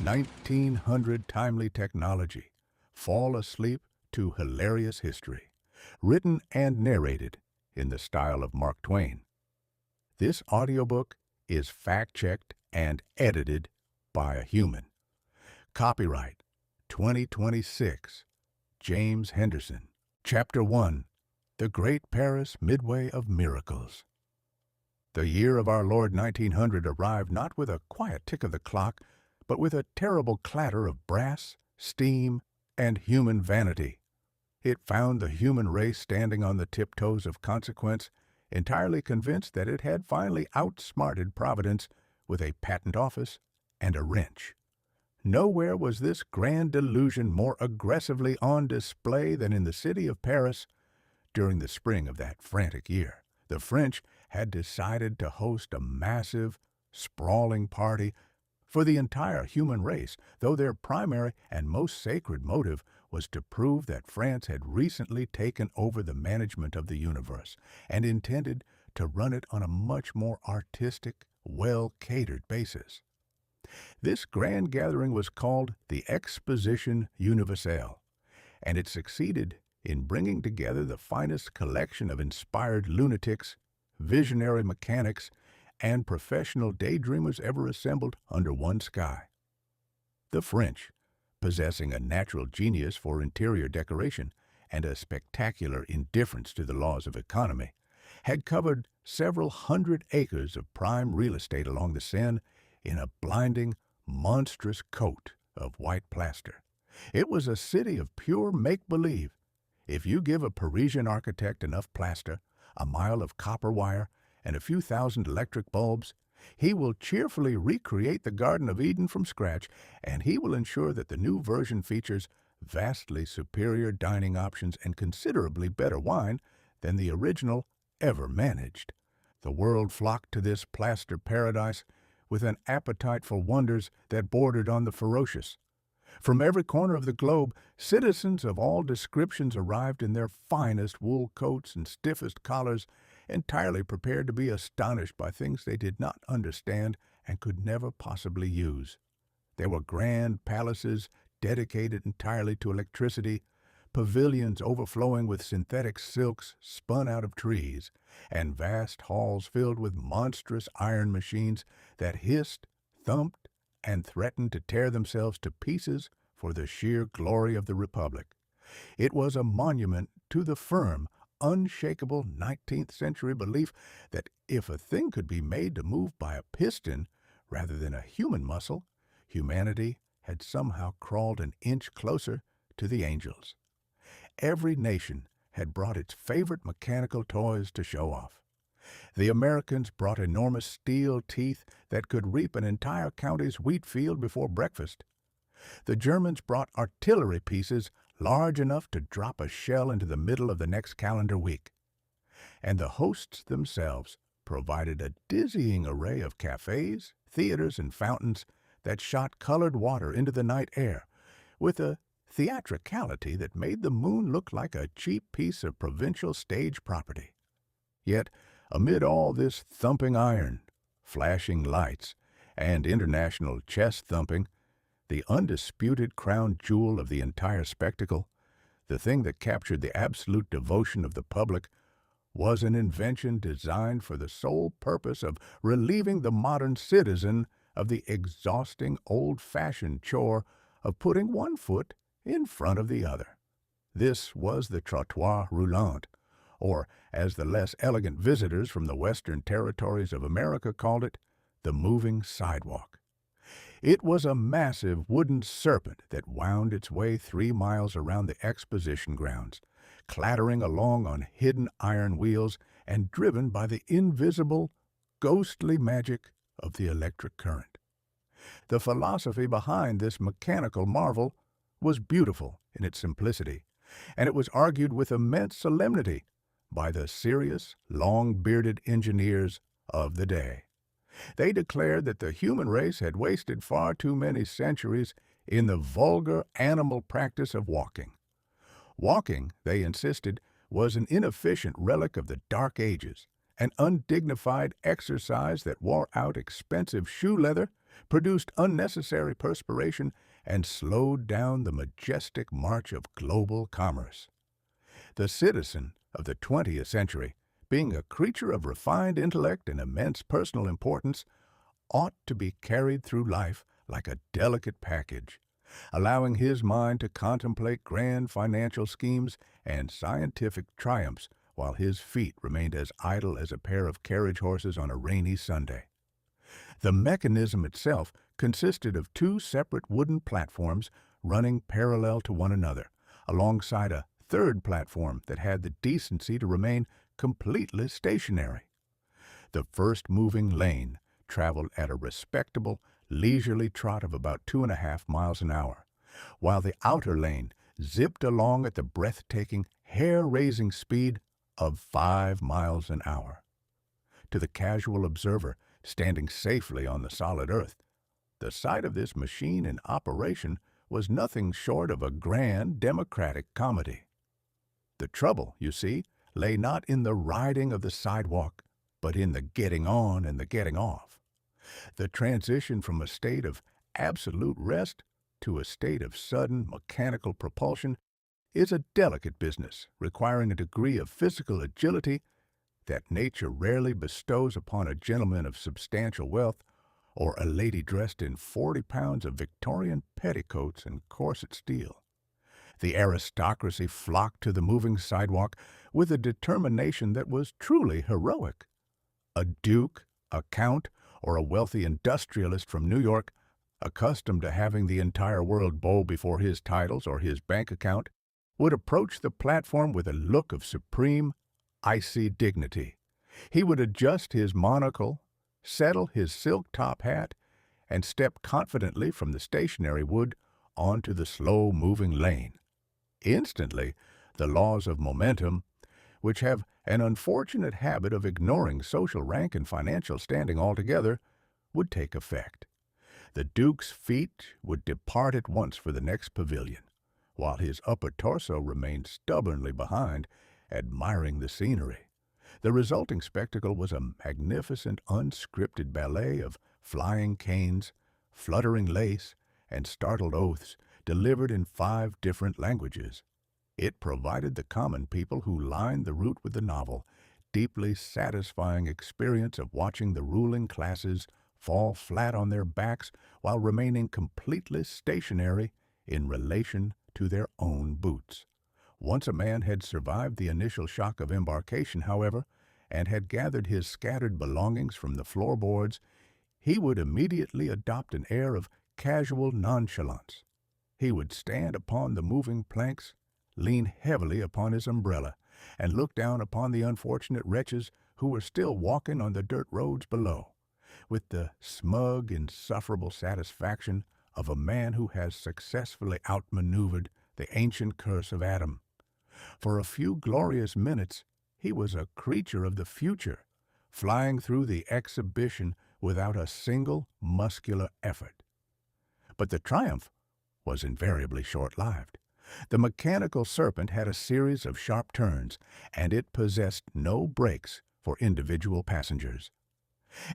1900 timely technology, fall asleep to hilarious history, written and narrated in the style of Mark Twain. This audiobook is fact-checked and edited by a human. Copyright 2026, James Henderson. Chapter 1, The Great Paris Midway of Miracles. The year of our Lord 1900 arrived not with a quiet tick of the clock, but with a terrible clatter of brass, steam, and human vanity. It found the human race standing on the tiptoes of consequence, entirely convinced that it had finally outsmarted Providence with a patent office and a wrench. Nowhere was this grand delusion more aggressively on display than in the city of Paris during the spring of that frantic year. The French had decided to host a massive, sprawling party for the entire human race, though their primary and most sacred motive was to prove that France had recently taken over the management of the universe and intended to run it on a much more artistic, well-catered basis. This grand gathering was called the Exposition Universelle, and it succeeded in bringing together the finest collection of inspired lunatics, visionary mechanics, and professional daydreamers ever assembled under one sky. The French, possessing a natural genius for interior decoration and a spectacular indifference to the laws of economy, had covered several hundred acres of prime real estate along the Seine in a blinding, monstrous coat of white plaster. It was a city of pure make-believe. If you give a Parisian architect enough plaster, a mile of copper wire, and a few thousand electric bulbs, he will cheerfully recreate the Garden of Eden from scratch, and he will ensure that the new version features vastly superior dining options and considerably better wine than the original ever managed. The world flocked to this plaster paradise with an appetite for wonders that bordered on the ferocious. From every corner of the globe, citizens of all descriptions arrived in their finest wool coats and stiffest collars, entirely prepared to be astonished by things they did not understand and could never possibly use. There were grand palaces dedicated entirely to electricity, pavilions overflowing with synthetic silks spun out of trees, and vast halls filled with monstrous iron machines that hissed, thumped, and threatened to tear themselves to pieces for the sheer glory of the Republic. It was a monument to the firm, unshakable 19th century belief that if a thing could be made to move by a piston rather than a human muscle, humanity had somehow crawled an inch closer to the angels. Every nation had brought its favorite mechanical toys to show off. The Americans brought enormous steel teeth that could reap an entire county's wheat field before breakfast. The Germans brought artillery pieces large enough to drop a shell into the middle of the next calendar week. And the hosts themselves provided a dizzying array of cafes, theaters, and fountains that shot colored water into the night air, with a theatricality that made the moon look like a cheap piece of provincial stage property. Yet, amid all this thumping iron, flashing lights, and international chest thumping, the undisputed crown jewel of the entire spectacle, the thing that captured the absolute devotion of the public, was an invention designed for the sole purpose of relieving the modern citizen of the exhausting old-fashioned chore of putting one foot in front of the other. This was the trottoir roulant, or, as the less elegant visitors from the western territories of America called it, the moving sidewalk. It was a massive wooden serpent that wound its way 3 miles around the exposition grounds, clattering along on hidden iron wheels and driven by the invisible, ghostly magic of the electric current. The philosophy behind this mechanical marvel was beautiful in its simplicity, and it was argued with immense solemnity by the serious, long-bearded engineers of the day. They declared that the human race had wasted far too many centuries in the vulgar animal practice of walking. Walking, they insisted, was an inefficient relic of the Dark Ages, an undignified exercise that wore out expensive shoe leather, produced unnecessary perspiration, and slowed down the majestic march of global commerce. The citizen of the 20th century, being a creature of refined intellect and immense personal importance, ought to be carried through life like a delicate package, allowing his mind to contemplate grand financial schemes and scientific triumphs while his feet remained as idle as a pair of carriage horses on a rainy Sunday. The mechanism itself consisted of two separate wooden platforms running parallel to one another, alongside a third platform that had the decency to remain completely stationary. The first moving lane traveled at a respectable, leisurely trot of about 2.5 miles an hour, while the outer lane zipped along at the breathtaking, hair-raising speed of 5 miles an hour. To the casual observer standing safely on the solid earth, the sight of this machine in operation was nothing short of a grand democratic comedy. The trouble, you see, lay not in the riding of the sidewalk, but in the getting on and the getting off. The transition from a state of absolute rest to a state of sudden mechanical propulsion is a delicate business requiring a degree of physical agility that nature rarely bestows upon a gentleman of substantial wealth or a lady dressed in 40 pounds of Victorian petticoats and corset steel. The aristocracy flocked to the moving sidewalk with a determination that was truly heroic. A duke, a count, or a wealthy industrialist from New York, accustomed to having the entire world bow before his titles or his bank account, would approach the platform with a look of supreme, icy dignity. He would adjust his monocle, settle his silk top hat, and step confidently from the stationary wood onto the slow-moving lane. Instantly, the laws of momentum, which have an unfortunate habit of ignoring social rank and financial standing altogether, would take effect. The Duke's feet would depart at once for the next pavilion, while his upper torso remained stubbornly behind, admiring the scenery. The resulting spectacle was a magnificent, unscripted ballet of flying canes, fluttering lace, and startled oaths delivered in 5 different languages. It provided the common people who lined the route with the novel deeply satisfying experience of watching the ruling classes fall flat on their backs while remaining completely stationary in relation to their own boots. Once a man had survived the initial shock of embarkation, however, and had gathered his scattered belongings from the floorboards, he would immediately adopt an air of casual nonchalance. He would stand upon the moving planks, lean heavily upon his umbrella, and look down upon the unfortunate wretches who were still walking on the dirt roads below, with the smug, insufferable satisfaction of a man who has successfully outmaneuvered the ancient curse of Adam. For a few glorious minutes, he was a creature of the future, flying through the exhibition without a single muscular effort. But the triumph was invariably short-lived. The mechanical serpent had a series of sharp turns, and it possessed no brakes for individual passengers.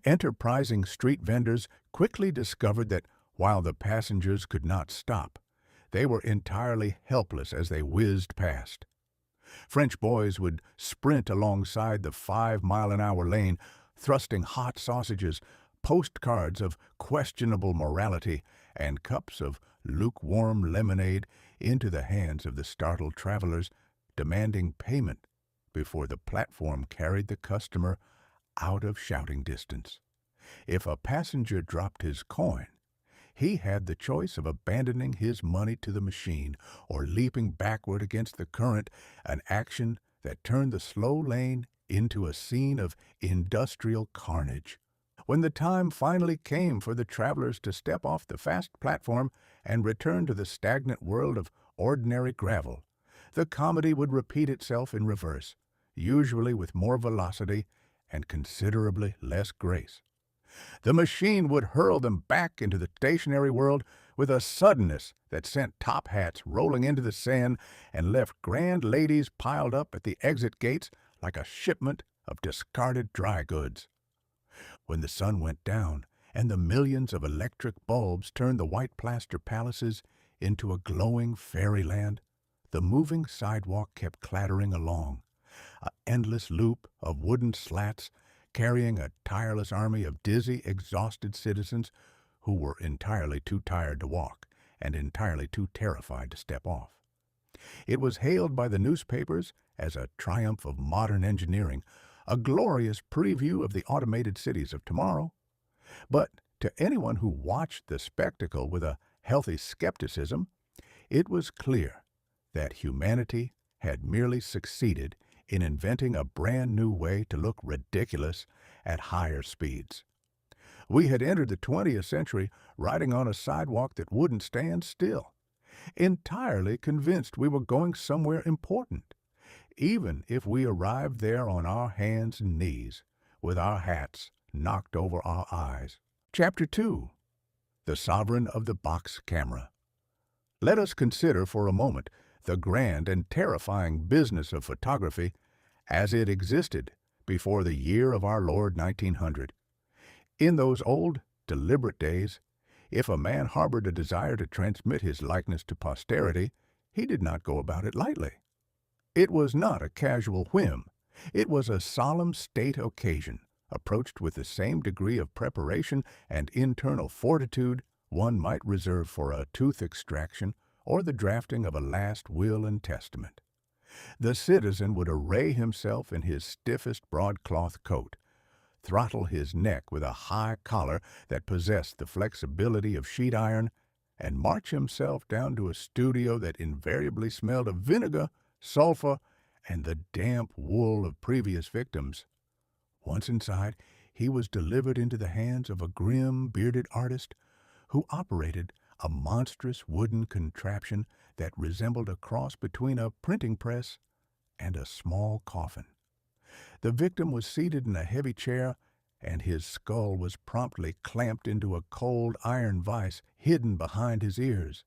Enterprising street vendors quickly discovered that while the passengers could not stop, they were entirely helpless as they whizzed past. French boys would sprint alongside the 5-mile-an-hour lane, thrusting hot sausages, postcards of questionable morality, and cups of lukewarm lemonade into the hands of the startled travelers, demanding payment before the platform carried the customer out of shouting distance. If a passenger dropped his coin, he had the choice of abandoning his money to the machine or leaping backward against the current, an action that turned the slow lane into a scene of industrial carnage. When the time finally came for the travelers to step off the fast platform and return to the stagnant world of ordinary gravel, the comedy would repeat itself in reverse, usually with more velocity and considerably less grace. The machine would hurl them back into the stationary world with a suddenness that sent top hats rolling into the sand and left grand ladies piled up at the exit gates like a shipment of discarded dry goods. When the sun went down and the millions of electric bulbs turned the white plaster palaces into a glowing fairyland, the moving sidewalk kept clattering along, an endless loop of wooden slats carrying a tireless army of dizzy, exhausted citizens who were entirely too tired to walk and entirely too terrified to step off. It was hailed by the newspapers as a triumph of modern engineering, a glorious preview of the automated cities of tomorrow. But to anyone who watched the spectacle with a healthy skepticism, it was clear that humanity had merely succeeded in inventing a brand new way to look ridiculous at higher speeds. We had entered the 20th century riding on a sidewalk that wouldn't stand still, entirely convinced we were going somewhere important, even if we arrived there on our hands and knees, with our hats knocked over our eyes. Chapter 2. The Sovereign of the Box Camera. Let us consider for a moment the grand and terrifying business of photography as it existed before the year of our Lord 1900. In those old, deliberate days, if a man harbored a desire to transmit his likeness to posterity, he did not go about it lightly. It was not a casual whim. It was a solemn state occasion, approached with the same degree of preparation and internal fortitude one might reserve for a tooth extraction or the drafting of a last will and testament. The citizen would array himself in his stiffest broadcloth coat, throttle his neck with a high collar that possessed the flexibility of sheet iron, and march himself down to a studio that invariably smelled of vinegar, sulfur, and the damp wool of previous victims. Once inside, he was delivered into the hands of a grim, bearded artist who operated a monstrous wooden contraption that resembled a cross between a printing press and a small coffin. The victim was seated in a heavy chair, and his skull was promptly clamped into a cold iron vise hidden behind his ears.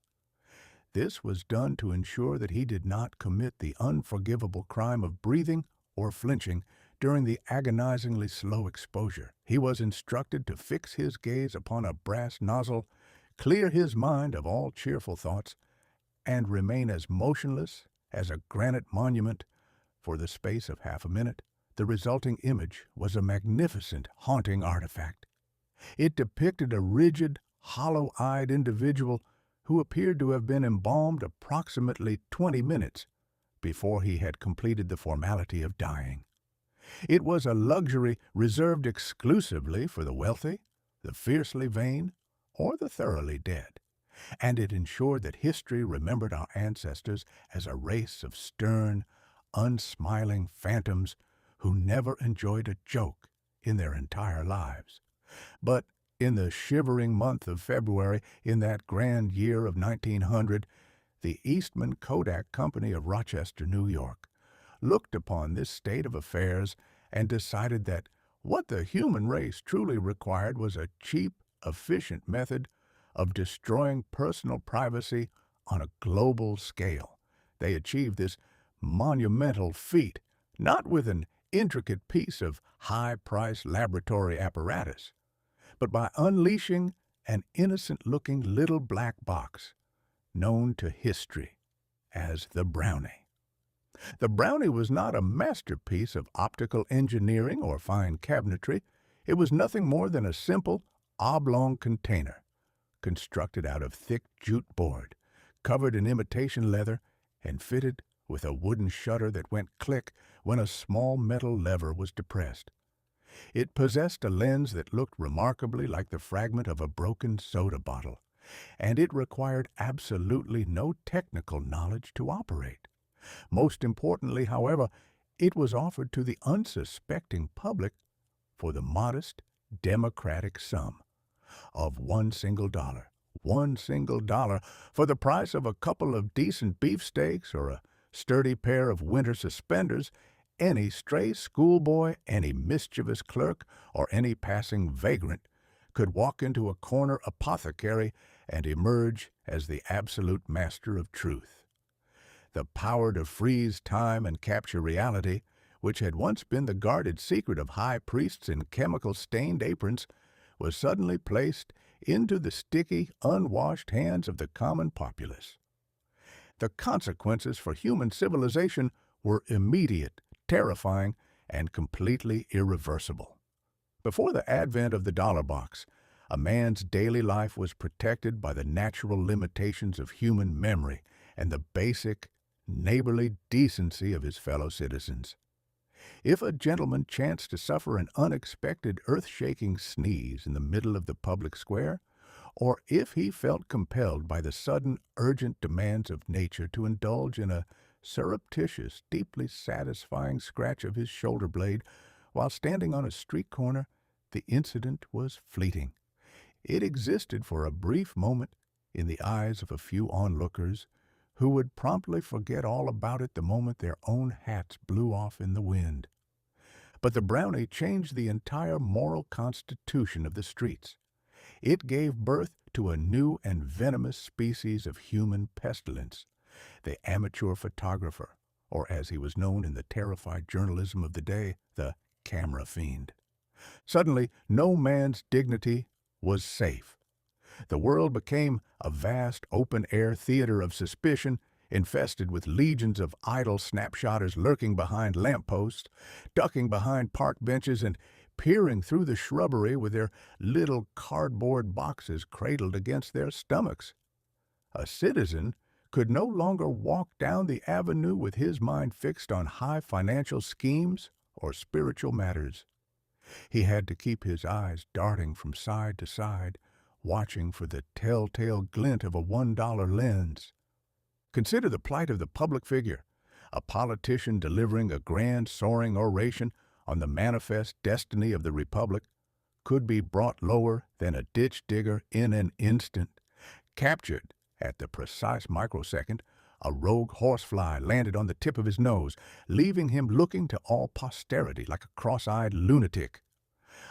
This was done to ensure that he did not commit the unforgivable crime of breathing or flinching during the agonizingly slow exposure. He was instructed to fix his gaze upon a brass nozzle, clear his mind of all cheerful thoughts, and remain as motionless as a granite monument for the space of half a minute. The resulting image was a magnificent, haunting artifact. It depicted a rigid, hollow-eyed individual who appeared to have been embalmed approximately 20 minutes before he had completed the formality of dying. It was a luxury reserved exclusively for the wealthy, the fiercely vain, or the thoroughly dead, and it ensured that history remembered our ancestors as a race of stern, unsmiling phantoms who never enjoyed a joke in their entire lives. But in the shivering month of February in that grand year of 1900, the Eastman Kodak Company of Rochester, New York, looked upon this state of affairs and decided that what the human race truly required was a cheap, efficient method of destroying personal privacy on a global scale. They achieved this monumental feat not with an intricate piece of high-priced laboratory apparatus, but by unleashing an innocent-looking little black box known to history as the Brownie. The Brownie was not a masterpiece of optical engineering or fine cabinetry. It was nothing more than a simple, oblong container, constructed out of thick jute board, covered in imitation leather, and fitted with a wooden shutter that went click when a small metal lever was depressed. It possessed a lens that looked remarkably like the fragment of a broken soda bottle, and it required absolutely no technical knowledge to operate. Most importantly, however, it was offered to the unsuspecting public for the modest, democratic sum of $1 single. $1 single for the price of a couple of decent beefsteaks or a sturdy pair of winter suspenders. Any stray schoolboy, any mischievous clerk, or any passing vagrant could walk into a corner apothecary and emerge as the absolute master of truth. The power to freeze time and capture reality which had once been the guarded secret of high priests in chemical-stained aprons, was suddenly placed into the sticky, unwashed hands of the common populace. The consequences for human civilization were immediate, terrifying, and completely irreversible. Before the advent of the dollar box, a man's daily life was protected by the natural limitations of human memory and the basic, neighborly decency of his fellow citizens. If a gentleman chanced to suffer an unexpected earth-shaking sneeze in the middle of the public square, or if he felt compelled by the sudden, urgent demands of nature to indulge in a surreptitious, deeply satisfying scratch of his shoulder blade while standing on a street corner, the incident was fleeting. It existed for a brief moment in the eyes of a few onlookers who would promptly forget all about it the moment their own hats blew off in the wind. But the Brownie changed the entire moral constitution of the streets. It gave birth to a new and venomous species of human pestilence, the amateur photographer, or as he was known in the terrified journalism of the day, the camera fiend. Suddenly, no man's dignity was safe. The world became a vast open-air theater of suspicion, infested with legions of idle snapshotters lurking behind lampposts, ducking behind park benches, and peering through the shrubbery with their little cardboard boxes cradled against their stomachs. A citizen could no longer walk down the avenue with his mind fixed on high financial schemes or spiritual matters. He had to keep his eyes darting from side to side, watching for the telltale glint of a $1 lens. Consider the plight of the public figure, a politician delivering a grand soaring oration on the manifest destiny of the Republic could be brought lower than a ditch digger in an instant. Captured at the precise microsecond, a rogue horsefly landed on the tip of his nose, leaving him looking to all posterity like a cross-eyed lunatic.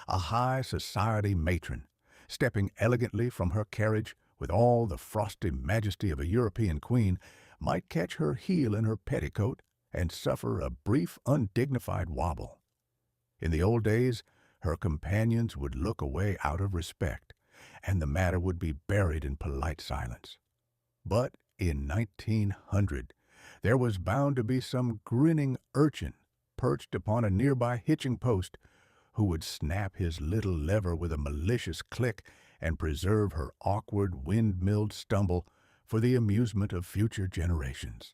A high society matron, stepping elegantly from her carriage with all the frosty majesty of a European queen, might catch her heel in her petticoat and suffer a brief, undignified wobble. In the old days, her companions would look away out of respect, and the matter would be buried in polite silence. But in 1900, there was bound to be some grinning urchin perched upon a nearby hitching post who would snap his little lever with a malicious click and preserve her awkward, windmilled stumble for the amusement of future generations.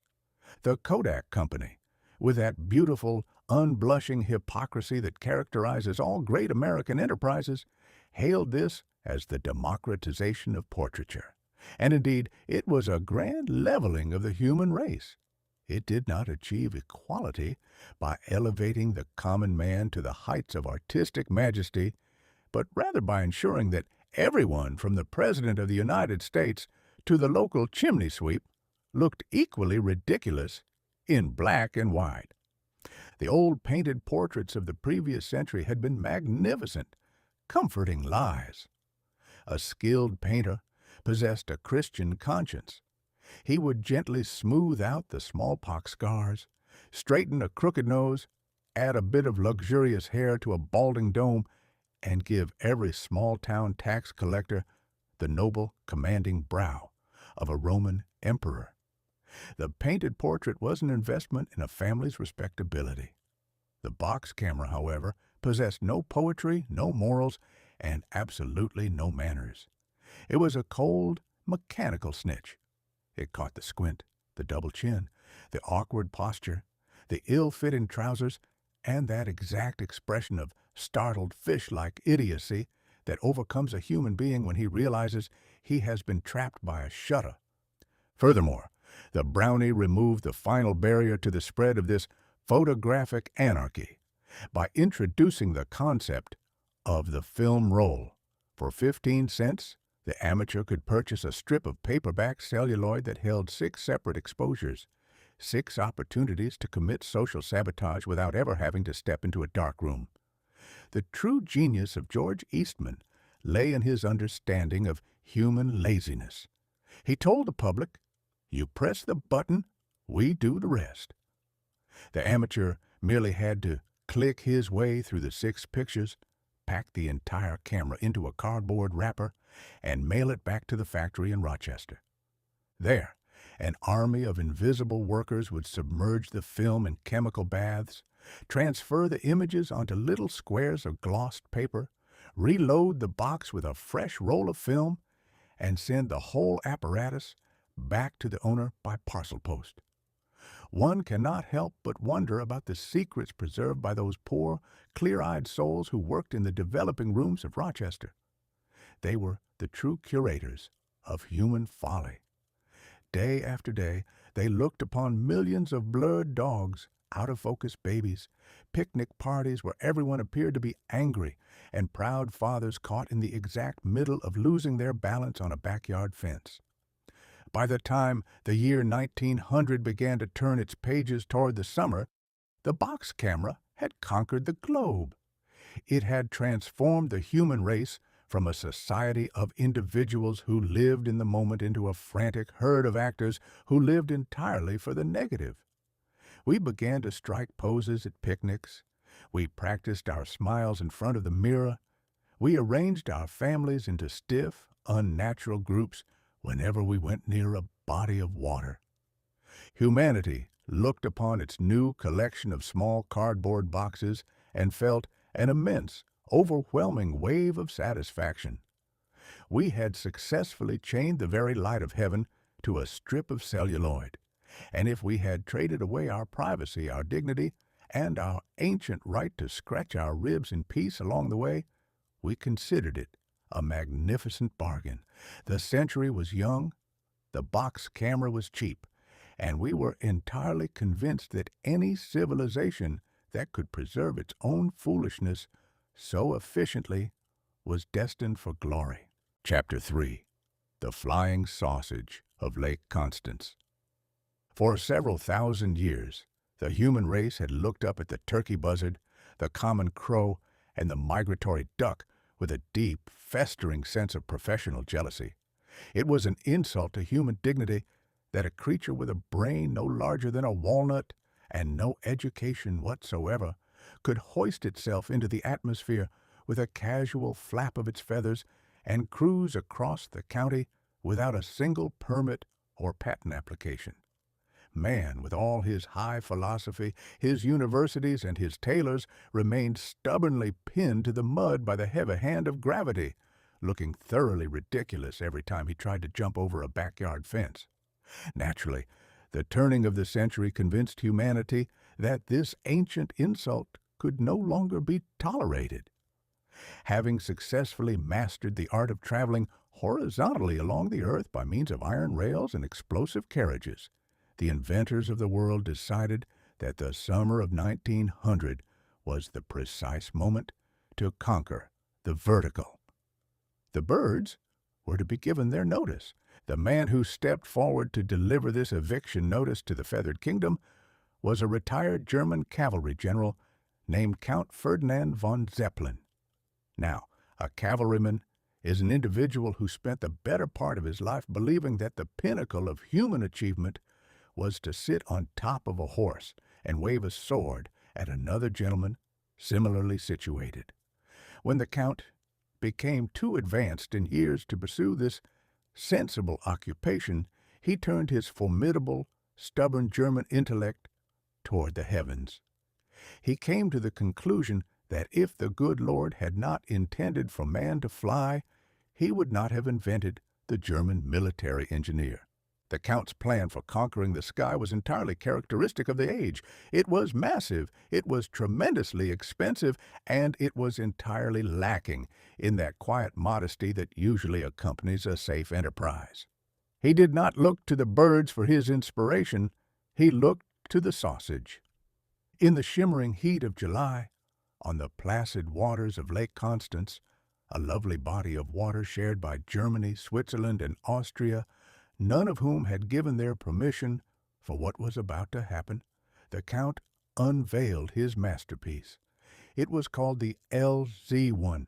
The Kodak Company, with that beautiful, unblushing hypocrisy that characterizes all great American enterprises, hailed this as the democratization of portraiture. And indeed, it was a grand leveling of the human race. It did not achieve equality by elevating the common man to the heights of artistic majesty, but rather by ensuring that everyone from the President of the United States to the local chimney sweep looked equally ridiculous in black and white. The old painted portraits of the previous century had been magnificent, comforting lies. A skilled painter possessed a Christian conscience. He would gently smooth out the smallpox scars, straighten a crooked nose, add a bit of luxurious hair to a balding dome, and give every small-town tax collector the noble, commanding brow of a Roman emperor. The painted portrait was an investment in a family's respectability. The box camera, however, possessed no poetry, no morals, and absolutely no manners. It was a cold, mechanical snitch. It caught the squint, the double chin, the awkward posture, the ill-fitting trousers, and that exact expression of startled fish-like idiocy that overcomes a human being when he realizes he has been trapped by a shutter. Furthermore, the Brownie removed the final barrier to the spread of this photographic anarchy by introducing the concept of the film roll. For 15 cents, the amateur could purchase a strip of paperback celluloid that held 6 separate exposures, 6 opportunities to commit social sabotage without ever having to step into a dark room. The true genius of George Eastman lay in his understanding of human laziness. He told the public, "You press the button, we do the rest." The amateur merely had to click his way through the 6 pictures, pack the entire camera into a cardboard wrapper, and mail it back to the factory in Rochester. There, an army of invisible workers would submerge the film in chemical baths, transfer the images onto little squares of glossed paper, reload the box with a fresh roll of film, and send the whole apparatus back to the owner by parcel post. One cannot help but wonder about the secrets preserved by those poor, clear-eyed souls who worked in the developing rooms of Rochester. They were the true curators of human folly. Day after day, they looked upon millions of blurred dogs, out-of-focus babies, picnic parties where everyone appeared to be angry, and proud fathers caught in the exact middle of losing their balance on a backyard fence. By the time the year 1900 began to turn its pages toward the summer, the box camera had conquered the globe. It had transformed the human race from a society of individuals who lived in the moment into a frantic herd of actors who lived entirely for the negative. We began to strike poses at picnics. We practiced our smiles in front of the mirror. We arranged our families into stiff, unnatural groups whenever we went near a body of water. Humanity looked upon its new collection of small cardboard boxes and felt an immense, overwhelming wave of satisfaction. We had successfully chained the very light of heaven to a strip of celluloid, and if we had traded away our privacy, our dignity, and our ancient right to scratch our ribs in peace along the way, we considered it a magnificent bargain. The century was young, the box camera was cheap, and we were entirely convinced that any civilization that could preserve its own foolishness so efficiently was destined for glory. Chapter 3. The Flying Sausage of Lake Constance. For several thousand years, the human race had looked up at the turkey buzzard, the common crow, and the migratory duck with a deep, festering sense of professional jealousy. It was an insult to human dignity that a creature with a brain no larger than a walnut and no education whatsoever could hoist itself into the atmosphere with a casual flap of its feathers and cruise across the county without a single permit or patent application. Man, with all his high philosophy, his universities, and his tailors, remained stubbornly pinned to the mud by the heavy hand of gravity, looking thoroughly ridiculous every time he tried to jump over a backyard fence. Naturally, the turning of the century convinced humanity that this ancient insult could no longer be tolerated. Having successfully mastered the art of traveling horizontally along the earth by means of iron rails and explosive carriages, the inventors of the world decided that the summer of 1900 was the precise moment to conquer the vertical. The birds were to be given their notice. The man who stepped forward to deliver this eviction notice to the feathered kingdom was a retired German cavalry general named Count Ferdinand von Zeppelin. Now, a cavalryman is an individual who spent the better part of his life believing that the pinnacle of human achievement was to sit on top of a horse and wave a sword at another gentleman similarly situated. When the Count became too advanced in years to pursue this sensible occupation, he turned his formidable, stubborn German intellect toward the heavens. He came to the conclusion that if the good Lord had not intended for man to fly, he would not have invented the German military engineer. The Count's plan for conquering the sky was entirely characteristic of the age. It was massive, it was tremendously expensive, and it was entirely lacking in that quiet modesty that usually accompanies a safe enterprise. He did not look to the birds for his inspiration, he looked to the sausage. In the shimmering heat of July, on the placid waters of Lake Constance, a lovely body of water shared by Germany, Switzerland, and Austria, none of whom had given their permission for what was about to happen, the Count unveiled his masterpiece. It was called the LZ1,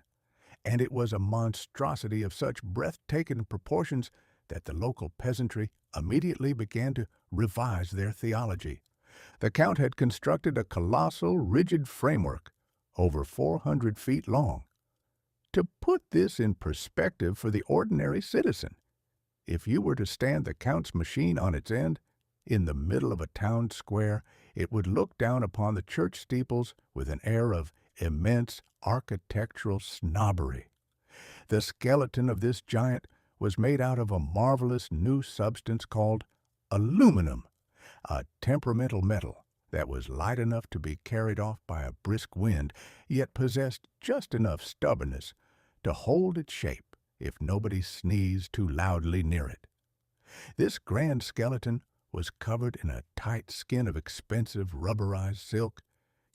and it was a monstrosity of such breathtaking proportions that the local peasantry immediately began to revise their theology. The Count had constructed a colossal, rigid framework over 400 feet long. To put this in perspective for the ordinary citizen, if you were to stand the Count's machine on its end, in the middle of a town square, it would look down upon the church steeples with an air of immense architectural snobbery. The skeleton of this giant was made out of a marvelous new substance called aluminum, a temperamental metal that was light enough to be carried off by a brisk wind, yet possessed just enough stubbornness to hold its shape if nobody sneezed too loudly near it. This grand skeleton was covered in a tight skin of expensive rubberized silk,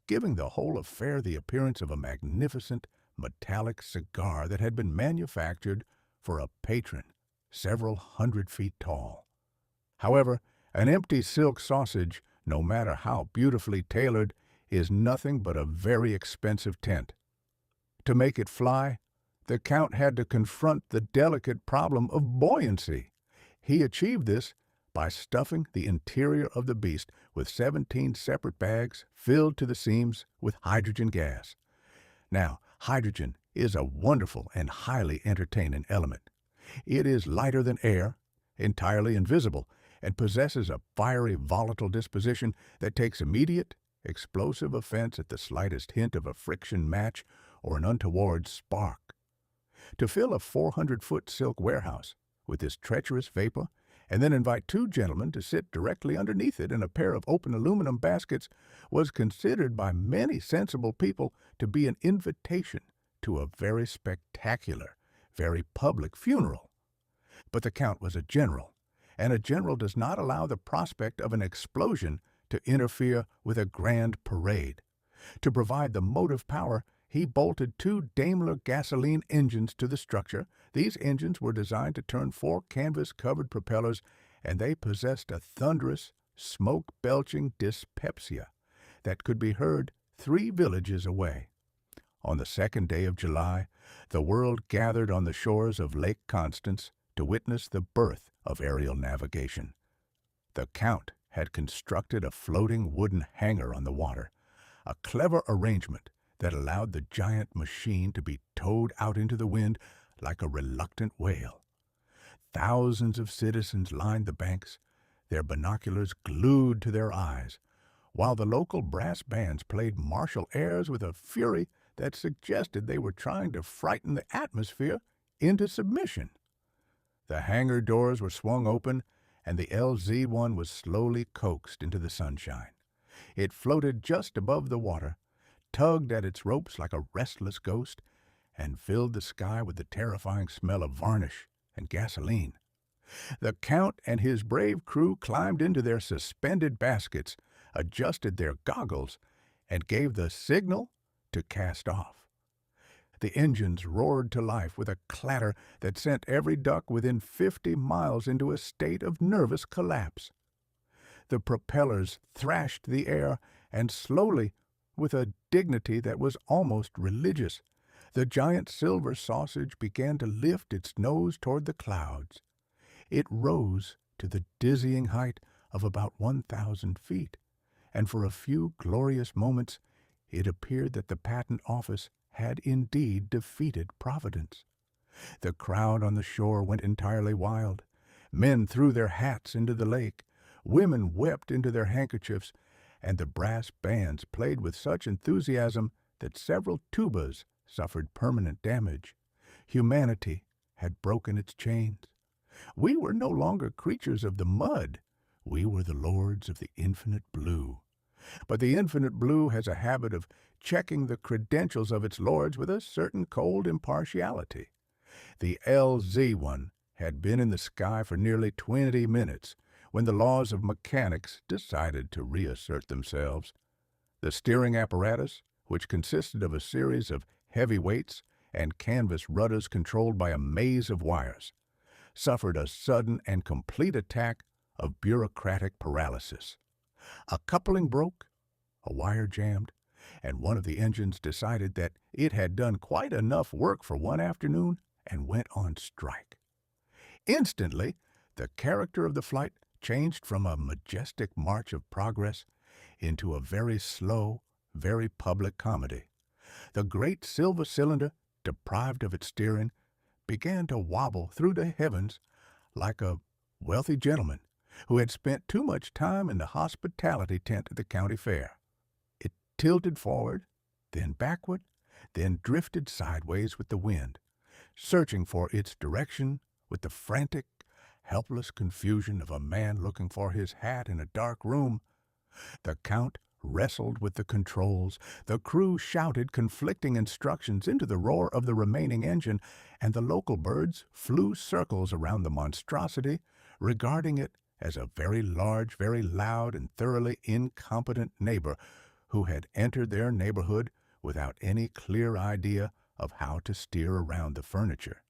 giving the whole affair the appearance of a magnificent metallic cigar that had been manufactured for a patron several hundred feet tall. However, an empty silk sausage, no matter how beautifully tailored, is nothing but a very expensive tent. To make it fly, the Count had to confront the delicate problem of buoyancy. He achieved this by stuffing the interior of the beast with 17 separate bags filled to the seams with hydrogen gas. Now, hydrogen is a wonderful and highly entertaining element. It is lighter than air, entirely invisible, and possesses a fiery, volatile disposition that takes immediate, explosive offense at the slightest hint of a friction match or an untoward spark. To fill a 400-foot silk warehouse with this treacherous vapor, and then invite two gentlemen to sit directly underneath it in a pair of open aluminum baskets, was considered by many sensible people to be an invitation to a very spectacular, very public funeral. But the Count was a general, and a general does not allow the prospect of an explosion to interfere with a grand parade. To provide the motive power, he bolted 2 Daimler gasoline engines to the structure. These engines were designed to turn 4 canvas-covered propellers, and they possessed a thunderous, smoke-belching dyspepsia that could be heard 3 villages away. On the 2nd day of July, the world gathered on the shores of Lake Constance to witness the birth of aerial navigation. The Count had constructed a floating wooden hangar on the water, a clever arrangement that allowed the giant machine to be towed out into the wind like a reluctant whale. Thousands of citizens lined the banks, their binoculars glued to their eyes, while the local brass bands played martial airs with a fury that suggested they were trying to frighten the atmosphere into submission. The hangar doors were swung open, and the LZ-1 was slowly coaxed into the sunshine. It floated just above the water, tugged at its ropes like a restless ghost, and filled the sky with the terrifying smell of varnish and gasoline. The Count and his brave crew climbed into their suspended baskets, adjusted their goggles, and gave the signal to cast off. The engines roared to life with a clatter that sent every duck within 50 miles into a state of nervous collapse. The propellers thrashed the air, and slowly, with a dignity that was almost religious, the giant silver sausage began to lift its nose toward the clouds. It rose to the dizzying height of about 1,000 feet, and for a few glorious moments it appeared that the Patent Office had indeed defeated Providence. The crowd on the shore went entirely wild. Men threw their hats into the lake, women wept into their handkerchiefs, and the brass bands played with such enthusiasm that several tubas suffered permanent damage. Humanity had broken its chains. We were no longer creatures of the mud. We were the lords of the infinite blue. But the infinite blue has a habit of checking the credentials of its lords with a certain cold impartiality. The LZ-1 had been in the sky for nearly 20 minutes when the laws of mechanics decided to reassert themselves. The steering apparatus, which consisted of a series of heavy weights and canvas rudders controlled by a maze of wires, suffered a sudden and complete attack of bureaucratic paralysis. A coupling broke, a wire jammed, and one of the engines decided that it had done quite enough work for one afternoon and went on strike. Instantly, the character of the flight changed from a majestic march of progress into a very slow, very public comedy. The great silver cylinder, deprived of its steering, began to wobble through the heavens like a wealthy gentleman who had spent too much time in the hospitality tent at the county fair. It tilted forward, then backward, then drifted sideways with the wind, searching for its direction with the frantic, helpless confusion of a man looking for his hat in a dark room. The Count wrestled with the controls, the crew shouted conflicting instructions into the roar of the remaining engine, and the local birds flew circles around the monstrosity, regarding it as a very large, very loud, and thoroughly incompetent neighbor who had entered their neighborhood without any clear idea of how to steer around the furniture.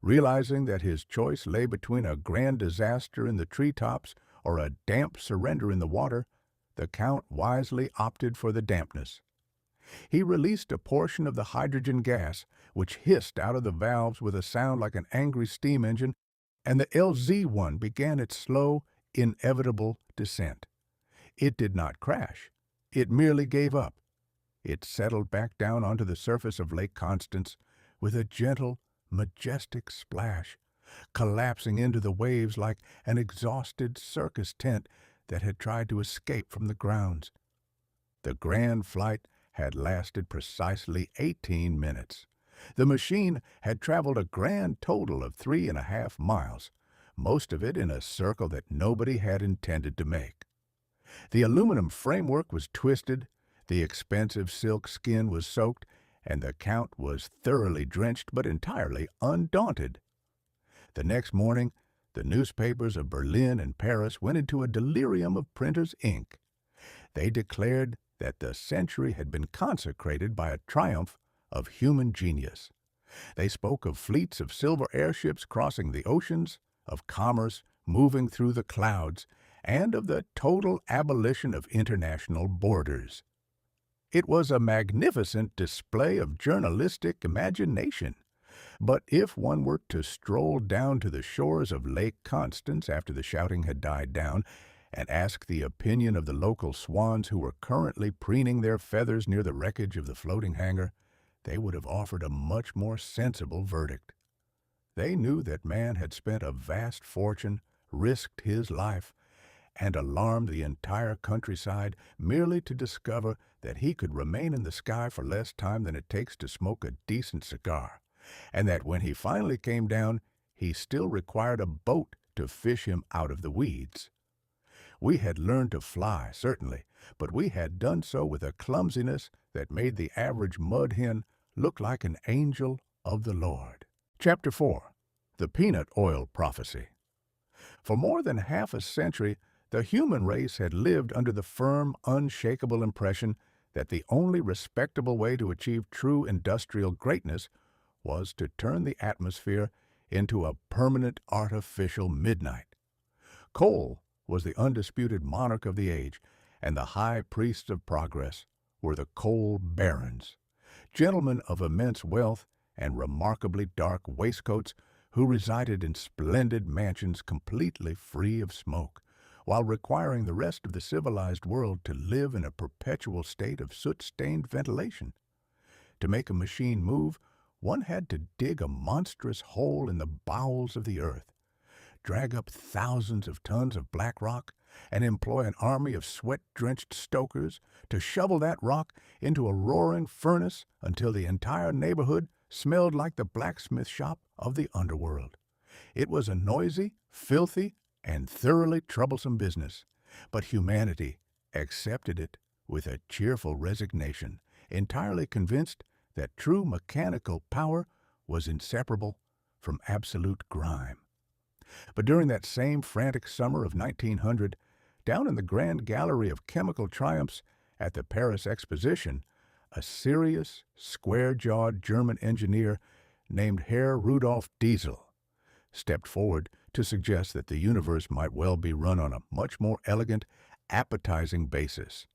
Realizing that his choice lay between a grand disaster in the treetops or a damp surrender in the water, the Count wisely opted for the dampness. He released a portion of the hydrogen gas, which hissed out of the valves with a sound like an angry steam engine, and the LZ-1 began its slow, inevitable descent. It did not crash. It merely gave up. It settled back down onto the surface of Lake Constance with a gentle, majestic splash, collapsing into the waves like an exhausted circus tent that had tried to escape from the grounds. The grand flight had lasted precisely 18 minutes. The machine had traveled a grand total of 3.5 miles, most of it in a circle that nobody had intended to make. The aluminum framework was twisted, the expensive silk skin was soaked, and the Count was thoroughly drenched but entirely undaunted. The next morning, the newspapers of Berlin and Paris went into a delirium of printer's ink. They declared that the century had been consecrated by a triumph of human genius. They spoke of fleets of silver airships crossing the oceans, of commerce moving through the clouds, and of the total abolition of international borders. It was a magnificent display of journalistic imagination. But if one were to stroll down to the shores of Lake Constance after the shouting had died down and ask the opinion of the local swans who were currently preening their feathers near the wreckage of the floating hangar, they would have offered a much more sensible verdict. They knew that man had spent a vast fortune, risked his life, and alarmed the entire countryside merely to discover that he could remain in the sky for less time than it takes to smoke a decent cigar, and that when he finally came down, he still required a boat to fish him out of the weeds. We had learned to fly, certainly, but we had done so with a clumsiness that made the average mud hen look like an angel of the Lord. Chapter 4. The Peanut Oil Prophecy. For more than half a century, the human race had lived under the firm, unshakable impression that the only respectable way to achieve true industrial greatness was to turn the atmosphere into a permanent artificial midnight. Coal was the undisputed monarch of the age, and the high priests of progress were the coal barons, gentlemen of immense wealth and remarkably dark waistcoats who resided in splendid mansions completely free of smoke, while requiring the rest of the civilized world to live in a perpetual state of soot-stained ventilation. To make a machine move, one had to dig a monstrous hole in the bowels of the earth, drag up thousands of tons of black rock, and employ an army of sweat-drenched stokers to shovel that rock into a roaring furnace until the entire neighborhood smelled like the blacksmith shop of the underworld. It was a noisy, filthy, and thoroughly troublesome business, but humanity accepted it with a cheerful resignation, entirely convinced that true mechanical power was inseparable from absolute grime. But during that same frantic summer of 1900, down in the grand gallery of chemical triumphs at the Paris Exposition, a serious, square-jawed German engineer named Herr Rudolf Diesel stepped forward to suggest that the universe might well be run on a much more elegant, appetizing basis.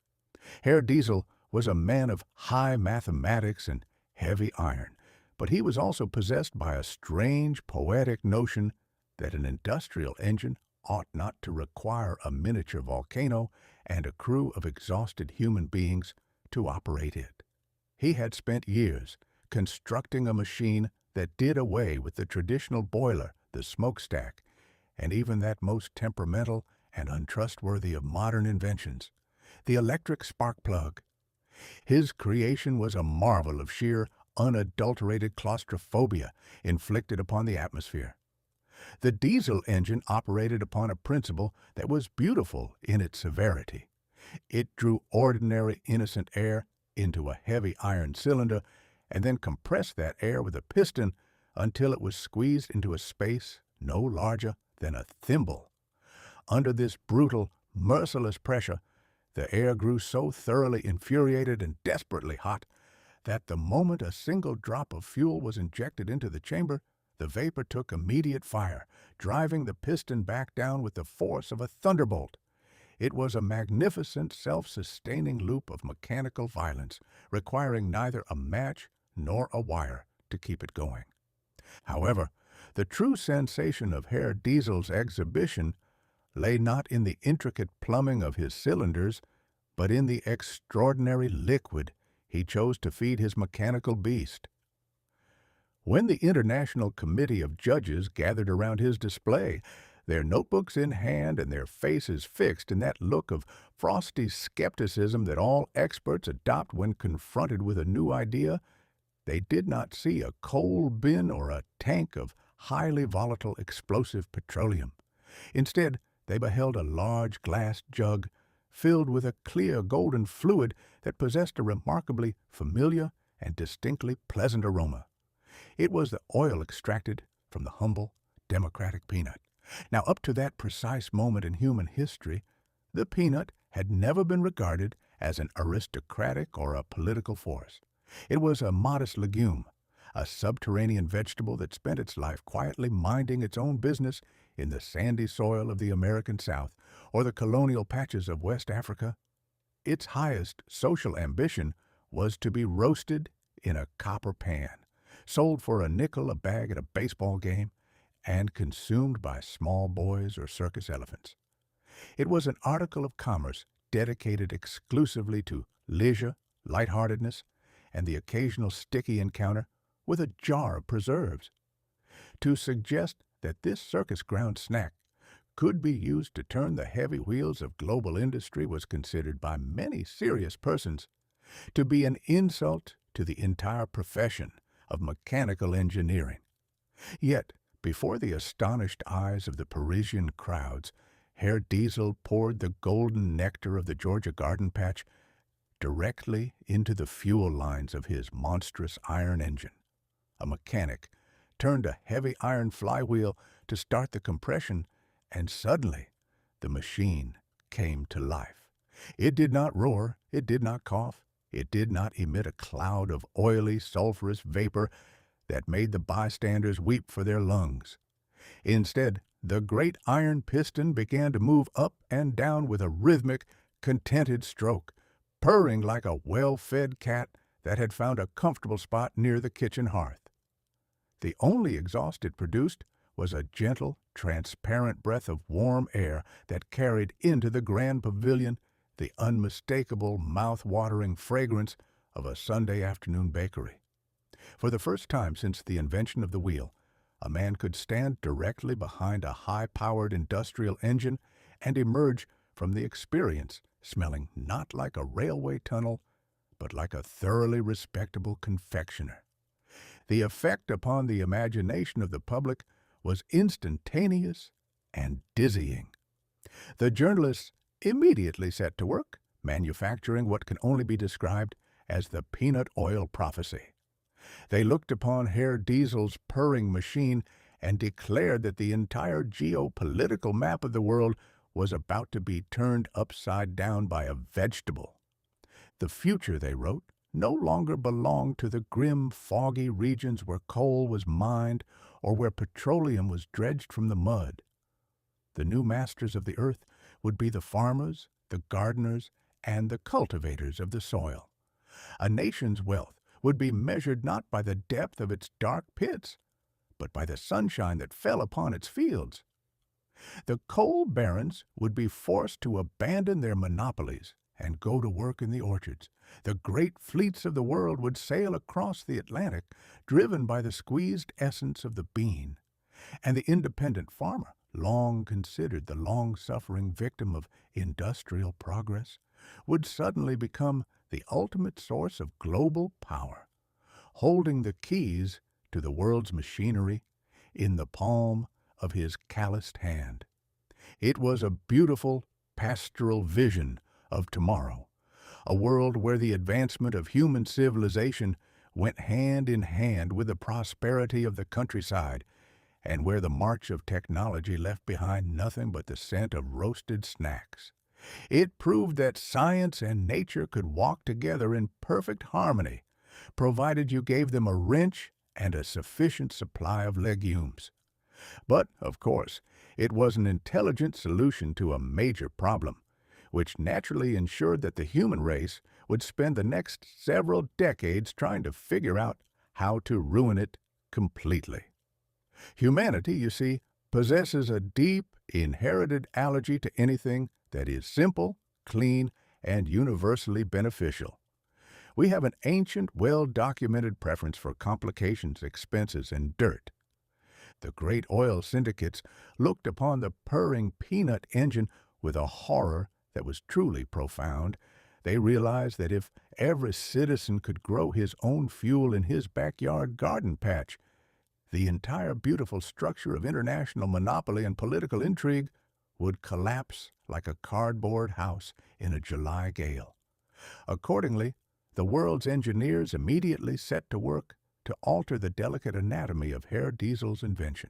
Herr Diesel was a man of high mathematics and heavy iron, but he was also possessed by a strange, poetic notion that an industrial engine ought not to require a miniature volcano and a crew of exhausted human beings to operate it. He had spent years constructing a machine that did away with the traditional boiler, the smokestack, and even that most temperamental and untrustworthy of modern inventions, the electric spark plug. His creation was a marvel of sheer, unadulterated claustrophobia inflicted upon the atmosphere. The diesel engine operated upon a principle that was beautiful in its severity. It drew ordinary, innocent air into a heavy iron cylinder and then compressed that air with a piston until it was squeezed into a space no larger than a thimble. Under this brutal, merciless pressure, the air grew so thoroughly infuriated and desperately hot that the moment a single drop of fuel was injected into the chamber, the vapor took immediate fire, driving the piston back down with the force of a thunderbolt. It was a magnificent, self-sustaining loop of mechanical violence, requiring neither a match nor a wire to keep it going. However, the true sensation of Herr Diesel's exhibition lay not in the intricate plumbing of his cylinders, but in the extraordinary liquid he chose to feed his mechanical beast. When the International Committee of Judges gathered around his display, their notebooks in hand and their faces fixed in that look of frosty skepticism that all experts adopt when confronted with a new idea, they did not see a coal bin or a tank of highly volatile explosive petroleum. Instead, they beheld a large glass jug filled with a clear golden fluid that possessed a remarkably familiar and distinctly pleasant aroma. It was the oil extracted from the humble, democratic peanut. Now, up to that precise moment in human history, the peanut had never been regarded as an aristocratic or a political force. It was a modest legume, a subterranean vegetable that spent its life quietly minding its own business in the sandy soil of the American South or the colonial patches of West Africa. Its highest social ambition was to be roasted in a copper pan, sold for a nickel a bag at a baseball game, and consumed by small boys or circus elephants. It was an article of commerce dedicated exclusively to leisure, lightheartedness, and the occasional sticky encounter with a jar of preserves. To suggest that this circus-ground snack could be used to turn the heavy wheels of global industry was considered by many serious persons to be an insult to the entire profession of mechanical engineering. Yet, before the astonished eyes of the Parisian crowds, Herr Diesel poured the golden nectar of the Georgia garden patch directly into the fuel lines of his monstrous iron engine. A mechanic turned a heavy iron flywheel to start the compression, and suddenly the machine came to life. It did not roar, it did not cough, it did not emit a cloud of oily, sulphurous vapor that made the bystanders weep for their lungs. Instead, the great iron piston began to move up and down with a rhythmic, contented stroke, purring like a well-fed cat that had found a comfortable spot near the kitchen hearth. The only exhaust it produced was a gentle, transparent breath of warm air that carried into the grand pavilion the unmistakable, mouth-watering fragrance of a Sunday afternoon bakery. For the first time since the invention of the wheel, a man could stand directly behind a high-powered industrial engine and emerge from the experience smelling not like a railway tunnel, but like a thoroughly respectable confectioner. The effect upon the imagination of the public was instantaneous and dizzying. The journalists immediately set to work, manufacturing what can only be described as the peanut oil prophecy. They looked upon Herr Diesel's purring machine and declared that the entire geopolitical map of the world was about to be turned upside down by a vegetable. The future, they wrote, no longer belonged to the grim, foggy regions where coal was mined or where petroleum was dredged from the mud. The new masters of the earth would be the farmers, the gardeners, and the cultivators of the soil. A nation's wealth would be measured not by the depth of its dark pits, but by the sunshine that fell upon its fields. The coal barons would be forced to abandon their monopolies and go to work in the orchards. The great fleets of the world would sail across the Atlantic, driven by the squeezed essence of the bean. And the independent farmer, long considered the long-suffering victim of industrial progress, would suddenly become the ultimate source of global power, holding the keys to the world's machinery in the palm of his calloused hand. It was a beautiful, pastoral vision of tomorrow, a world where the advancement of human civilization went hand in hand with the prosperity of the countryside, and where the march of technology left behind nothing but the scent of roasted snacks. It proved that science and nature could walk together in perfect harmony, provided you gave them a wrench and a sufficient supply of legumes. But, of course, it was an intelligent solution to a major problem, which naturally ensured that the human race would spend the next several decades trying to figure out how to ruin it completely. Humanity, you see, possesses a deep, inherited allergy to anything that is simple, clean, and universally beneficial. We have an ancient, well-documented preference for complications, expenses, and dirt. The great oil syndicates looked upon the purring peanut engine with a horror that was truly profound. They realized that if every citizen could grow his own fuel in his backyard garden patch, the entire beautiful structure of international monopoly and political intrigue would collapse like a cardboard house in a July gale. Accordingly, the world's engineers immediately set to work to alter the delicate anatomy of Herr Diesel's invention.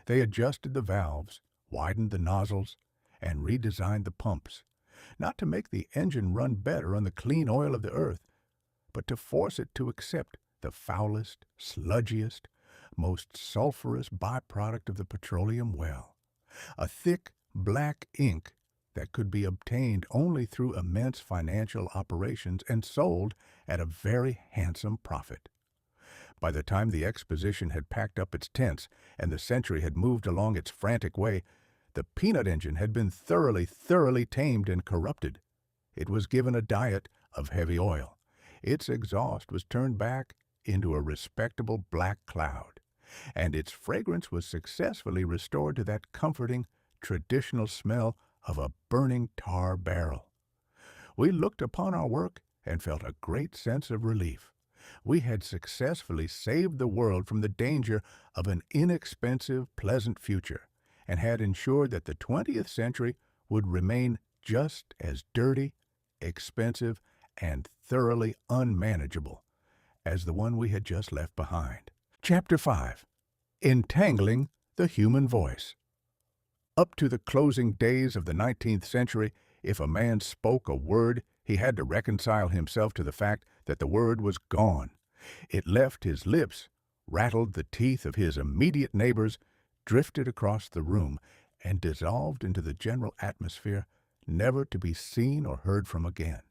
They adjusted the valves, widened the nozzles, and redesigned the pumps, not to make the engine run better on the clean oil of the earth, but to force it to accept the foulest, sludgiest, most sulfurous byproduct of the petroleum well, a thick, black ink that could be obtained only through immense financial operations and sold at a very handsome profit. By the time the Exposition had packed up its tents and the Century had moved along its frantic way, the peanut engine had been thoroughly tamed and corrupted. It was given a diet of heavy oil. Its exhaust was turned back into a respectable black cloud, and its fragrance was successfully restored to that comforting, traditional smell of a burning tar barrel. We looked upon our work and felt a great sense of relief. We had successfully saved the world from the danger of an inexpensive, pleasant future, and had ensured that the 20th century would remain just as dirty, expensive, and thoroughly unmanageable as the one we had just left behind. Chapter 5. Entangling the Human Voice. Up to the closing days of the 19th century, if a man spoke a word, he had to reconcile himself to the fact that the word was gone. It left his lips, rattled the teeth of his immediate neighbors, drifted across the room, and dissolved into the general atmosphere, never to be seen or heard from again.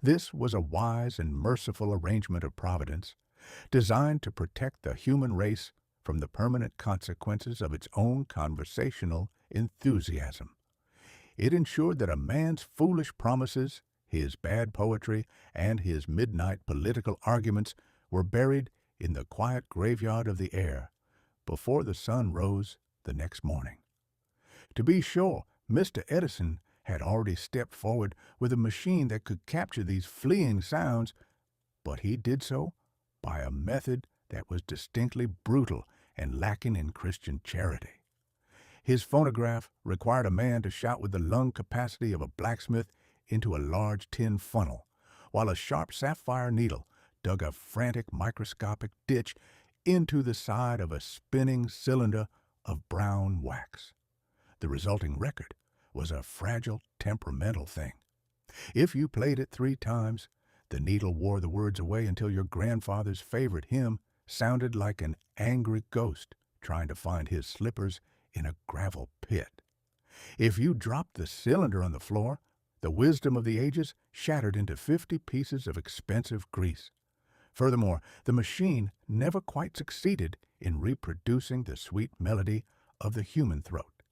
This was a wise and merciful arrangement of Providence, designed to protect the human race from the permanent consequences of its own conversational enthusiasm. It ensured that a man's foolish promises, his bad poetry, and his midnight political arguments were buried in the quiet graveyard of the air before the sun rose the next morning. To be sure, Mr. Edison had already stepped forward with a machine that could capture these fleeing sounds, but he did so by a method that was distinctly brutal and lacking in Christian charity. His phonograph required a man to shout with the lung capacity of a blacksmith into a large tin funnel, while a sharp sapphire needle dug a frantic microscopic ditch into the side of a spinning cylinder of brown wax. The resulting record was a fragile, temperamental thing. If you played it 3 times, the needle wore the words away until your grandfather's favorite hymn sounded like an angry ghost trying to find his slippers in a gravel pit. If you dropped the cylinder on the floor, the wisdom of the ages shattered into 50 pieces of expensive grease. Furthermore, the machine never quite succeeded in reproducing the sweet melody of the human throat.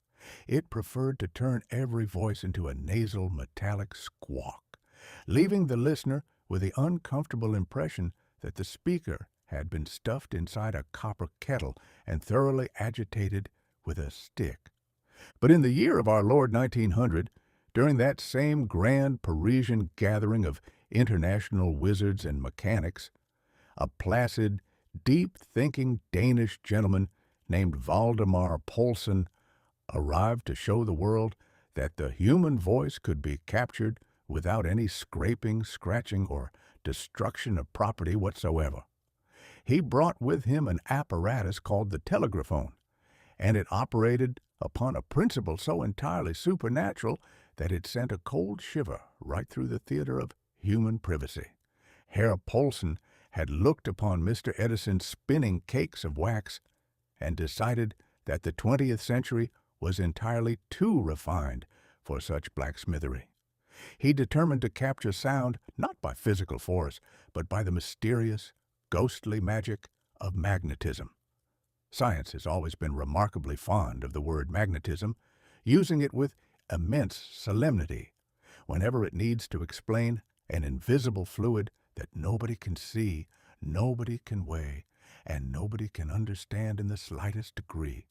It preferred to turn every voice into a nasal, metallic squawk, leaving the listener with the uncomfortable impression that the speaker had been stuffed inside a copper kettle and thoroughly agitated with a stick. But in the year of our Lord 1900, during that same grand Parisian gathering of international wizards and mechanics, a placid, deep-thinking Danish gentleman named Valdemar Poulsen arrived to show the world that the human voice could be captured without any scraping, scratching, or destruction of property whatsoever. He brought with him an apparatus called the telegraphone, and it operated upon a principle so entirely supernatural that it sent a cold shiver right through the theater of human privacy. Herr Poulsen had looked upon Mr. Edison's spinning cakes of wax and decided that the 20th century was entirely too refined for such blacksmithery. He determined to capture sound not by physical force, but by the mysterious, ghostly magic of magnetism. Science has always been remarkably fond of the word magnetism, using it with immense solemnity whenever it needs to explain an invisible fluid that nobody can see, nobody can weigh, and nobody can understand in the slightest degree.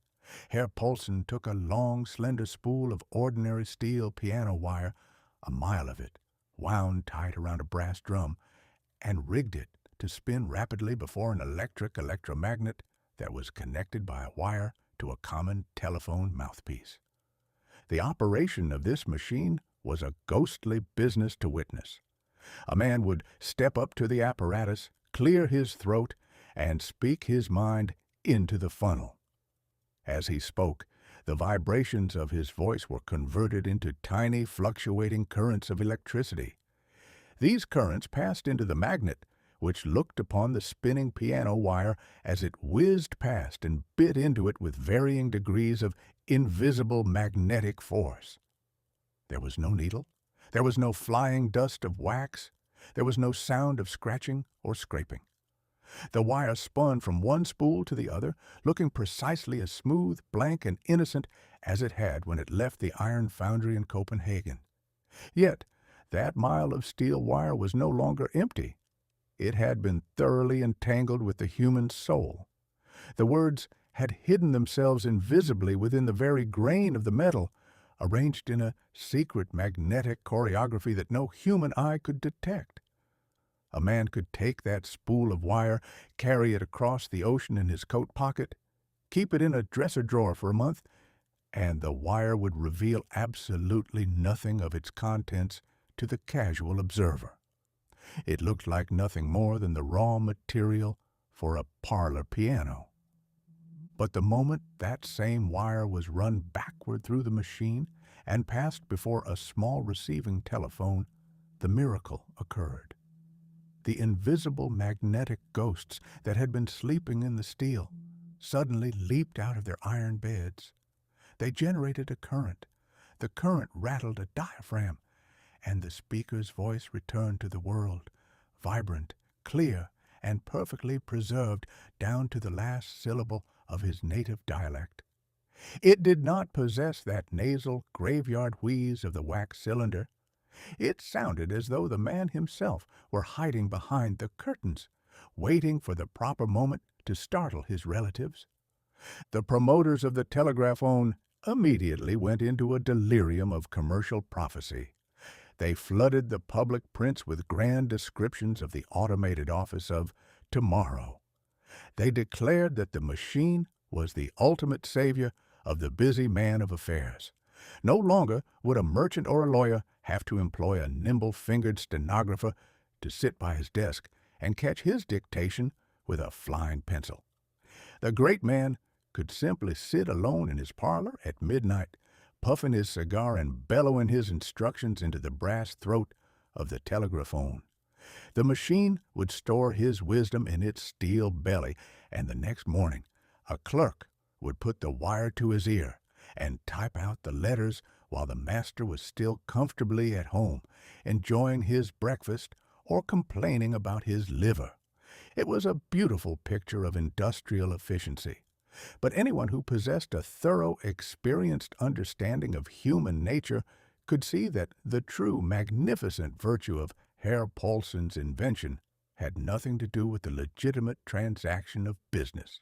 Herr Poulsen took a long, slender spool of ordinary steel piano wire, a mile of it, wound tight around a brass drum, and rigged it to spin rapidly before an electromagnet that was connected by a wire to a common telephone mouthpiece. The operation of this machine was a ghostly business to witness. A man would step up to the apparatus, clear his throat, and speak his mind into the funnel. As he spoke, the vibrations of his voice were converted into tiny, fluctuating currents of electricity. These currents passed into the magnet, which looked upon the spinning piano wire as it whizzed past and bit into it with varying degrees of invisible magnetic force. There was no needle. There was no flying dust of wax. There was no sound of scratching or scraping. The wire spun from one spool to the other, looking precisely as smooth, blank, and innocent as it had when it left the iron foundry in Copenhagen. Yet that mile of steel wire was no longer empty. It had been thoroughly entangled with the human soul. The words had hidden themselves invisibly within the very grain of the metal, arranged in a secret magnetic choreography that no human eye could detect. A man could take that spool of wire, carry it across the ocean in his coat pocket, keep it in a dresser drawer for a month, and the wire would reveal absolutely nothing of its contents to the casual observer. It looked like nothing more than the raw material for a parlor piano. But the moment that same wire was run backward through the machine and passed before a small receiving telephone, the miracle occurred. The invisible magnetic ghosts that had been sleeping in the steel suddenly leaped out of their iron beds. They generated a current. The current rattled a diaphragm, and the speaker's voice returned to the world, vibrant, clear, and perfectly preserved down to the last syllable of his native dialect. It did not possess that nasal graveyard wheeze of the wax cylinder. It sounded as though the man himself were hiding behind the curtains, waiting for the proper moment to startle his relatives. The promoters of the telegraphone immediately went into a delirium of commercial prophecy. They flooded the public prints with grand descriptions of the automated office of tomorrow. They declared that the machine was the ultimate savior of the busy man of affairs. No longer would a merchant or a lawyer have to employ a nimble-fingered stenographer to sit by his desk and catch his dictation with a flying pencil. The great man could simply sit alone in his parlor at midnight, puffing his cigar and bellowing his instructions into the brass throat of the telegraphone. The machine would store his wisdom in its steel belly, and the next morning a clerk would put the wire to his ear and type out the letters while the master was still comfortably at home, enjoying his breakfast or complaining about his liver. It was a beautiful picture of industrial efficiency. But anyone who possessed a thorough, experienced understanding of human nature could see that the true magnificent virtue of Herr Paulsen's invention had nothing to do with the legitimate transaction of business.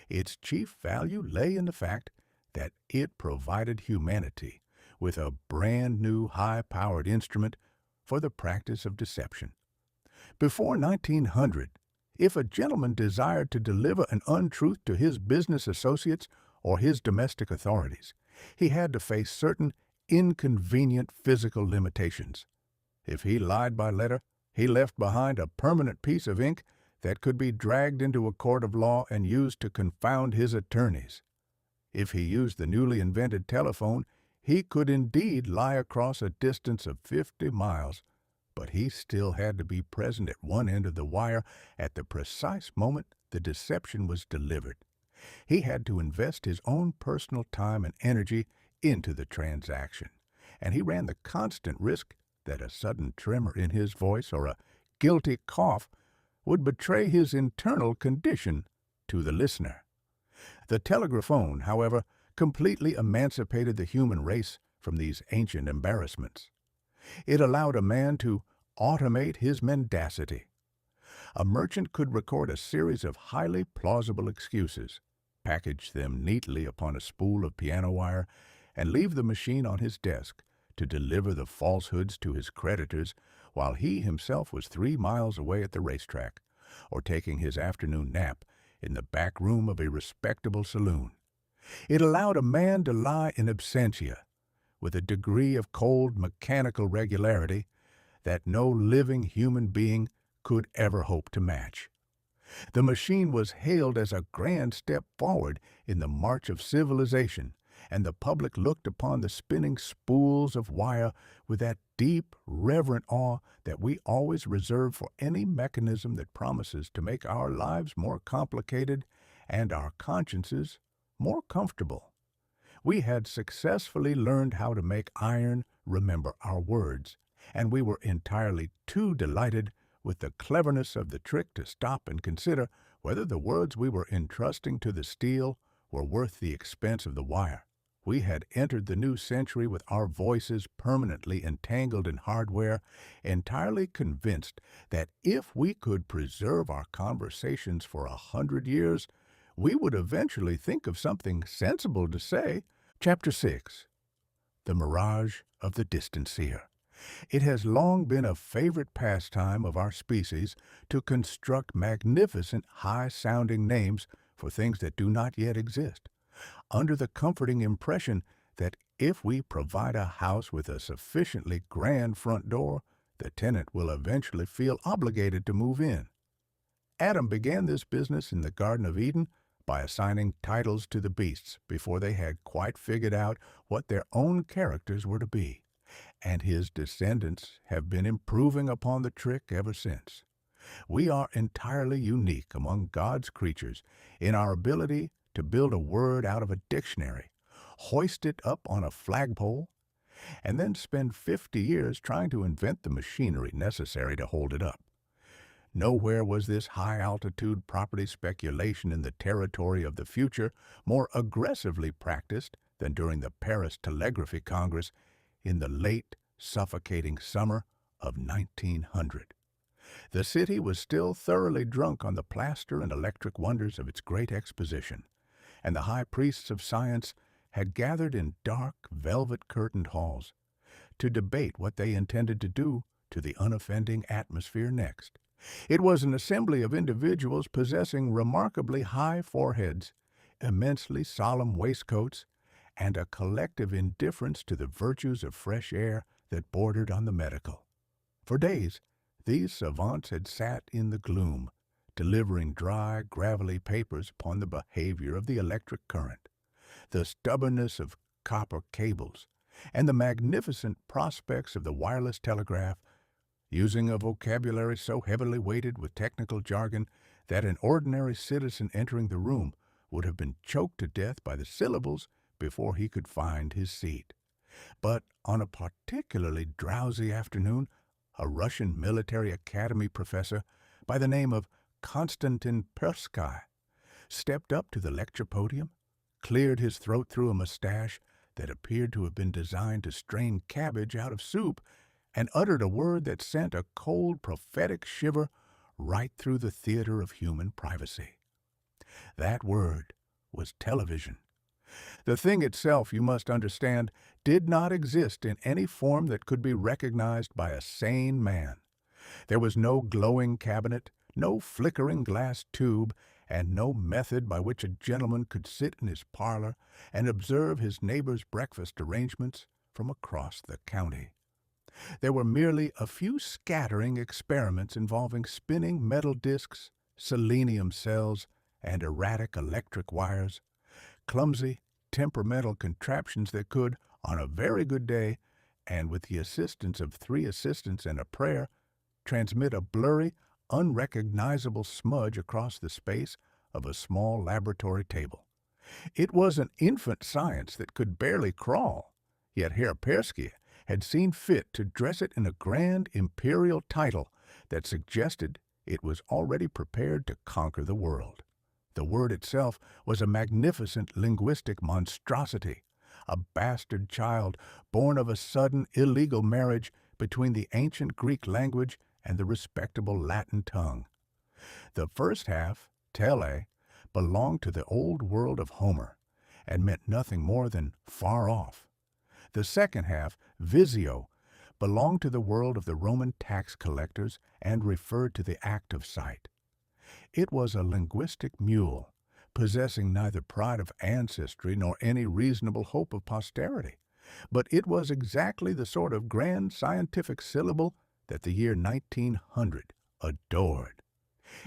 Its chief value lay in the fact that it provided humanity with a brand new high-powered instrument for the practice of deception. Before 1900, if a gentleman desired to deliver an untruth to his business associates or his domestic authorities, he had to face certain inconvenient physical limitations. If he lied by letter, he left behind a permanent piece of ink that could be dragged into a court of law and used to confound his attorneys. If he used the newly invented telephone, he could indeed lie across a distance of 50 miles, but he still had to be present at one end of the wire at the precise moment the deception was delivered. He had to invest his own personal time and energy into the transaction, and he ran the constant risk that a sudden tremor in his voice or a guilty cough would betray his internal condition to the listener. The telegraphone, however, completely emancipated the human race from these ancient embarrassments. It allowed a man to automate his mendacity. A merchant could record a series of highly plausible excuses, package them neatly upon a spool of piano wire, and leave the machine on his desk to deliver the falsehoods to his creditors while he himself was 3 miles away at the racetrack or taking his afternoon nap in the back room of a respectable saloon. It allowed a man to lie in absentia with a degree of cold mechanical regularity that no living human being could ever hope to match. The machine was hailed as a grand step forward in the march of civilization, and the public looked upon the spinning spools of wire with that deep, reverent awe that we always reserve for any mechanism that promises to make our lives more complicated and our consciences more comfortable. We had successfully learned how to make iron remember our words, and we were entirely too delighted with the cleverness of the trick to stop and consider whether the words we were entrusting to the steel were worth the expense of the wire. We had entered the new century with our voices permanently entangled in hardware, entirely convinced that if we could preserve our conversations for 100 years, we would eventually think of something sensible to say. Chapter 6. The Mirage of the Distance-Seer. It has long been a favorite pastime of our species to construct magnificent, high-sounding names for things that do not yet exist, under the comforting impression that if we provide a house with a sufficiently grand front door, the tenant will eventually feel obligated to move in. Adam began this business in the Garden of Eden by assigning titles to the beasts before they had quite figured out what their own characters were to be, and his descendants have been improving upon the trick ever since. We are entirely unique among God's creatures in our ability to build a word out of a dictionary, hoist it up on a flagpole, and then spend 50 years trying to invent the machinery necessary to hold it up. Nowhere was this high-altitude property speculation in the territory of the future more aggressively practiced than during the Paris Telegraphy Congress in the late, suffocating summer of 1900. The city was still thoroughly drunk on the plaster and electric wonders of its great exposition, and the high priests of science had gathered in dark, velvet-curtained halls to debate what they intended to do to the unoffending atmosphere next. It was an assembly of individuals possessing remarkably high foreheads, immensely solemn waistcoats, and a collective indifference to the virtues of fresh air that bordered on the medical. For days, these savants had sat in the gloom, delivering dry, gravelly papers upon the behavior of the electric current, the stubbornness of copper cables, and the magnificent prospects of the wireless telegraph, using a vocabulary so heavily weighted with technical jargon that an ordinary citizen entering the room would have been choked to death by the syllables before he could find his seat. But on a particularly drowsy afternoon, a Russian military academy professor by the name of Konstantin Persky stepped up to the lecture podium, cleared his throat through a mustache that appeared to have been designed to strain cabbage out of soup, and uttered a word that sent a cold, prophetic shiver right through the theater of human privacy. That word was television. The thing itself, you must understand, did not exist in any form that could be recognized by a sane man. There was no glowing cabinet, no flickering glass tube, and no method by which a gentleman could sit in his parlor and observe his neighbor's breakfast arrangements from across the county. There were merely a few scattering experiments involving spinning metal discs, selenium cells, and erratic electric wires, clumsy, temperamental contraptions that could, on a very good day, and with the assistance of 3 assistants and a prayer, transmit a blurry, unrecognizable smudge across the space of a small laboratory table. It was an infant science that could barely crawl, yet Herr Persky had seen fit to dress it in a grand imperial title that suggested it was already prepared to conquer the world. The word itself was a magnificent linguistic monstrosity, a bastard child born of a sudden illegal marriage between the ancient Greek language and the respectable Latin tongue. The first half, tele, belonged to the old world of Homer, and meant nothing more than far off. The second half, visio, belonged to the world of the Roman tax collectors and referred to the act of sight. It was a linguistic mule, possessing neither pride of ancestry nor any reasonable hope of posterity, but it was exactly the sort of grand scientific syllable that the year 1900 adored.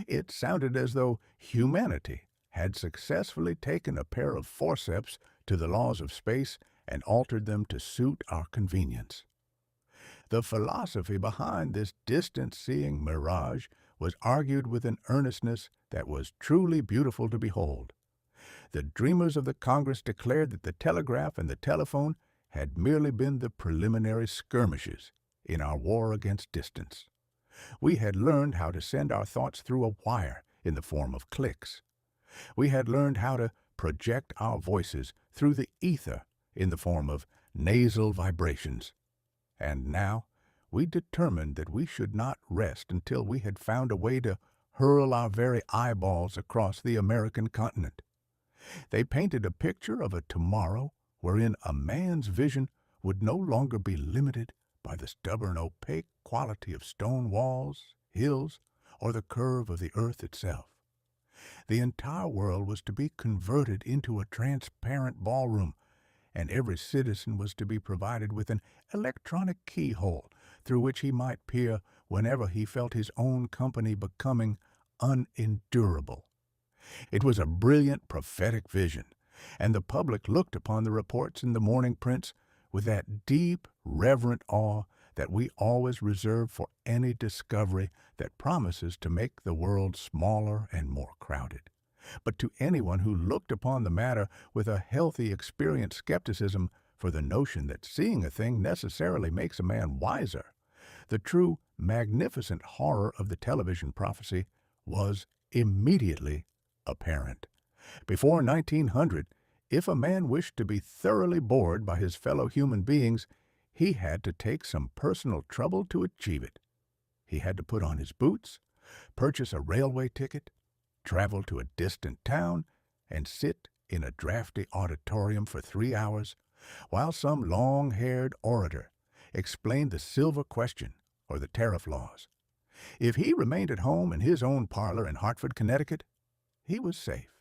It sounded as though humanity had successfully taken a pair of forceps to the laws of space and altered them to suit our convenience. The philosophy behind this distance-seeing mirage was argued with an earnestness that was truly beautiful to behold. The dreamers of the Congress declared that the telegraph and the telephone had merely been the preliminary skirmishes in our war against distance. We had learned how to send our thoughts through a wire in the form of clicks. We had learned how to project our voices through the ether in the form of nasal vibrations. And now we determined that we should not rest until we had found a way to hurl our very eyeballs across the American continent. They painted a picture of a tomorrow wherein a man's vision would no longer be limited by the stubborn, opaque quality of stone walls, hills, or the curve of the earth itself. The entire world was to be converted into a transparent ballroom, and every citizen was to be provided with an electronic keyhole through which he might peer whenever he felt his own company becoming unendurable. It was a brilliant prophetic vision, and the public looked upon the reports in the morning prints with that deep, reverent awe that we always reserve for any discovery that promises to make the world smaller and more crowded. But to anyone who looked upon the matter with a healthy, experienced skepticism for the notion that seeing a thing necessarily makes a man wiser, the true, magnificent horror of the television prophecy was immediately apparent. Before 1900, if a man wished to be thoroughly bored by his fellow human beings, he had to take some personal trouble to achieve it. He had to put on his boots, purchase a railway ticket, travel to a distant town, and sit in a drafty auditorium for 3 hours, while some long-haired orator explained the silver question or the tariff laws. If he remained at home in his own parlor in Hartford, Connecticut, he was safe.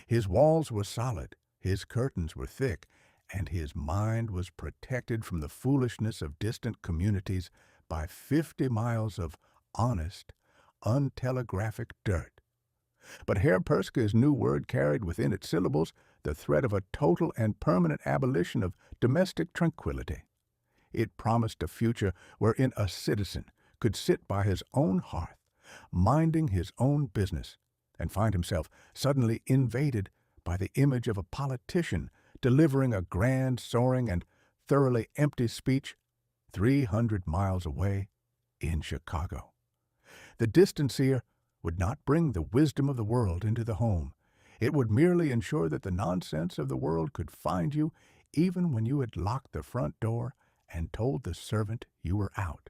His walls were solid, his curtains were thick, and his mind was protected from the foolishness of distant communities by 50 miles of honest, untelegraphic dirt. But Herr Persky's new word carried within its syllables the threat of a total and permanent abolition of domestic tranquility. It promised a future wherein a citizen could sit by his own hearth, minding his own business, and find himself suddenly invaded by the image of a politician delivering a grand, soaring, and thoroughly empty speech 300 miles away in Chicago. The Distance-Seer would not bring the wisdom of the world into the home. It would merely ensure that the nonsense of the world could find you even when you had locked the front door and told the servant you were out.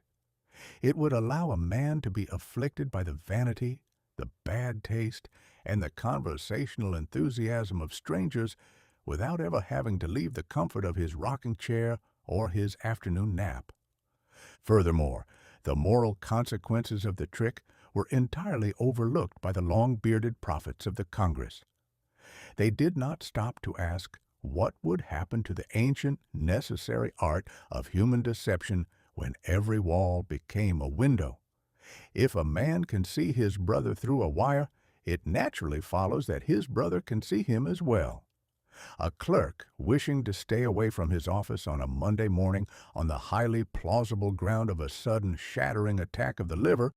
It would allow a man to be afflicted by the vanity, the bad taste, and the conversational enthusiasm of strangers without ever having to leave the comfort of his rocking chair or his afternoon nap. Furthermore, the moral consequences of the trick were entirely overlooked by the long-bearded prophets of the Congress. They did not stop to ask what would happen to the ancient, necessary art of human deception when every wall became a window. If a man can see his brother through a wire, it naturally follows that his brother can see him as well. A clerk wishing to stay away from his office on a Monday morning on the highly plausible ground of a sudden shattering attack of the liver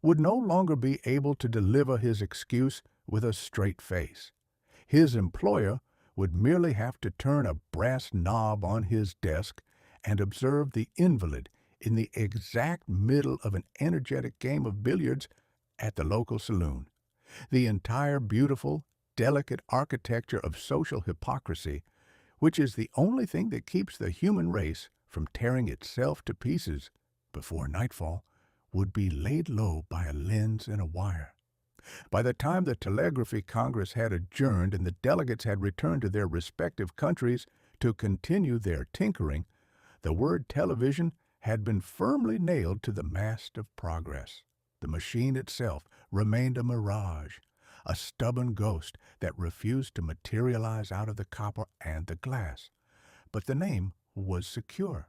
would no longer be able to deliver his excuse with a straight face. His employer would merely have to turn a brass knob on his desk and observe the invalid in the exact middle of an energetic game of billiards at the local saloon. The entire beautiful, delicate architecture of social hypocrisy, which is the only thing that keeps the human race from tearing itself to pieces before nightfall, would be laid low by a lens and a wire. By the time the Telegraphy Congress had adjourned and the delegates had returned to their respective countries to continue their tinkering, the word television had been firmly nailed to the mast of progress. The machine itself remained a mirage, a stubborn ghost that refused to materialize out of the copper and the glass. But the name was secure.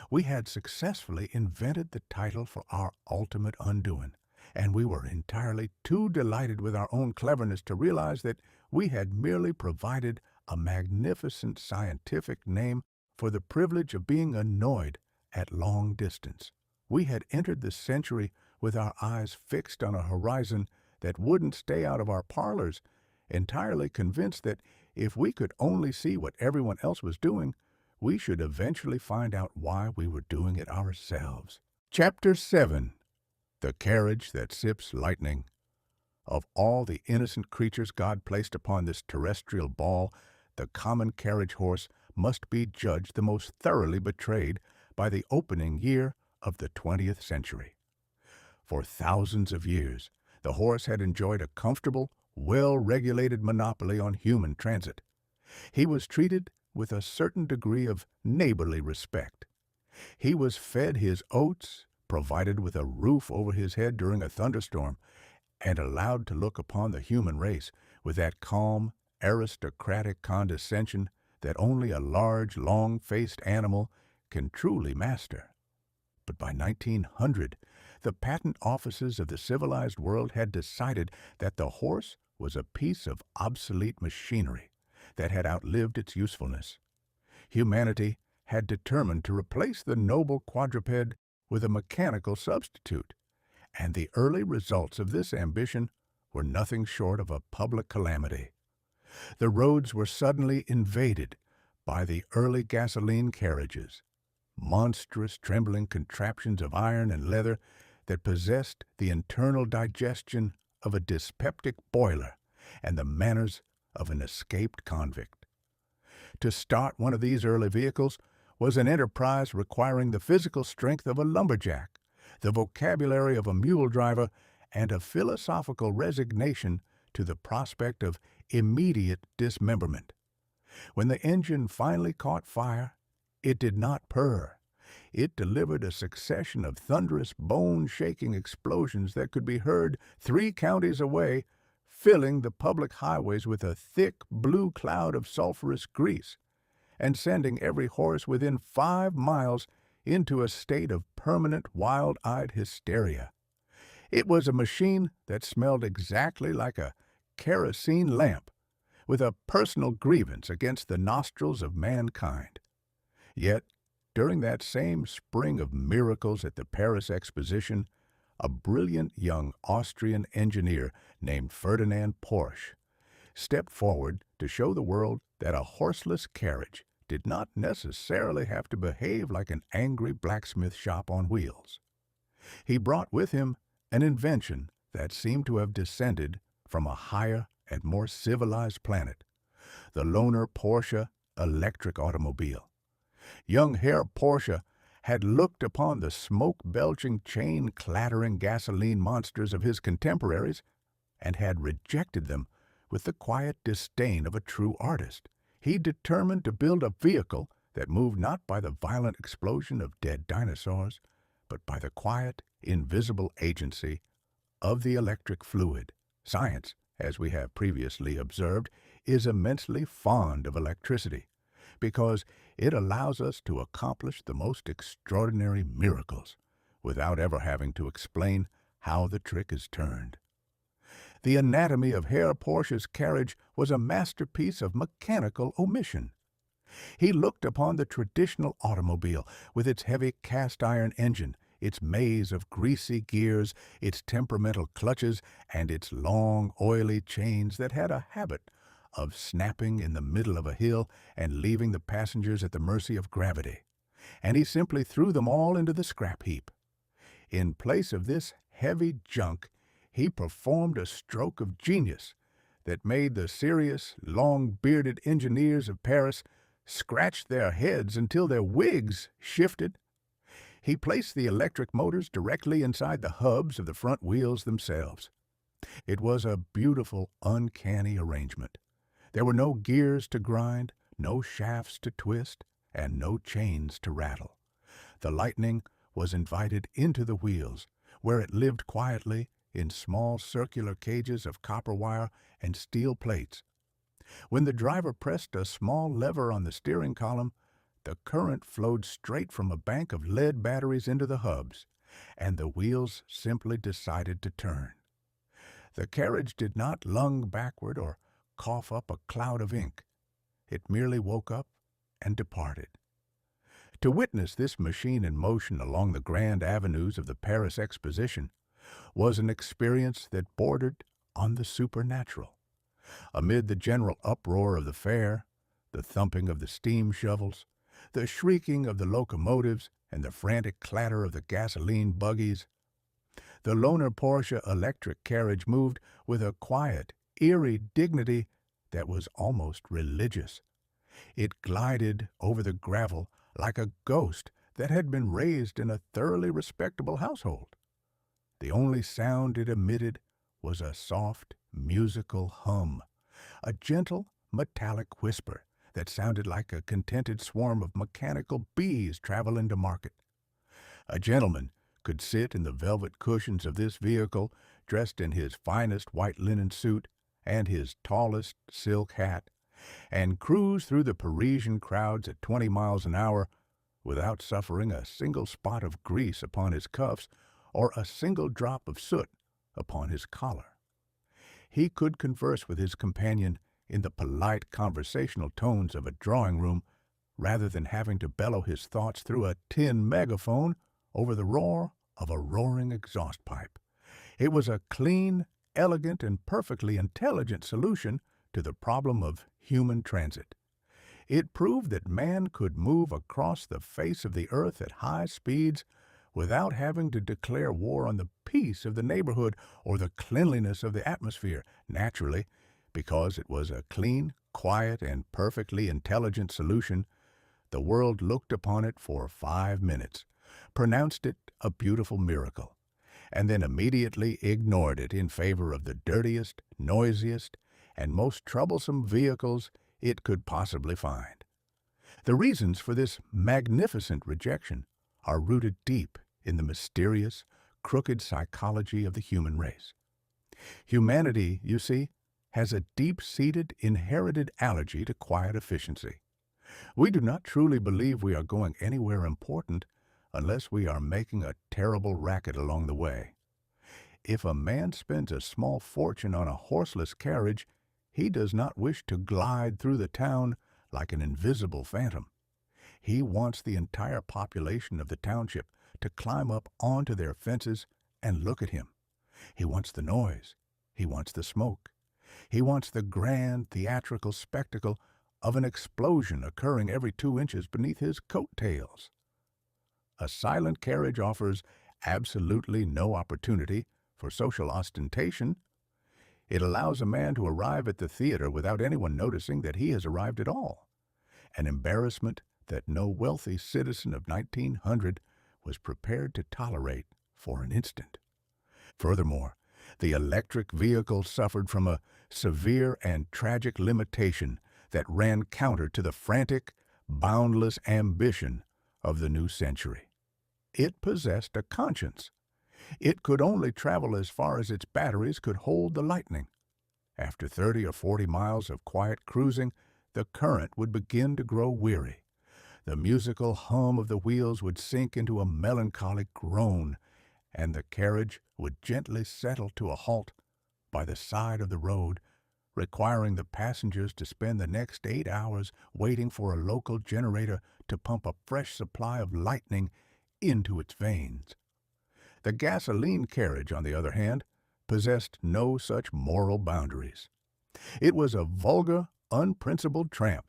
We had successfully invented the title for our ultimate undoing, and we were entirely too delighted with our own cleverness to realize that we had merely provided a magnificent scientific name for the privilege of being annoyed at long distance. We had entered the century with our eyes fixed on a horizon that wouldn't stay out of our parlors, entirely convinced that if we could only see what everyone else was doing, we should eventually find out why we were doing it ourselves. Chapter 7. The Carriage That Sips Lightning. Of all the innocent creatures God placed upon this terrestrial ball, the common carriage horse must be judged the most thoroughly betrayed by the opening year of the 20th century. For thousands of years, the horse had enjoyed a comfortable, well-regulated monopoly on human transit. He was treated with a certain degree of neighborly respect. He was fed his oats, provided with a roof over his head during a thunderstorm, and allowed to look upon the human race with that calm, aristocratic condescension that only a large, long-faced animal can truly master. But by 1900, the patent offices of the civilized world had decided that the horse was a piece of obsolete machinery that had outlived its usefulness. Humanity had determined to replace the noble quadruped with a mechanical substitute, and the early results of this ambition were nothing short of a public calamity. The roads were suddenly invaded by the early gasoline carriages, monstrous trembling contraptions of iron and leather that possessed the internal digestion of a dyspeptic boiler and the manners of an escaped convict. To start one of these early vehicles was an enterprise requiring the physical strength of a lumberjack, the vocabulary of a mule driver, and a philosophical resignation to the prospect of immediate dismemberment. When the engine finally caught fire, it did not purr. It delivered a succession of thunderous, bone-shaking explosions that could be heard 3 counties away, filling the public highways with a thick blue cloud of sulphurous grease, and sending every horse within 5 miles into a state of permanent wild-eyed hysteria. It was a machine that smelled exactly like a kerosene lamp, with a personal grievance against the nostrils of mankind. Yet, during that same spring of miracles at the Paris Exposition, a brilliant young Austrian engineer named Ferdinand Porsche stepped forward to show the world that a horseless carriage did not necessarily have to behave like an angry blacksmith shop on wheels. He brought with him an invention that seemed to have descended from a higher and more civilized planet, the loner Porsche electric automobile. Young Herr Porsche had looked upon the smoke-belching, chain-clattering gasoline monsters of his contemporaries and had rejected them with the quiet disdain of a true artist. He determined to build a vehicle that moved not by the violent explosion of dead dinosaurs, but by the quiet, invisible agency of the electric fluid. Science, as we have previously observed, is immensely fond of electricity because it allows us to accomplish the most extraordinary miracles without ever having to explain how the trick is turned. The anatomy of Herr Porsche's carriage was a masterpiece of mechanical omission. He looked upon the traditional automobile with its heavy cast-iron engine, its maze of greasy gears, its temperamental clutches, and its long, oily chains that had a habit of snapping in the middle of a hill and leaving the passengers at the mercy of gravity. And he simply threw them all into the scrap heap. In place of this heavy junk, he performed a stroke of genius that made the serious, long-bearded engineers of Paris scratch their heads until their wigs shifted. He placed the electric motors directly inside the hubs of the front wheels themselves. It was a beautiful, uncanny arrangement. There were no gears to grind, no shafts to twist, and no chains to rattle. The lightning was invited into the wheels, where it lived quietly in small circular cages of copper wire and steel plates. When the driver pressed a small lever on the steering column, the current flowed straight from a bank of lead batteries into the hubs, and the wheels simply decided to turn. The carriage did not lung backward or cough up a cloud of ink. It merely woke up and departed. To witness this machine in motion along the grand avenues of the Paris Exposition was an experience that bordered on the supernatural. Amid the general uproar of the fair, the thumping of the steam shovels, the shrieking of the locomotives, and the frantic clatter of the gasoline buggies, the loner Porsche electric carriage moved with a quiet, eerie dignity that was almost religious. It glided over the gravel like a ghost that had been raised in a thoroughly respectable household. The only sound it emitted was a soft, musical hum, a gentle, metallic whisper that sounded like a contented swarm of mechanical bees traveling to market. A gentleman could sit in the velvet cushions of this vehicle, dressed in his finest white linen suit and his tallest silk hat, and cruise through the Parisian crowds at 20 miles an hour without suffering a single spot of grease upon his cuffs or a single drop of soot upon his collar. He could converse with his companion in the polite conversational tones of a drawing room rather than having to bellow his thoughts through a tin megaphone over the roar of a roaring exhaust pipe. It was a clean, elegant, and perfectly intelligent solution to the problem of human transit. It proved that man could move across the face of the earth at high speeds without having to declare war on the peace of the neighborhood or the cleanliness of the atmosphere, naturally, because it was a clean, quiet, and perfectly intelligent solution. The world looked upon it for 5 minutes, pronounced it a beautiful miracle, and then immediately ignored it in favor of the dirtiest, noisiest, and most troublesome vehicles it could possibly find. The reasons for this magnificent rejection are rooted deep in the mysterious, crooked psychology of the human race. Humanity, you see, has a deep-seated, inherited allergy to quiet efficiency. We do not truly believe we are going anywhere important unless we are making a terrible racket along the way. If a man spends a small fortune on a horseless carriage, he does not wish to glide through the town like an invisible phantom. He wants the entire population of the township to climb up onto their fences and look at him. He wants the noise. He wants the smoke. He wants the grand theatrical spectacle of an explosion occurring every 2 inches beneath his coat-tails. A silent carriage offers absolutely no opportunity for social ostentation. It allows a man to arrive at the theater without anyone noticing that he has arrived at all, an embarrassment that no wealthy citizen of 1900 was prepared to tolerate for an instant. Furthermore, the electric vehicle suffered from a severe and tragic limitation that ran counter to the frantic, boundless ambition of the new century. It possessed a conscience. It could only travel as far as its batteries could hold the lightning. After 30 or 40 miles of quiet cruising, the current would begin to grow weary. The musical hum of the wheels would sink into a melancholy groan, and the carriage would gently settle to a halt by the side of the road, requiring the passengers to spend the next 8 hours waiting for a local generator to pump a fresh supply of lightning into its veins. The gasoline carriage, on the other hand, possessed no such moral boundaries. It was a vulgar, unprincipled tramp,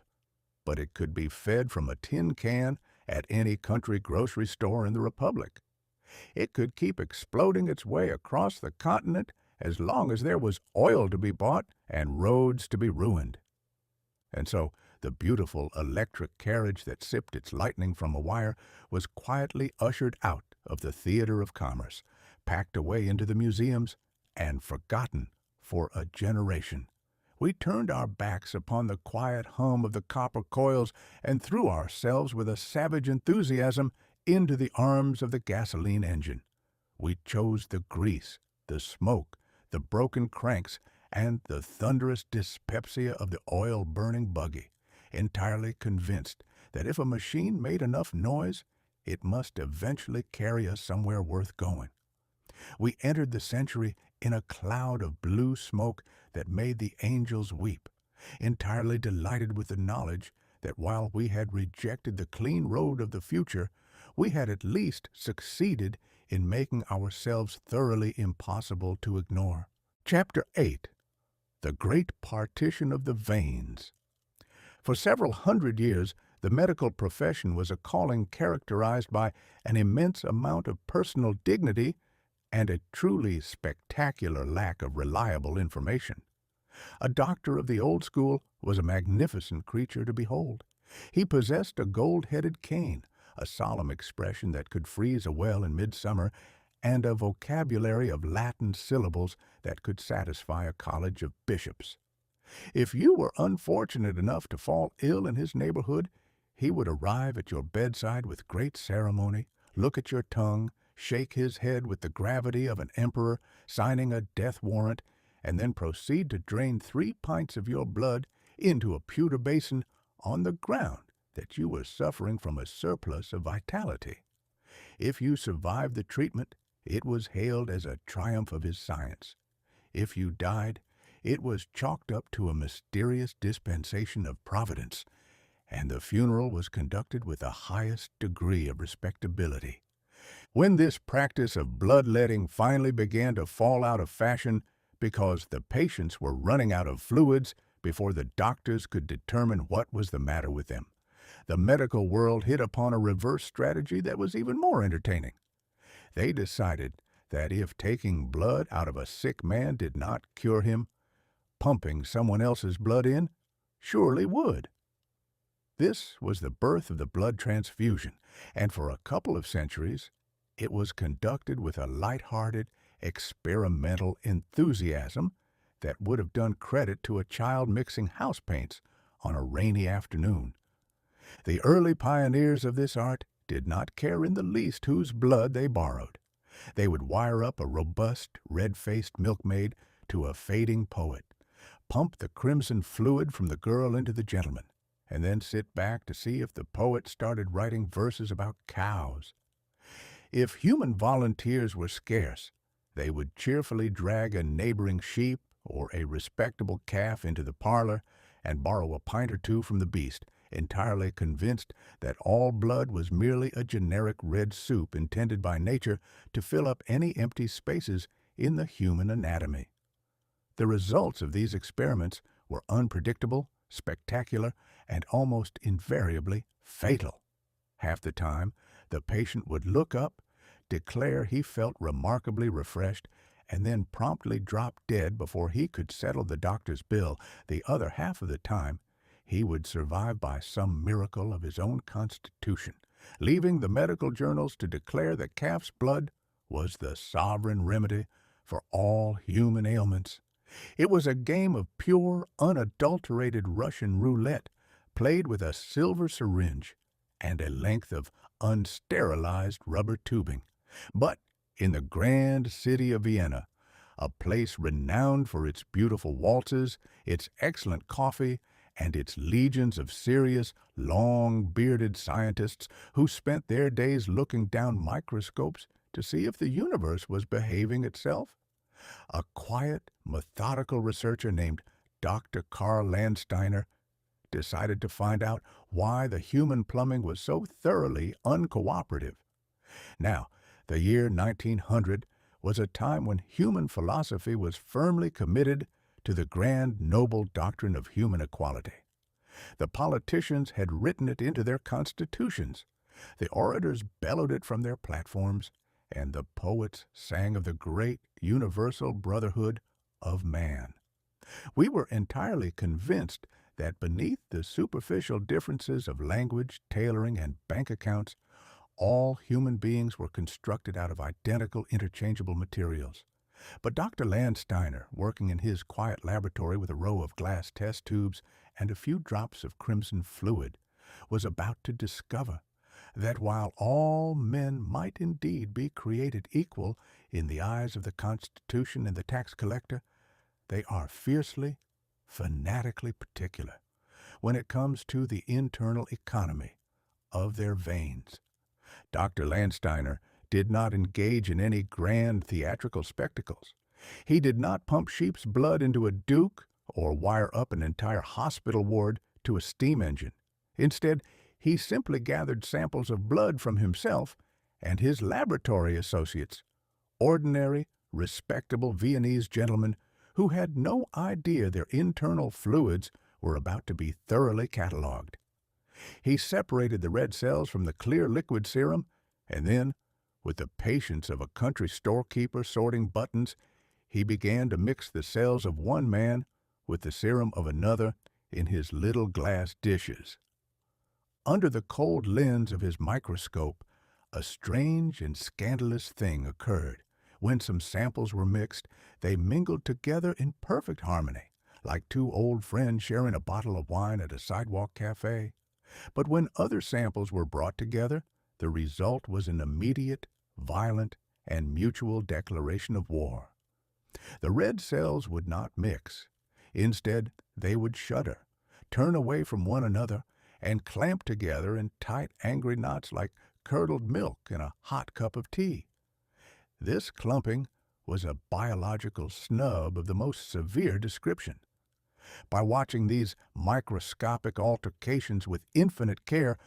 but it could be fed from a tin can at any country grocery store in the Republic. It could keep exploding its way across the continent as long as there was oil to be bought and roads to be ruined. And so the beautiful electric carriage that sipped its lightning from a wire was quietly ushered out of the theater of commerce, packed away into the museums, and forgotten for a generation. We turned our backs upon the quiet hum of the copper coils and threw ourselves with a savage enthusiasm into the arms of the gasoline engine. We chose the grease, the smoke, the broken cranks, and the thunderous dyspepsia of the oil-burning buggy, entirely convinced that if a machine made enough noise, it must eventually carry us somewhere worth going. We entered the century in a cloud of blue smoke that made the angels weep, entirely delighted with the knowledge that while we had rejected the clean road of the future, we had at least succeeded in making ourselves thoroughly impossible to ignore. Chapter 8. The Great Partition of the Veins. For several hundred years, the medical profession was a calling characterized by an immense amount of personal dignity and a truly spectacular lack of reliable information. A doctor of the old school was a magnificent creature to behold. He possessed a gold-headed cane, a solemn expression that could freeze a well in midsummer, and a vocabulary of Latin syllables that could satisfy a college of bishops. If you were unfortunate enough to fall ill in his neighborhood, he would arrive at your bedside with great ceremony, look at your tongue, shake his head with the gravity of an emperor signing a death warrant, and then proceed to drain 3 pints of your blood into a pewter basin on the ground that you were suffering from a surplus of vitality. If you survived the treatment, it was hailed as a triumph of his science. If you died, it was chalked up to a mysterious dispensation of Providence, and the funeral was conducted with the highest degree of respectability. When this practice of bloodletting finally began to fall out of fashion because the patients were running out of fluids before the doctors could determine what was the matter with them, the medical world hit upon a reverse strategy that was even more entertaining. They decided that if taking blood out of a sick man did not cure him, pumping someone else's blood in surely would. This was the birth of the blood transfusion, and for a couple of centuries, it was conducted with a light-hearted, experimental enthusiasm that would have done credit to a child mixing house paints on a rainy afternoon. The early pioneers of this art did not care in the least whose blood they borrowed. They would wire up a robust, red-faced milkmaid to a fading poet, pump the crimson fluid from the girl into the gentleman, and then sit back to see if the poet started writing verses about cows. If human volunteers were scarce, they would cheerfully drag a neighboring sheep or a respectable calf into the parlor and borrow a pint or two from the beast, entirely convinced that all blood was merely a generic red soup intended by nature to fill up any empty spaces in the human anatomy. The results of these experiments were unpredictable, spectacular, and almost invariably fatal. Half the time, the patient would look up, declare he felt remarkably refreshed, and then promptly dropped dead before he could settle the doctor's bill. The other half of the time, he would survive by some miracle of his own constitution, leaving the medical journals to declare that calf's blood was the sovereign remedy for all human ailments. It was a game of pure, unadulterated Russian roulette, played with a silver syringe and a length of unsterilized rubber tubing. But in the grand city of Vienna, a place renowned for its beautiful waltzes, its excellent coffee, and its legions of serious, long-bearded scientists who spent their days looking down microscopes to see if the universe was behaving itself, a quiet, methodical researcher named Dr. Karl Landsteiner decided to find out why the human plumbing was so thoroughly uncooperative. Now, the year 1900 was a time when human philosophy was firmly committed to the grand, noble doctrine of human equality. The politicians had written it into their constitutions, the orators bellowed it from their platforms, and the poets sang of the great universal brotherhood of man. We were entirely convinced that beneath the superficial differences of language, tailoring, and bank accounts, all human beings were constructed out of identical interchangeable materials. But Dr. Landsteiner, working in his quiet laboratory with a row of glass test tubes and a few drops of crimson fluid, was about to discover that while all men might indeed be created equal in the eyes of the Constitution and the tax collector, they are fiercely, fanatically particular when it comes to the internal economy of their veins. Dr. Landsteiner did not engage in any grand theatrical spectacles. He did not pump sheep's blood into a duke or wire up an entire hospital ward to a steam engine. Instead, he simply gathered samples of blood from himself and his laboratory associates, ordinary, respectable Viennese gentlemen who had no idea their internal fluids were about to be thoroughly catalogued. He separated the red cells from the clear liquid serum, and then, with the patience of a country storekeeper sorting buttons, he began to mix the cells of one man with the serum of another in his little glass dishes. Under the cold lens of his microscope, a strange and scandalous thing occurred. When some samples were mixed, they mingled together in perfect harmony, like two old friends sharing a bottle of wine at a sidewalk cafe. But when other samples were brought together, the result was an immediate, violent, and mutual declaration of war. The red cells would not mix. Instead, they would shudder, turn away from one another, and clamp together in tight, angry knots like curdled milk in a hot cup of tea. This clumping was a biological snub of the most severe description. By watching these microscopic altercations with infinite care,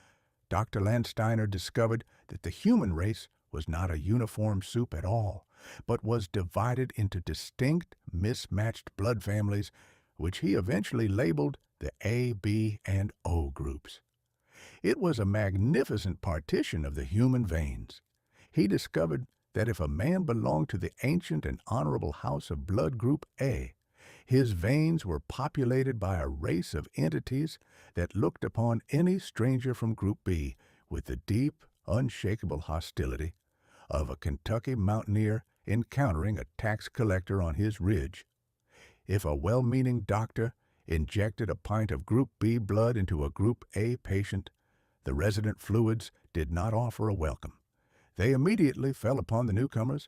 Dr. Landsteiner discovered that the human race was not a uniform soup at all, but was divided into distinct, mismatched blood families, which he eventually labeled the A, B, and O groups. It was a magnificent partition of the human veins. He discovered that if a man belonged to the ancient and honorable house of blood group A, his veins were populated by a race of entities that looked upon any stranger from Group B with the deep, unshakable hostility of a Kentucky mountaineer encountering a tax collector on his ridge. If a well-meaning doctor injected a pint of Group B blood into a Group A patient, the resident fluids did not offer a welcome. They immediately fell upon the newcomers,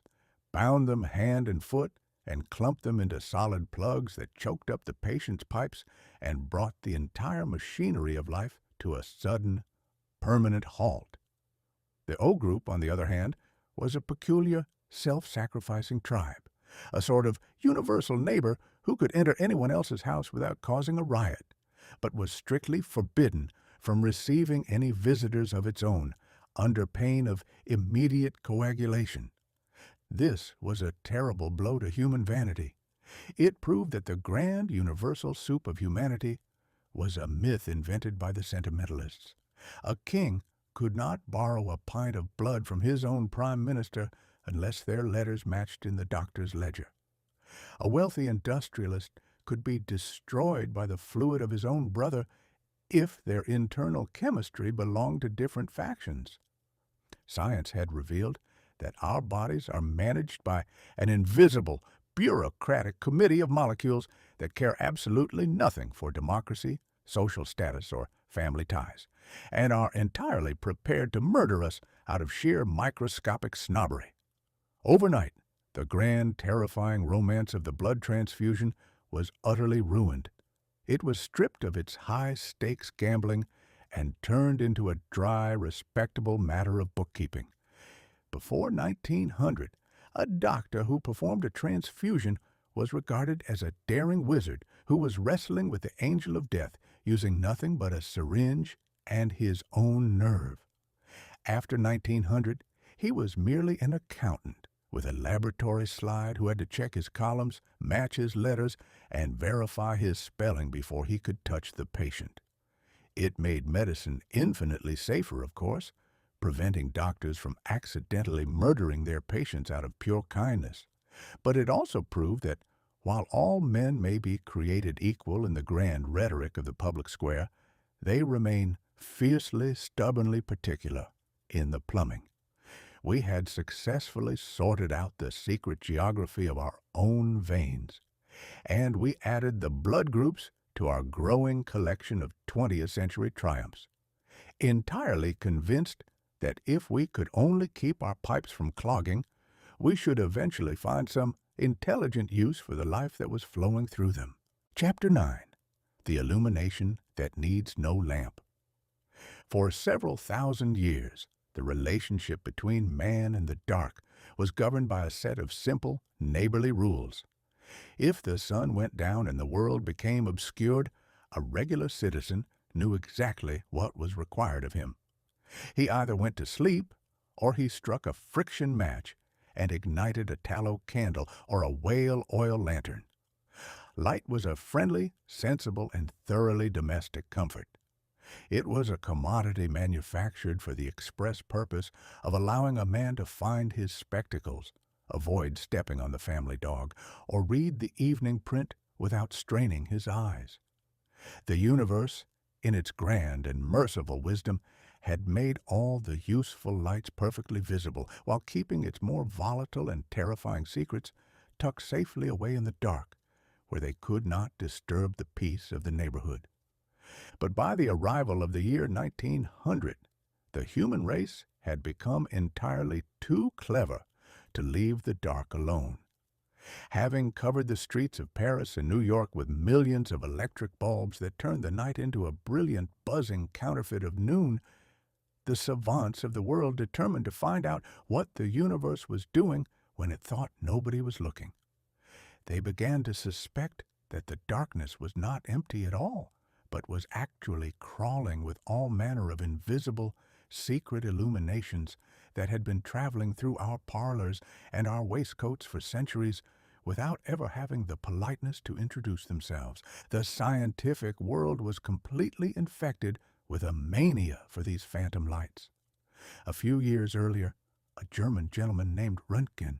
bound them hand and foot, and clumped them into solid plugs that choked up the patient's pipes and brought the entire machinery of life to a sudden, permanent halt. The O group, on the other hand, was a peculiar, self-sacrificing tribe, a sort of universal neighbor who could enter anyone else's house without causing a riot, but was strictly forbidden from receiving any visitors of its own, under pain of immediate coagulation. This was a terrible blow to human vanity. It proved that the grand universal soup of humanity was a myth invented by the sentimentalists. A king could not borrow a pint of blood from his own prime minister unless their letters matched in the doctor's ledger. A wealthy industrialist could be destroyed by the fluid of his own brother if their internal chemistry belonged to different factions. Science had revealed that our bodies are managed by an invisible, bureaucratic committee of molecules that care absolutely nothing for democracy, social status, or family ties, and are entirely prepared to murder us out of sheer microscopic snobbery. Overnight, the grand, terrifying romance of the blood transfusion was utterly ruined. It was stripped of its high-stakes gambling and turned into a dry, respectable matter of bookkeeping. Before 1900, a doctor who performed a transfusion was regarded as a daring wizard who was wrestling with the angel of death using nothing but a syringe and his own nerve. After 1900, he was merely an accountant with a laboratory slide who had to check his columns, match his letters, and verify his spelling before he could touch the patient. It made medicine infinitely safer, of course, preventing doctors from accidentally murdering their patients out of pure kindness. But it also proved that while all men may be created equal in the grand rhetoric of the public square, they remain fiercely, stubbornly particular in the plumbing. We had successfully sorted out the secret geography of our own veins, and we added the blood groups to our growing collection of 20th century triumphs, entirely convinced that if we could only keep our pipes from clogging, we should eventually find some intelligent use for the life that was flowing through them. Chapter 9. The Illumination That Needs No Lamp. For several thousand years, the relationship between man and the dark was governed by a set of simple, neighborly rules. If the sun went down and the world became obscured, a regular citizen knew exactly what was required of him. He either went to sleep, or he struck a friction match and ignited a tallow candle or a whale oil lantern. Light was a friendly, sensible, and thoroughly domestic comfort. It was a commodity manufactured for the express purpose of allowing a man to find his spectacles, avoid stepping on the family dog, or read the evening print without straining his eyes. The universe, in its grand and merciful wisdom, had made all the useful lights perfectly visible, while keeping its more volatile and terrifying secrets tucked safely away in the dark, where they could not disturb the peace of the neighborhood. But by the arrival of the year 1900, the human race had become entirely too clever to leave the dark alone. Having covered the streets of Paris and New York with millions of electric bulbs that turned the night into a brilliant, buzzing counterfeit of noon, the savants of the world determined to find out what the universe was doing when it thought nobody was looking. They began to suspect that the darkness was not empty at all, but was actually crawling with all manner of invisible, secret illuminations that had been traveling through our parlors and our waistcoats for centuries without ever having the politeness to introduce themselves. The scientific world was completely infected with a mania for these phantom lights. A few years earlier, a German gentleman named Röntgen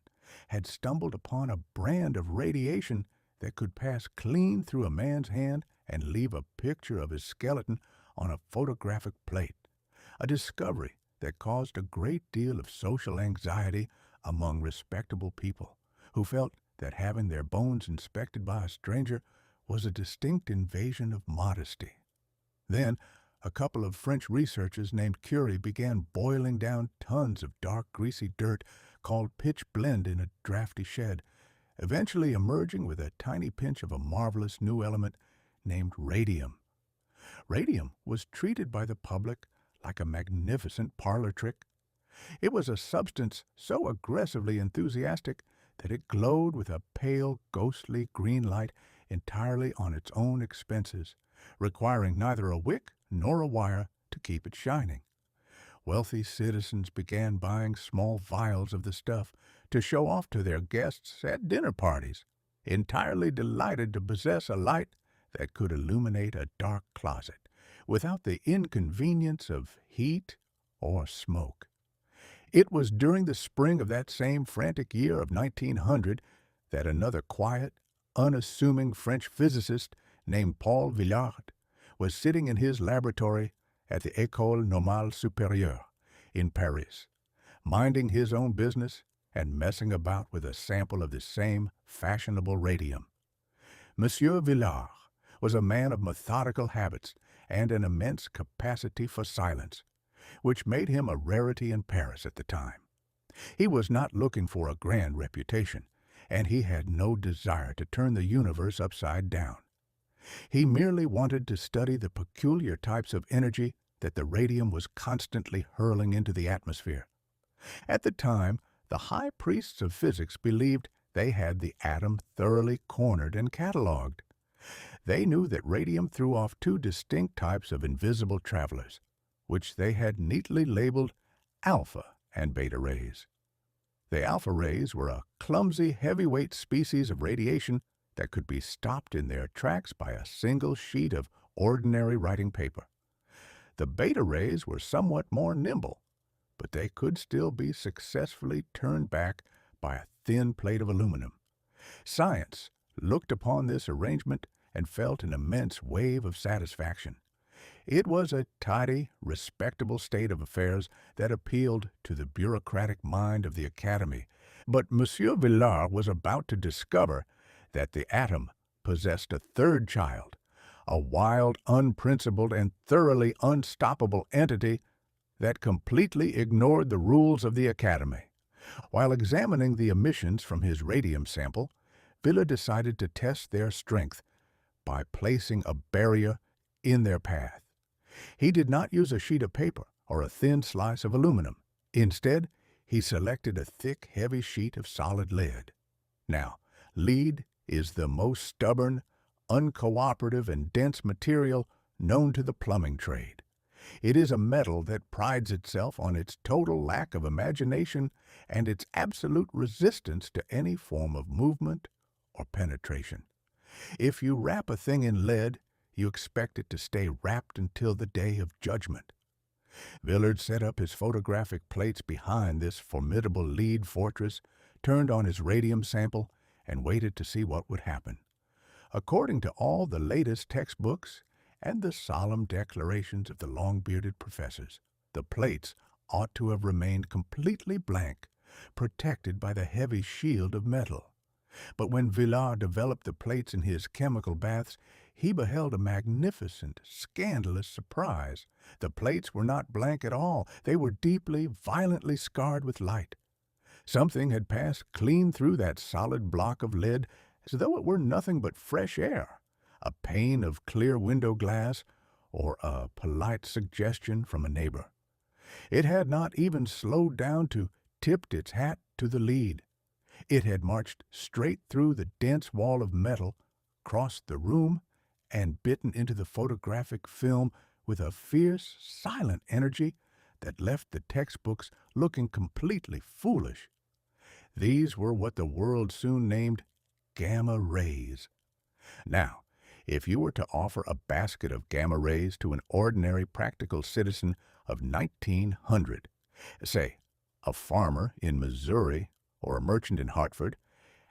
had stumbled upon a brand of radiation that could pass clean through a man's hand and leave a picture of his skeleton on a photographic plate, a discovery that caused a great deal of social anxiety among respectable people who felt that having their bones inspected by a stranger was a distinct invasion of modesty. Then, a couple of French researchers named Curie began boiling down tons of dark, greasy dirt called pitch blende in a drafty shed, eventually emerging with a tiny pinch of a marvelous new element named radium. Radium was treated by the public like a magnificent parlor trick. It was a substance so aggressively enthusiastic that it glowed with a pale, ghostly green light entirely on its own expenses, requiring neither a wick nor a wire to keep it shining. Wealthy citizens began buying small vials of the stuff to show off to their guests at dinner parties, entirely delighted to possess a light that could illuminate a dark closet without the inconvenience of heat or smoke. It was during the spring of that same frantic year of 1900 that another quiet, unassuming French physicist named Paul Villard was sitting in his laboratory at the École Normale Supérieure in Paris, minding his own business and messing about with a sample of the same fashionable radium. Monsieur Villard was a man of methodical habits and an immense capacity for silence, which made him a rarity in Paris at the time. He was not looking for a grand reputation, and he had no desire to turn the universe upside down. He merely wanted to study the peculiar types of energy that the radium was constantly hurling into the atmosphere. At the time, the high priests of physics believed they had the atom thoroughly cornered and catalogued. They knew that radium threw off two distinct types of invisible travelers, which they had neatly labeled alpha and beta rays. The alpha rays were a clumsy, heavyweight species of radiation that could be stopped in their tracks by a single sheet of ordinary writing paper. The beta rays were somewhat more nimble, but they could still be successfully turned back by a thin plate of aluminum. Science looked upon this arrangement and felt an immense wave of satisfaction. It was a tidy, respectable state of affairs that appealed to the bureaucratic mind of the Academy, but Monsieur Villard was about to discover that the atom possessed a third child, a wild, unprincipled, and thoroughly unstoppable entity that completely ignored the rules of the Academy. While examining the emissions from his radium sample, Villard decided to test their strength by placing a barrier in their path. He did not use a sheet of paper or a thin slice of aluminum. Instead, he selected a thick, heavy sheet of solid lead. Now, lead is the most stubborn, uncooperative, and dense material known to the plumbing trade. It is a metal that prides itself on its total lack of imagination and its absolute resistance to any form of movement or penetration. If you wrap a thing in lead, you expect it to stay wrapped until the day of judgment. Villard set up his photographic plates behind this formidable lead fortress, turned on his radium sample, and waited to see what would happen. According to all the latest textbooks and the solemn declarations of the long-bearded professors, the plates ought to have remained completely blank, protected by the heavy shield of metal. But when Villard developed the plates in his chemical baths, he beheld a magnificent, scandalous surprise. The plates were not blank at all. They were deeply, violently scarred with light. Something had passed clean through that solid block of lead as though it were nothing but fresh air, a pane of clear window glass, or a polite suggestion from a neighbor. It had not even slowed down to tip its hat to the lead. It had marched straight through the dense wall of metal, crossed the room, and bitten into the photographic film with a fierce, silent energy that left the textbooks looking completely foolish. These were what the world soon named gamma rays. Now, if you were to offer a basket of gamma rays to an ordinary practical citizen of 1900, say, a farmer in Missouri or a merchant in Hartford,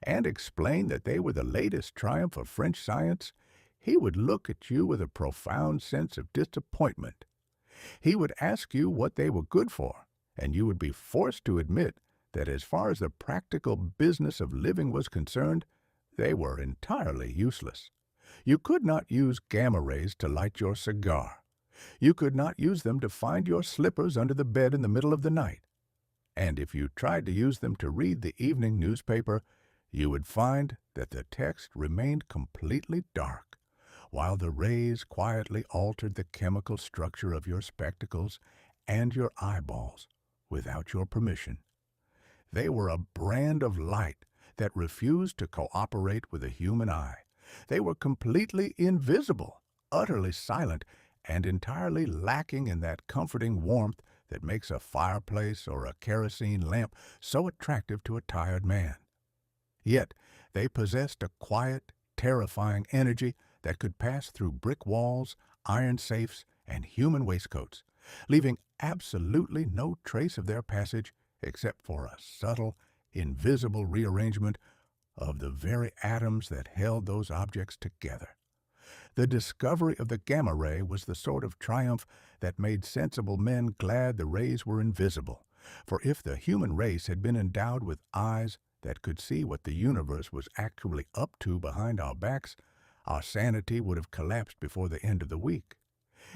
and explain that they were the latest triumph of French science, he would look at you with a profound sense of disappointment. He would ask you what they were good for, and you would be forced to admit that as far as the practical business of living was concerned, they were entirely useless. You could not use gamma rays to light your cigar. You could not use them to find your slippers under the bed in the middle of the night. And if you tried to use them to read the evening newspaper, you would find that the text remained completely dark, while the rays quietly altered the chemical structure of your spectacles and your eyeballs without your permission. They were a brand of light that refused to cooperate with the human eye. They were completely invisible, utterly silent, and entirely lacking in that comforting warmth that makes a fireplace or a kerosene lamp so attractive to a tired man. Yet they possessed a quiet, terrifying energy that could pass through brick walls, iron safes, and human waistcoats, leaving absolutely no trace of their passage except for a subtle, invisible rearrangement of the very atoms that held those objects together. The discovery of the gamma ray was the sort of triumph that made sensible men glad the rays were invisible, for if the human race had been endowed with eyes that could see what the universe was actually up to behind our backs, our sanity would have collapsed before the end of the week.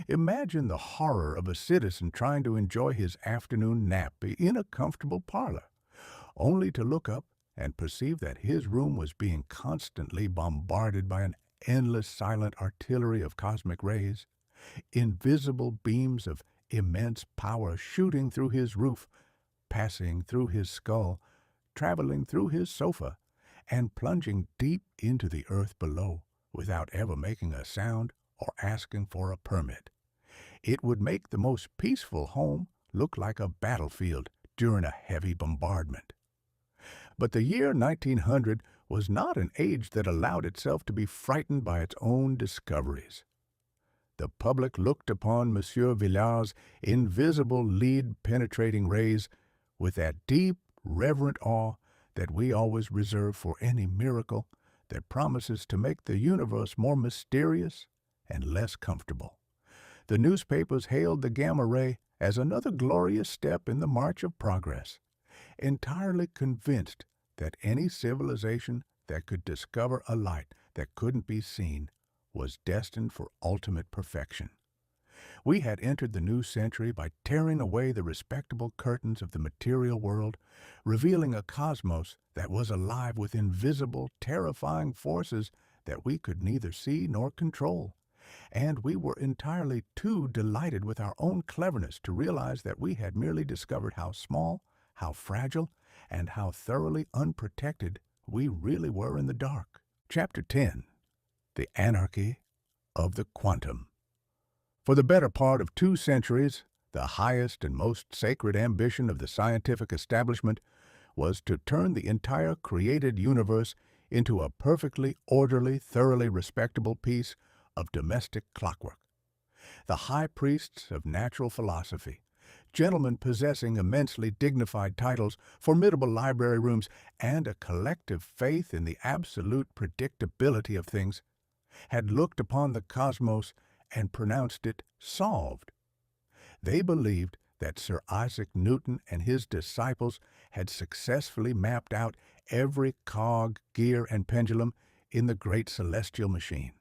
Imagine the horror of a citizen trying to enjoy his afternoon nap in a comfortable parlor, only to look up and perceive that his room was being constantly bombarded by an endless silent artillery of cosmic rays, invisible beams of immense power shooting through his roof, passing through his skull, traveling through his sofa, and plunging deep into the earth below without ever making a sound or asking for a permit. It would make the most peaceful home look like a battlefield during a heavy bombardment. But the year 1900 was not an age that allowed itself to be frightened by its own discoveries. The public looked upon Monsieur Villard's invisible lead-penetrating rays with that deep, reverent awe that we always reserve for any miracle that promises to make the universe more mysterious and less comfortable. The newspapers hailed the gamma ray as another glorious step in the march of progress, entirely convinced that any civilization that could discover a light that couldn't be seen was destined for ultimate perfection. We had entered the new century by tearing away the respectable curtains of the material world, revealing a cosmos that was alive with invisible, terrifying forces that we could neither see nor control. And we were entirely too delighted with our own cleverness to realize that we had merely discovered how small, how fragile, and how thoroughly unprotected we really were in the dark. Chapter 10. The Anarchy of the Quantum. For the better part of 2 centuries, the highest and most sacred ambition of the scientific establishment was to turn the entire created universe into a perfectly orderly, thoroughly respectable piece of domestic clockwork. The high priests of natural philosophy, gentlemen possessing immensely dignified titles, formidable library rooms, and a collective faith in the absolute predictability of things, had looked upon the cosmos and pronounced it solved. They believed that Sir Isaac Newton and his disciples had successfully mapped out every cog, gear, and pendulum in the great celestial machine.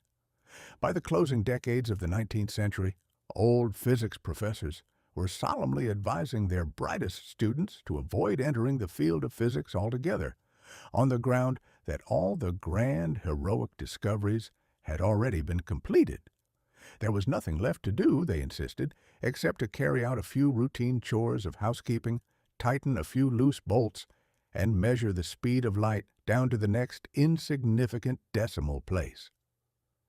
By the closing decades of the 19th century, old physics professors were solemnly advising their brightest students to avoid entering the field of physics altogether, on the ground that all the grand, heroic discoveries had already been completed. There was nothing left to do, they insisted, except to carry out a few routine chores of housekeeping, tighten a few loose bolts, and measure the speed of light down to the next insignificant decimal place.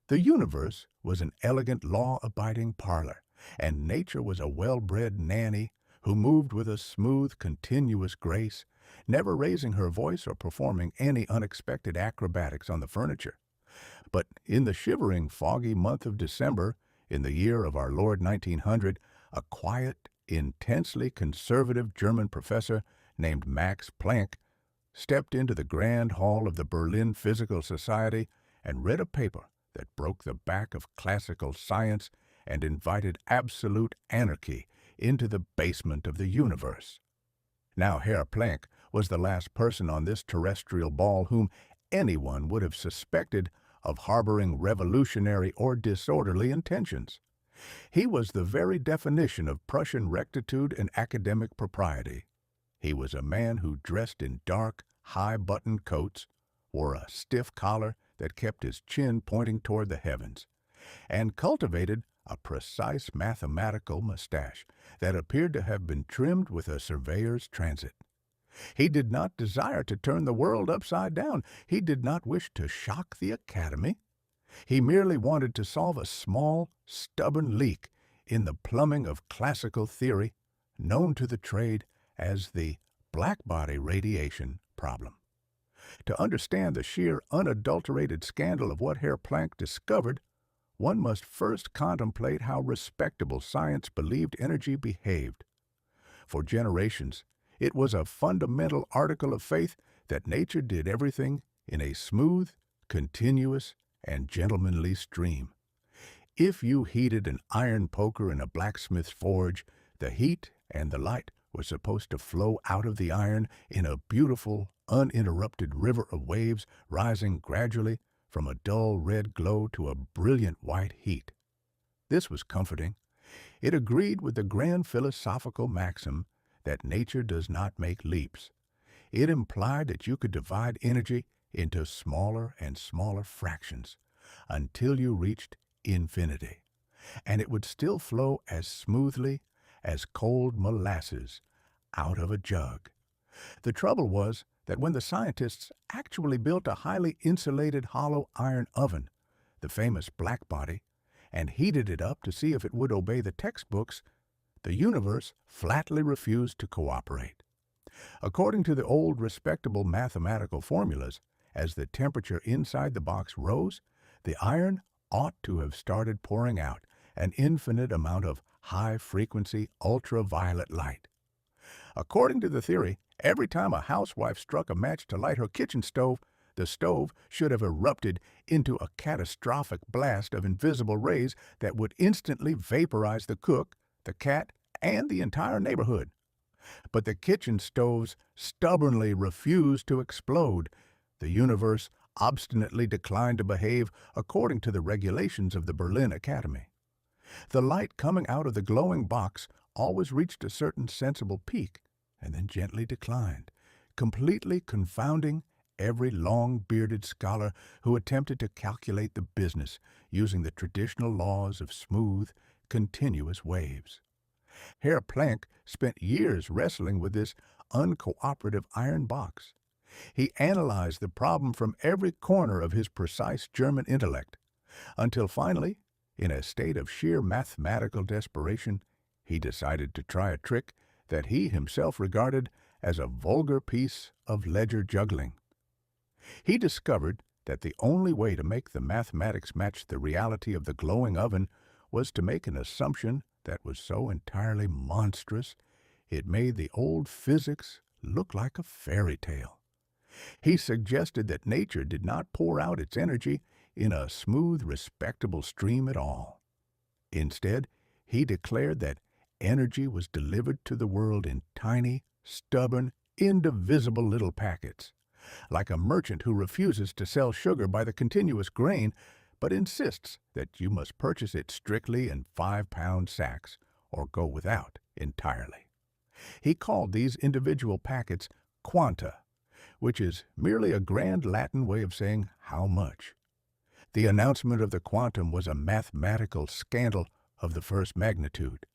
The universe was an elegant, law-abiding parlor, and nature was a well-bred nanny who moved with a smooth, continuous grace, never raising her voice or performing any unexpected acrobatics on the furniture. But in the shivering, foggy month of December, in the year of our Lord 1900, a quiet, intensely conservative German professor named Max Planck stepped into the grand hall of the Berlin Physical Society and read a paper that broke the back of classical science and invited absolute anarchy into the basement of the universe. Now, Herr Planck was the last person on this terrestrial ball whom anyone would have suspected of harboring revolutionary or disorderly intentions. He was the very definition of Prussian rectitude and academic propriety. He was a man who dressed in dark, high-buttoned coats, wore a stiff collar that kept his chin pointing toward the heavens, and cultivated a precise mathematical mustache that appeared to have been trimmed with a surveyor's transit. He did not desire to turn the world upside down. He did not wish to shock the Academy. He merely wanted to solve a small, stubborn leak in the plumbing of classical theory, known to the trade as the blackbody radiation problem. To understand the sheer, unadulterated scandal of what Herr Planck discovered, one must first contemplate how respectable science believed energy behaved. For generations, It was a fundamental article of faith that nature did everything in a smooth, continuous, and gentlemanly stream. If you heated an iron poker in a blacksmith's forge, the heat and the light were supposed to flow out of the iron in a beautiful, uninterrupted river of waves rising gradually from a dull red glow to a brilliant white heat. This was comforting. It agreed with the grand philosophical maxim that nature does not make leaps. It implied that you could divide energy into smaller and smaller fractions until you reached infinity, and it would still flow as smoothly as cold molasses out of a jug. The trouble was that when the scientists actually built a highly insulated hollow iron oven, the famous blackbody, and heated it up to see if it would obey the textbooks, the universe flatly refused to cooperate. According to the old respectable mathematical formulas, as the temperature inside the box rose, the iron ought to have started pouring out an infinite amount of high-frequency ultraviolet light. According to the theory, every time a housewife struck a match to light her kitchen stove, the stove should have erupted into a catastrophic blast of invisible rays that would instantly vaporize the cook, the cat, and the entire neighborhood. But the kitchen stoves stubbornly refused to explode. The universe obstinately declined to behave according to the regulations of the Berlin Academy. The light coming out of the glowing box always reached a certain sensible peak and then gently declined, completely confounding every long-bearded scholar who attempted to calculate the business using the traditional laws of smooth, continuous waves. Herr Planck spent years wrestling with this uncooperative iron box. He analyzed the problem from every corner of his precise German intellect, until finally, in a state of sheer mathematical desperation, he decided to try a trick that he himself regarded as a vulgar piece of ledger juggling. He discovered that the only way to make the mathematics match the reality of the glowing oven was to make an assumption that was so entirely monstrous it made the old physics look like a fairy tale. He suggested that nature did not pour out its energy in a smooth, respectable stream at all. Instead, he declared that energy was delivered to the world in tiny, stubborn, indivisible little packets, like a merchant who refuses to sell sugar by the continuous grain, but insists that you must purchase it strictly in 5-pound sacks or go without entirely. He called these individual packets quanta, which is merely a grand Latin way of saying how much. The announcement of the quantum was a mathematical scandal of the first magnitude.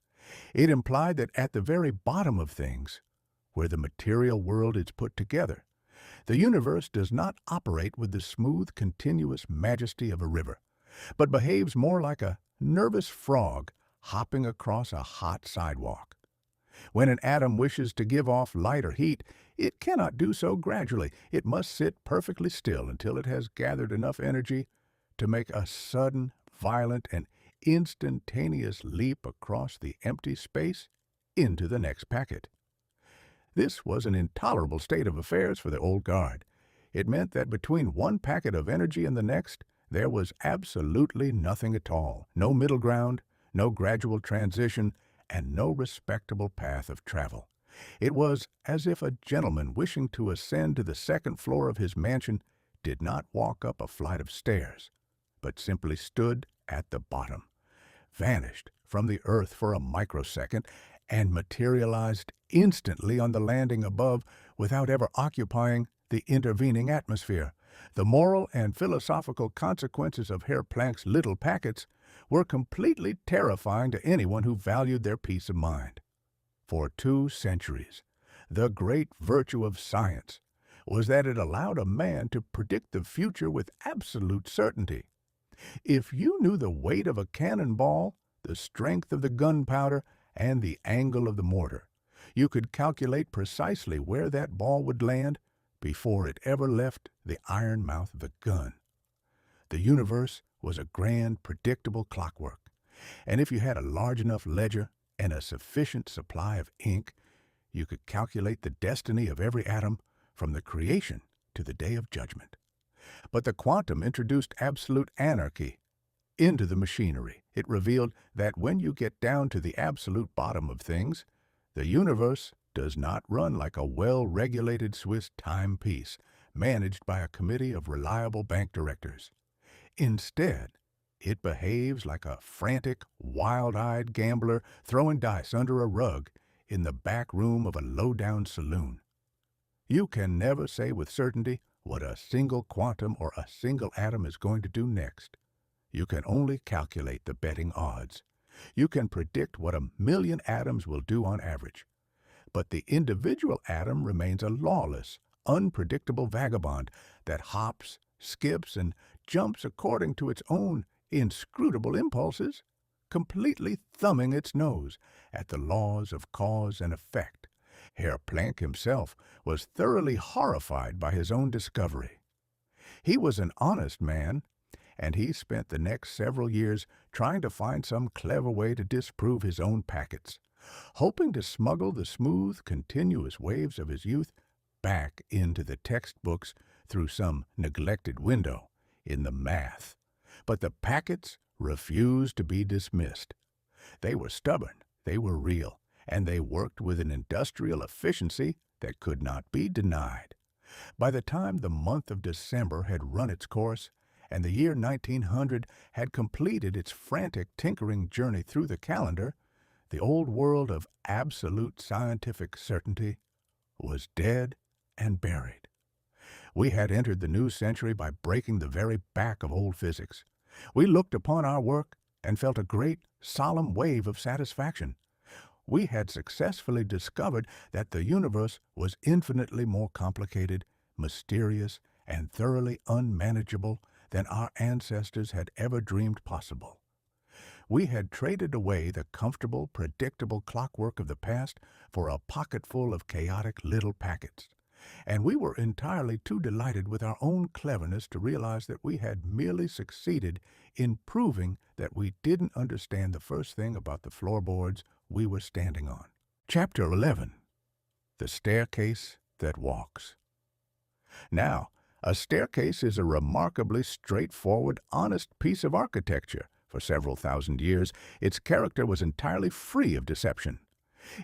It implied that at the very bottom of things, where the material world is put together, the universe does not operate with the smooth, continuous majesty of a river, but behaves more like a nervous frog hopping across a hot sidewalk. When an atom wishes to give off light or heat, it cannot do so gradually. It must sit perfectly still until it has gathered enough energy to make a sudden, violent, and instantaneous leap across the empty space into the next packet. This was an intolerable state of affairs for the old guard. It meant that between one packet of energy and the next, there was absolutely nothing at all, no middle ground, no gradual transition, and no respectable path of travel. It was as if a gentleman wishing to ascend to the second floor of his mansion did not walk up a flight of stairs, but simply stood at the bottom, vanished from the earth for a microsecond, and materialized instantly on the landing above without ever occupying the intervening atmosphere. The moral and philosophical consequences of Herr Planck's little packets were completely terrifying to anyone who valued their peace of mind. For 2 centuries, the great virtue of science was that it allowed a man to predict the future with absolute certainty. If you knew the weight of a cannonball, the strength of the gunpowder, and the angle of the mortar, you could calculate precisely where that ball would land before it ever left the iron mouth of the gun. The universe was a grand, predictable clockwork, and if you had a large enough ledger and a sufficient supply of ink, you could calculate the destiny of every atom from the creation to the day of judgment. But the quantum introduced absolute anarchy into the machinery. It revealed that when you get down to the absolute bottom of things, the universe does not run like a well-regulated Swiss timepiece managed by a committee of reliable bank directors. Instead, it behaves like a frantic, wild-eyed gambler throwing dice under a rug in the back room of a low-down saloon. You can never say with certainty what a single quantum or a single atom is going to do next. You can only calculate the betting odds. You can predict what 1,000,000 atoms will do on average. But the individual atom remains a lawless, unpredictable vagabond that hops, skips, and jumps according to its own inscrutable impulses, completely thumbing its nose at the laws of cause and effect. Herr Planck himself was thoroughly horrified by his own discovery. He was an honest man, and he spent the next several years trying to find some clever way to disprove his own packets, hoping to smuggle the smooth, continuous waves of his youth back into the textbooks through some neglected window in the math. But the packets refused to be dismissed. They were stubborn, they were real, and they worked with an industrial efficiency that could not be denied. By the time the month of December had run its course, and the year 1900 had completed its frantic tinkering journey through the calendar, the old world of absolute scientific certainty was dead and buried. We had entered the new century by breaking the very back of old physics. We looked upon our work and felt a great, solemn wave of satisfaction. We had successfully discovered that the universe was infinitely more complicated, mysterious, and thoroughly unmanageable than our ancestors had ever dreamed possible. We had traded away the comfortable, predictable clockwork of the past for a pocketful of chaotic little packets, and we were entirely too delighted with our own cleverness to realize that we had merely succeeded in proving that we didn't understand the first thing about the floorboards we were standing on. Chapter 11. The Staircase That Walks. Now, a staircase is a remarkably straightforward, honest piece of architecture. For several thousand years, its character was entirely free of deception.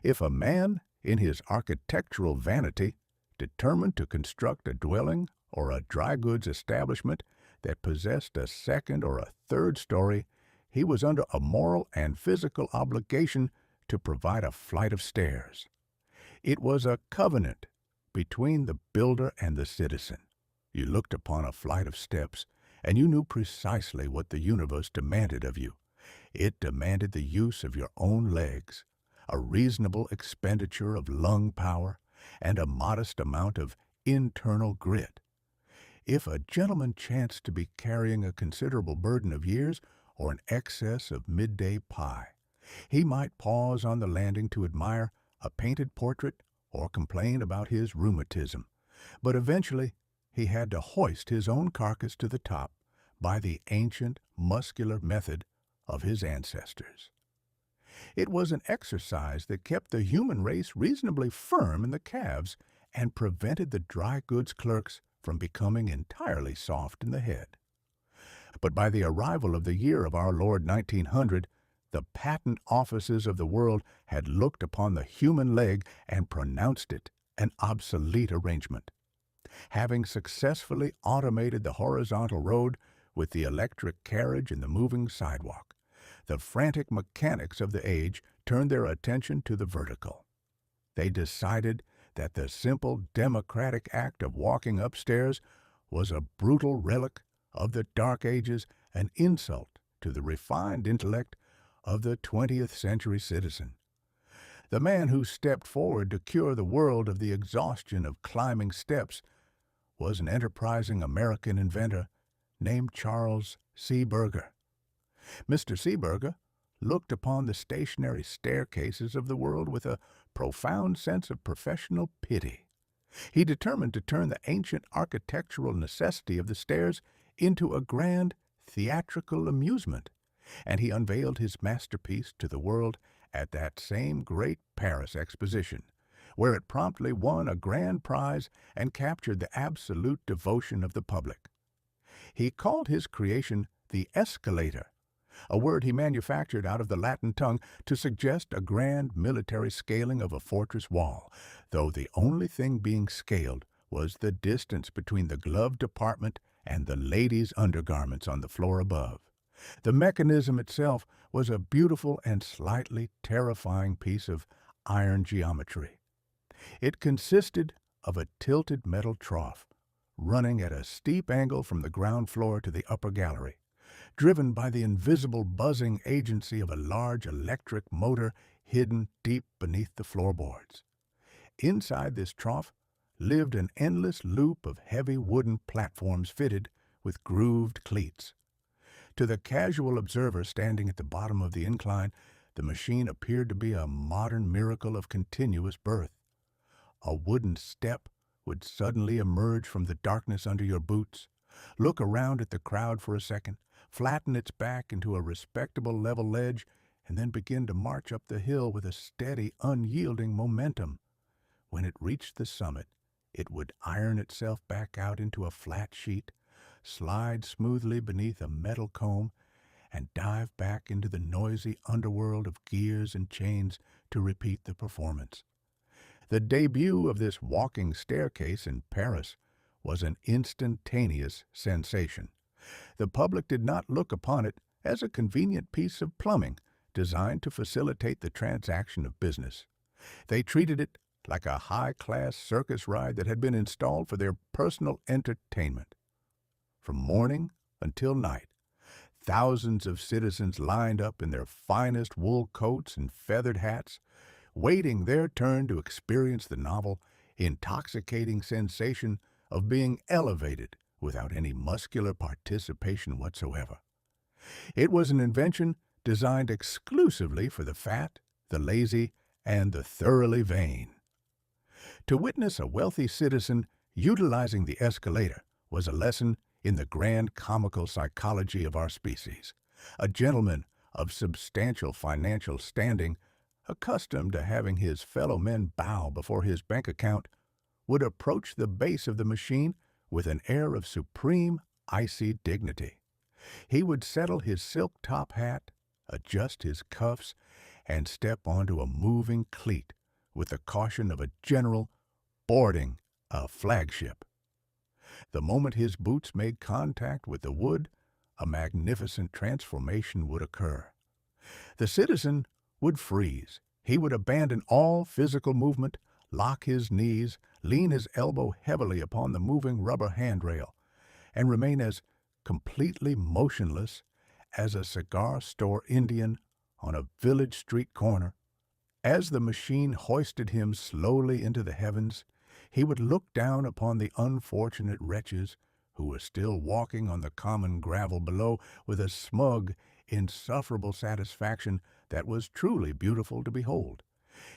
If a man, in his architectural vanity, determined to construct a dwelling or a dry goods establishment that possessed a second or a third story, he was under a moral and physical obligation to provide a flight of stairs. It was a covenant between the builder and the citizen. You looked upon a flight of steps, and you knew precisely what the universe demanded of you. It demanded the use of your own legs, a reasonable expenditure of lung power, and a modest amount of internal grit. If a gentleman chanced to be carrying a considerable burden of years or an excess of midday pie, he might pause on the landing to admire a painted portrait or complain about his rheumatism, but eventually he had to hoist his own carcass to the top by the ancient, muscular method of his ancestors. It was an exercise that kept the human race reasonably firm in the calves and prevented the dry goods clerks from becoming entirely soft in the head. But by the arrival of the year of our Lord 1900, the patent offices of the world had looked upon the human leg and pronounced it an obsolete arrangement. Having successfully automated the horizontal road with the electric carriage and the moving sidewalk, the frantic mechanics of the age turned their attention to the vertical. They decided that the simple democratic act of walking upstairs was a brutal relic of the Dark Ages, an insult to the refined intellect of the 20th century citizen. The man who stepped forward to cure the world of the exhaustion of climbing steps was an enterprising American inventor named Charles Seeberger. Mr. Seeberger looked upon the stationary staircases of the world with a profound sense of professional pity. He determined to turn the ancient architectural necessity of the stairs into a grand theatrical amusement, and he unveiled his masterpiece to the world at that same great Paris Exposition, where it promptly won a grand prize and captured the absolute devotion of the public. He called his creation the escalator, a word he manufactured out of the Latin tongue to suggest a grand military scaling of a fortress wall, though the only thing being scaled was the distance between the glove department and the ladies' undergarments on the floor above. The mechanism itself was a beautiful and slightly terrifying piece of iron geometry. It consisted of a tilted metal trough, running at a steep angle from the ground floor to the upper gallery, driven by the invisible buzzing agency of a large electric motor hidden deep beneath the floorboards. Inside this trough lived an endless loop of heavy wooden platforms fitted with grooved cleats. To the casual observer standing at the bottom of the incline, the machine appeared to be a modern miracle of continuous birth. A wooden step would suddenly emerge from the darkness under your boots, look around at the crowd for a second, flatten its back into a respectable level ledge, and then begin to march up the hill with a steady, unyielding momentum. When it reached the summit, it would iron itself back out into a flat sheet, slide smoothly beneath a metal comb, and dive back into the noisy underworld of gears and chains to repeat the performance. The debut of this walking staircase in Paris was an instantaneous sensation. The public did not look upon it as a convenient piece of plumbing designed to facilitate the transaction of business. They treated it like a high-class circus ride that had been installed for their personal entertainment. From morning until night, thousands of citizens lined up in their finest wool coats and feathered hats, waiting their turn to experience the novel, intoxicating sensation of being elevated without any muscular participation whatsoever. It was an invention designed exclusively for the fat, the lazy, and the thoroughly vain. To witness a wealthy citizen utilizing the escalator was a lesson in the grand comical psychology of our species. A gentleman of substantial financial standing, accustomed to having his fellow men bow before his bank account, would approach the base of the machine with an air of supreme, icy dignity. He would settle his silk top hat, adjust his cuffs, and step onto a moving cleat with the caution of a general boarding a flagship. The moment his boots made contact with the wood, a magnificent transformation would occur. The citizen would freeze. He would abandon all physical movement, lock his knees, lean his elbow heavily upon the moving rubber handrail, and remain as completely motionless as a cigar store Indian on a village street corner. As the machine hoisted him slowly into the heavens, he would look down upon the unfortunate wretches who were still walking on the common gravel below with a smug, insufferable satisfaction that was truly beautiful to behold.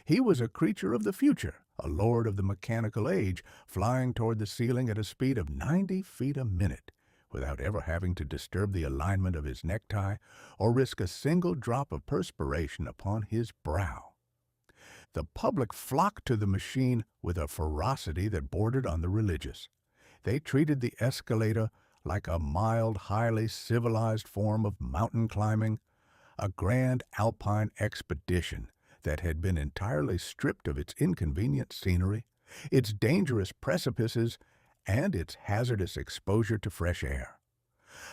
He was a creature of the future, a lord of the mechanical age, flying toward the ceiling at a speed of 90 feet a minute, without ever having to disturb the alignment of his necktie or risk a single drop of perspiration upon his brow. The public flocked to the machine with a ferocity that bordered on the religious. They treated the escalator like a mild, highly civilized form of mountain climbing, a grand alpine expedition that had been entirely stripped of its inconvenient scenery, its dangerous precipices, and its hazardous exposure to fresh air.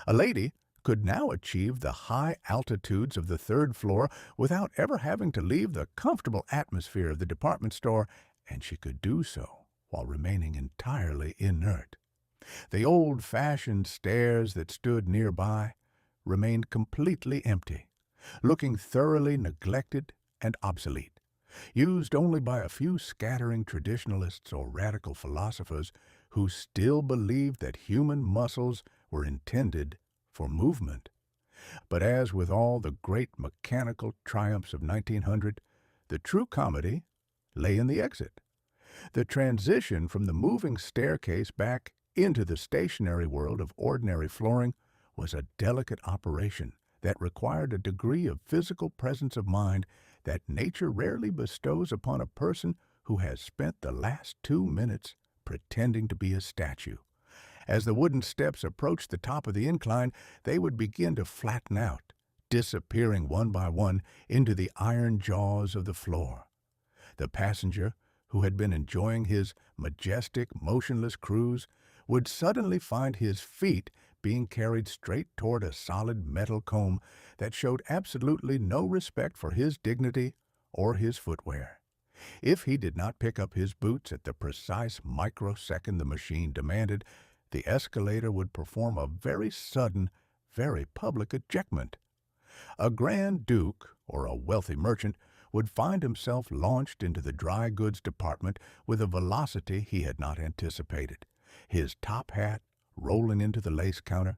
A lady could now achieve the high altitudes of the third floor without ever having to leave the comfortable atmosphere of the department store, and she could do so while remaining entirely inert. The old-fashioned stairs that stood nearby remained completely empty, looking thoroughly neglected and obsolete, used only by a few scattering traditionalists or radical philosophers who still believed that human muscles were intended for movement. But as with all the great mechanical triumphs of 1900, the true comedy lay in the exit. The transition from the moving staircase back into the stationary world of ordinary flooring was a delicate operation that required a degree of physical presence of mind that nature rarely bestows upon a person who has spent the last 2 minutes pretending to be a statue. As the wooden steps approached the top of the incline, they would begin to flatten out, disappearing one by one into the iron jaws of the floor. The passenger, who had been enjoying his majestic, motionless cruise, would suddenly find his feet being carried straight toward a solid metal comb that showed absolutely no respect for his dignity or his footwear. If he did not pick up his boots at the precise microsecond the machine demanded, the escalator would perform a very sudden, very public ejectment. A Grand Duke or a wealthy merchant would find himself launched into the dry goods department with a velocity he had not anticipated, his top hat rolling into the lace counter,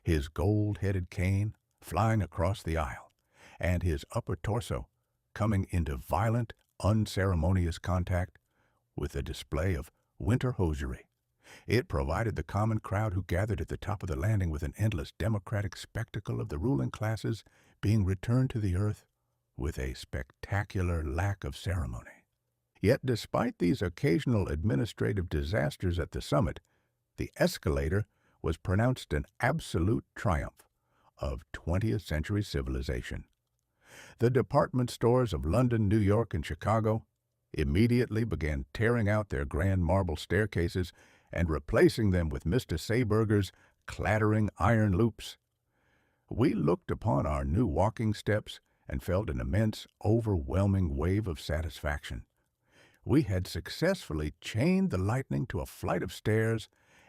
his gold-headed cane flying across the aisle, and his upper torso coming into violent, unceremonious contact with a display of winter hosiery. It provided the common crowd who gathered at the top of the landing with an endless democratic spectacle of the ruling classes being returned to the earth with a spectacular lack of ceremony. Yet despite these occasional administrative disasters at the summit, the escalator was pronounced an absolute triumph of 20th century civilization. The department stores of London, New York, and Chicago immediately began tearing out their grand marble staircases and replacing them with Mr. Sayburger's clattering iron loops. We looked upon our new walking steps and felt an immense, overwhelming wave of satisfaction. We had successfully chained the lightning to a flight of stairs,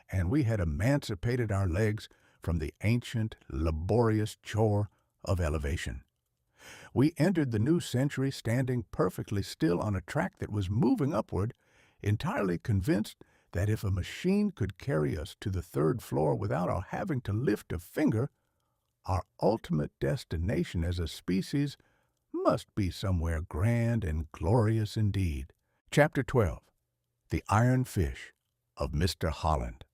and we had emancipated our legs from the ancient, laborious chore of elevation. We entered the new century standing perfectly still on a track that was moving upward, entirely convinced that if a machine could carry us to the third floor without our having to lift a finger, our ultimate destination as a species must be somewhere grand and glorious indeed. Chapter 12. The Iron Fish of Mr. Holland.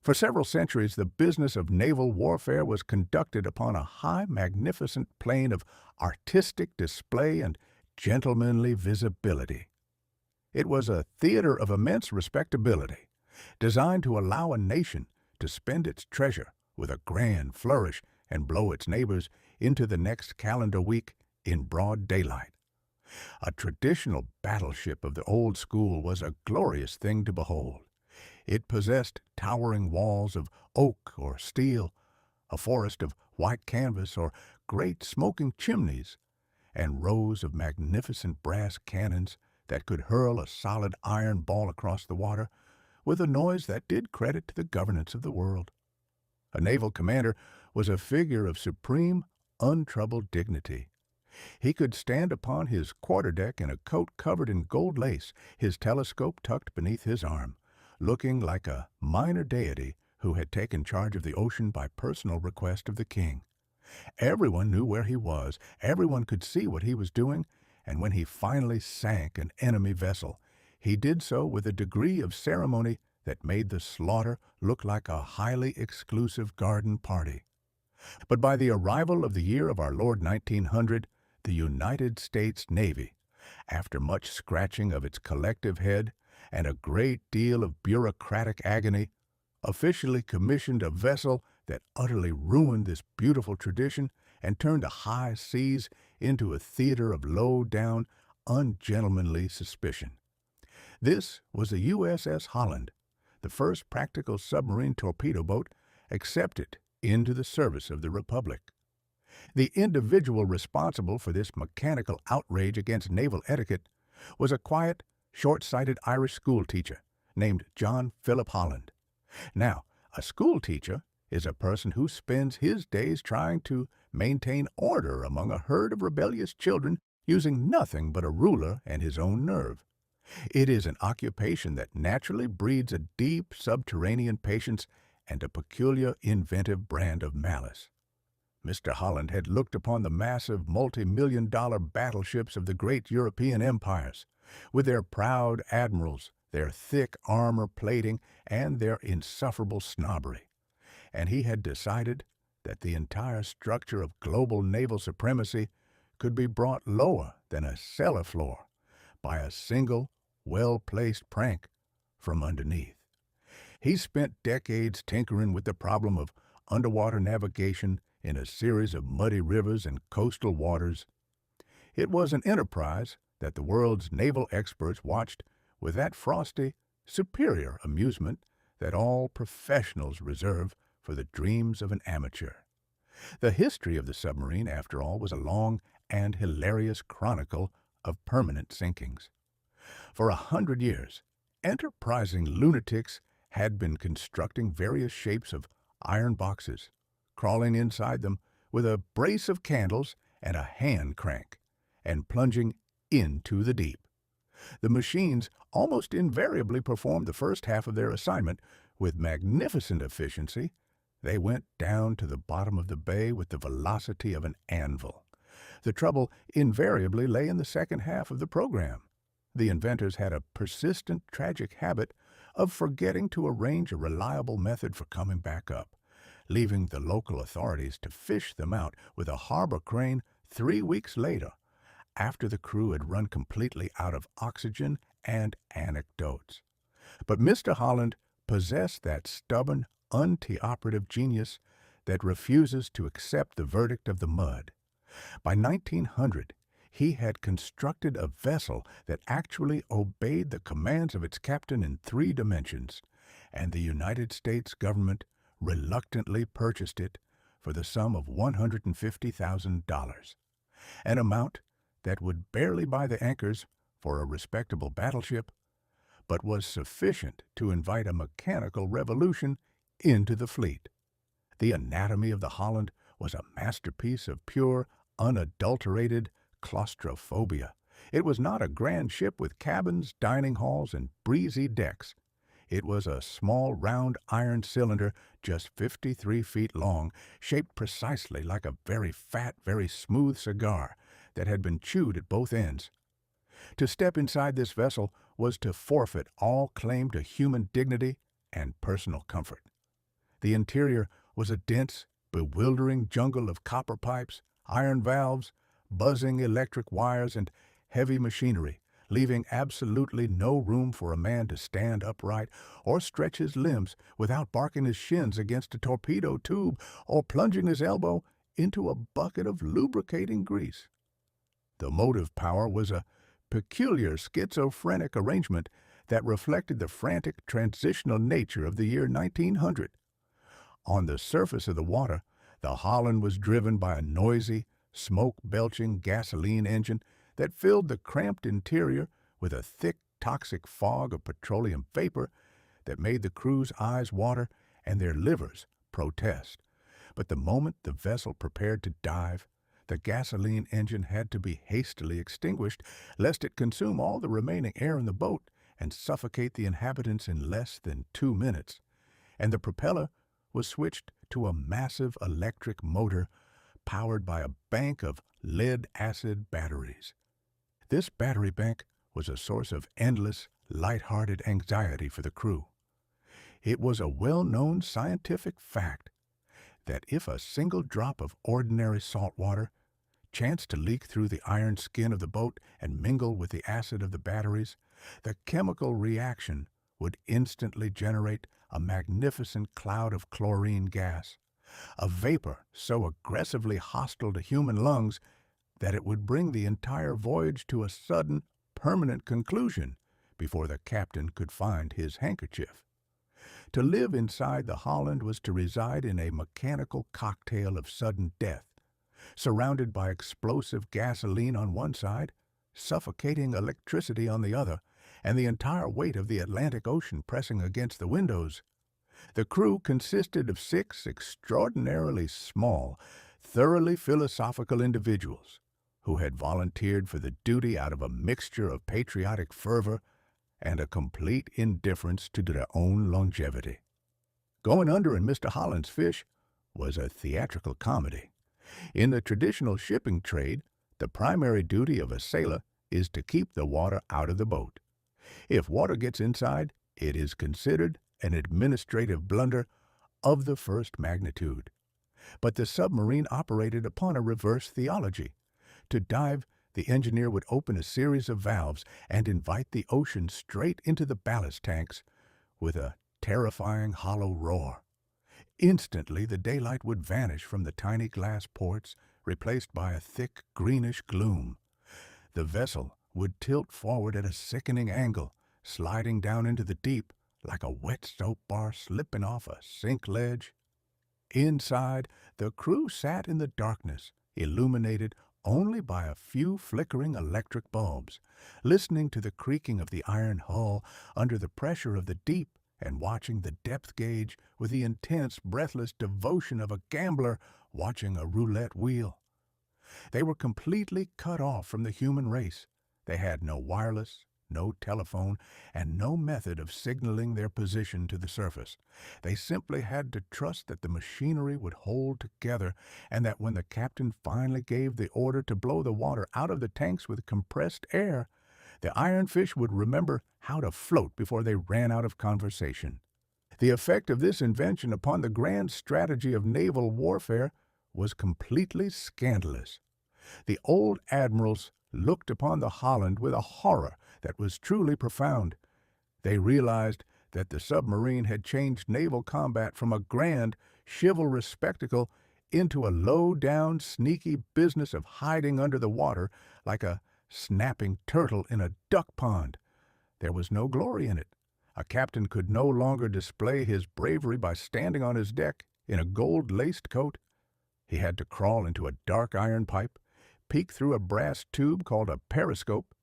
For several centuries, the business of naval warfare was conducted upon a high, magnificent plane of artistic display and gentlemanly visibility. It was a theater of immense respectability, designed to allow a nation to spend its treasure with a grand flourish and blow its neighbors into the next calendar week in broad daylight. A traditional battleship of the old school was a glorious thing to behold. It possessed towering walls of oak or steel, a forest of white canvas or great smoking chimneys, and rows of magnificent brass cannons that could hurl a solid iron ball across the water with a noise that did credit to the governance of the world. A naval commander was a figure of supreme, untroubled dignity. He could stand upon his quarterdeck in a coat covered in gold lace, his telescope tucked beneath his arm, looking like a minor deity who had taken charge of the ocean by personal request of the king. Everyone knew where he was, everyone could see what he was doing, and when he finally sank an enemy vessel, he did so with a degree of ceremony that made the slaughter look like a highly exclusive garden party. But by the arrival of the year of our Lord 1900, the United States Navy, after much scratching of its collective head and a great deal of bureaucratic agony, officially commissioned a vessel that utterly ruined this beautiful tradition and turned the high seas into a theater of low-down, ungentlemanly suspicion. This was the USS Holland, the first practical submarine torpedo boat accepted into the service of the Republic. The individual responsible for this mechanical outrage against naval etiquette was a quiet, short-sighted Irish schoolteacher named John Philip Holland. Now, a schoolteacher is a person who spends his days trying to maintain order among a herd of rebellious children using nothing but a ruler and his own nerve. It is an occupation that naturally breeds a deep subterranean patience and a peculiar inventive brand of malice. Mr. Holland had looked upon the massive multi-million-dollar battleships of the great European empires, with their proud admirals, their thick armor plating, and their insufferable snobbery, and he had decided that the entire structure of global naval supremacy could be brought lower than a cellar floor by a single well-placed prank from underneath. He spent decades tinkering with the problem of underwater navigation in a series of muddy rivers and coastal waters. It was an enterprise that the world's naval experts watched with that frosty, superior amusement that all professionals reserve for the dreams of an amateur. The history of the submarine, after all, was a long and hilarious chronicle of permanent sinkings. For 100 years, enterprising lunatics had been constructing various shapes of iron boxes, crawling inside them with a brace of candles and a hand crank, and plunging into the deep. The machines almost invariably performed the first half of their assignment with magnificent efficiency. They went down to the bottom of the bay with the velocity of an anvil. The trouble invariably lay in the second half of the program. The inventors had a persistent, tragic habit of forgetting to arrange a reliable method for coming back up, leaving the local authorities to fish them out with a harbor crane 3 weeks later, after the crew had run completely out of oxygen and anecdotes. But Mr. Holland possessed that stubborn, anti-operative genius that refuses to accept the verdict of the mud. By 1900, he had constructed a vessel that actually obeyed the commands of its captain in 3 dimensions, and the United States government reluctantly purchased it for the sum of $150,000, an amount that would barely buy the anchors for a respectable battleship, but was sufficient to invite a mechanical revolution into the fleet. The anatomy of the Holland was a masterpiece of pure, unadulterated claustrophobia. It was not a grand ship with cabins, dining halls, and breezy decks. It was a small, round iron cylinder just 53 feet long, shaped precisely like a very fat, very smooth cigar that had been chewed at both ends. To step inside this vessel was to forfeit all claim to human dignity and personal comfort. The interior was a dense, bewildering jungle of copper pipes, iron valves, buzzing electric wires, and heavy machinery, leaving absolutely no room for a man to stand upright or stretch his limbs without barking his shins against a torpedo tube or plunging his elbow into a bucket of lubricating grease. The motive power was a peculiar schizophrenic arrangement that reflected the frantic transitional nature of the year 1900. On the surface of the water, the Holland was driven by a noisy, smoke-belching gasoline engine that filled the cramped interior with a thick, toxic fog of petroleum vapor that made the crew's eyes water and their livers protest. But the moment the vessel prepared to dive, the gasoline engine had to be hastily extinguished lest it consume all the remaining air in the boat and suffocate the inhabitants in less than 2 minutes, and the propeller was switched to a massive electric motor powered by a bank of lead-acid batteries. This battery bank was a source of endless, light-hearted anxiety for the crew. It was a well-known scientific fact that if a single drop of ordinary salt water chanced to leak through the iron skin of the boat and mingle with the acid of the batteries, the chemical reaction would instantly generate a magnificent cloud of chlorine gas, a vapor so aggressively hostile to human lungs that it would bring the entire voyage to a sudden, permanent conclusion before the captain could find his handkerchief. To live inside the Holland was to reside in a mechanical cocktail of sudden death, surrounded by explosive gasoline on one side, suffocating electricity on the other, and the entire weight of the Atlantic Ocean pressing against the windows. The crew consisted of 6 extraordinarily small, thoroughly philosophical individuals who had volunteered for the duty out of a mixture of patriotic fervor and a complete indifference to their own longevity. Going under in Mr. Holland's fish was a theatrical comedy. In the traditional shipping trade, the primary duty of a sailor is to keep the water out of the boat. If water gets inside, it is considered an administrative blunder of the first magnitude. But the submarine operated upon a reverse theology. To dive The engineer would open a series of valves and invite the ocean straight into the ballast tanks with a terrifying hollow roar. Instantly, the daylight would vanish from the tiny glass ports, replaced by a thick greenish gloom. The vessel would tilt forward at a sickening angle, sliding down into the deep like a wet soap bar slipping off a sink ledge. Inside, the crew sat in the darkness, illuminated only by a few flickering electric bulbs, listening to the creaking of the iron hull under the pressure of the deep and watching the depth gauge with the intense, breathless devotion of a gambler watching a roulette wheel. They were completely cut off from the human race. They had no wireless, no telephone, and no method of signaling their position to the surface. They simply had to trust that the machinery would hold together and that when the captain finally gave the order to blow the water out of the tanks with compressed air, the ironfish would remember how to float before they ran out of conversation. The effect of this invention upon the grand strategy of naval warfare was completely scandalous. The old admirals looked upon the Holland with a horror that was truly profound. They realized that the submarine had changed naval combat from a grand, chivalrous spectacle into a low-down, sneaky business of hiding under the water like a snapping turtle in a duck pond. There was no glory in it. A captain could no longer display his bravery by standing on his deck in a gold-laced coat. He had to crawl into a dark iron pipe, peek through a brass tube called a periscope,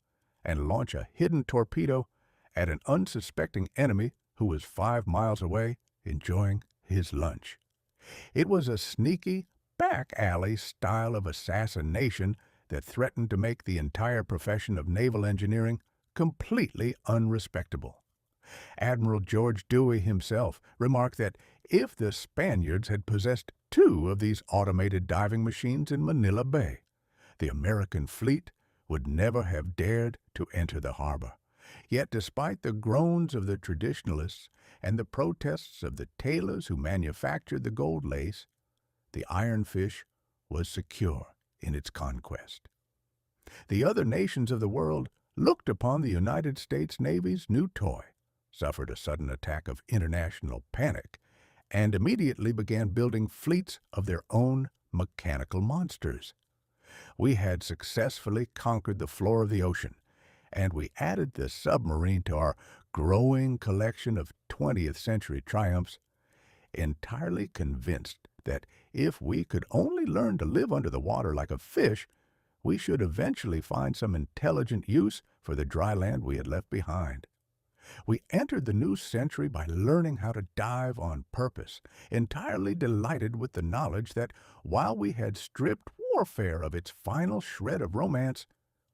and launch a hidden torpedo at an unsuspecting enemy who was 5 miles away enjoying his lunch. It was a sneaky, back-alley style of assassination that threatened to make the entire profession of naval engineering completely unrespectable. Admiral George Dewey himself remarked that if the Spaniards had possessed 2 of these automated diving machines in Manila Bay, the American fleet would never have dared to enter the harbor. Yet despite the groans of the traditionalists and the protests of the tailors who manufactured the gold lace, the ironfish was secure in its conquest. The other nations of the world looked upon the United States Navy's new toy, suffered a sudden attack of international panic, and immediately began building fleets of their own mechanical monsters. We had successfully conquered the floor of the ocean, and we added the submarine to our growing collection of 20th century triumphs, entirely convinced that if we could only learn to live under the water like a fish, we should eventually find some intelligent use for the dry land we had left behind. We entered the new century by learning how to dive on purpose, entirely delighted with the knowledge that while we had stripped warfare of its final shred of romance,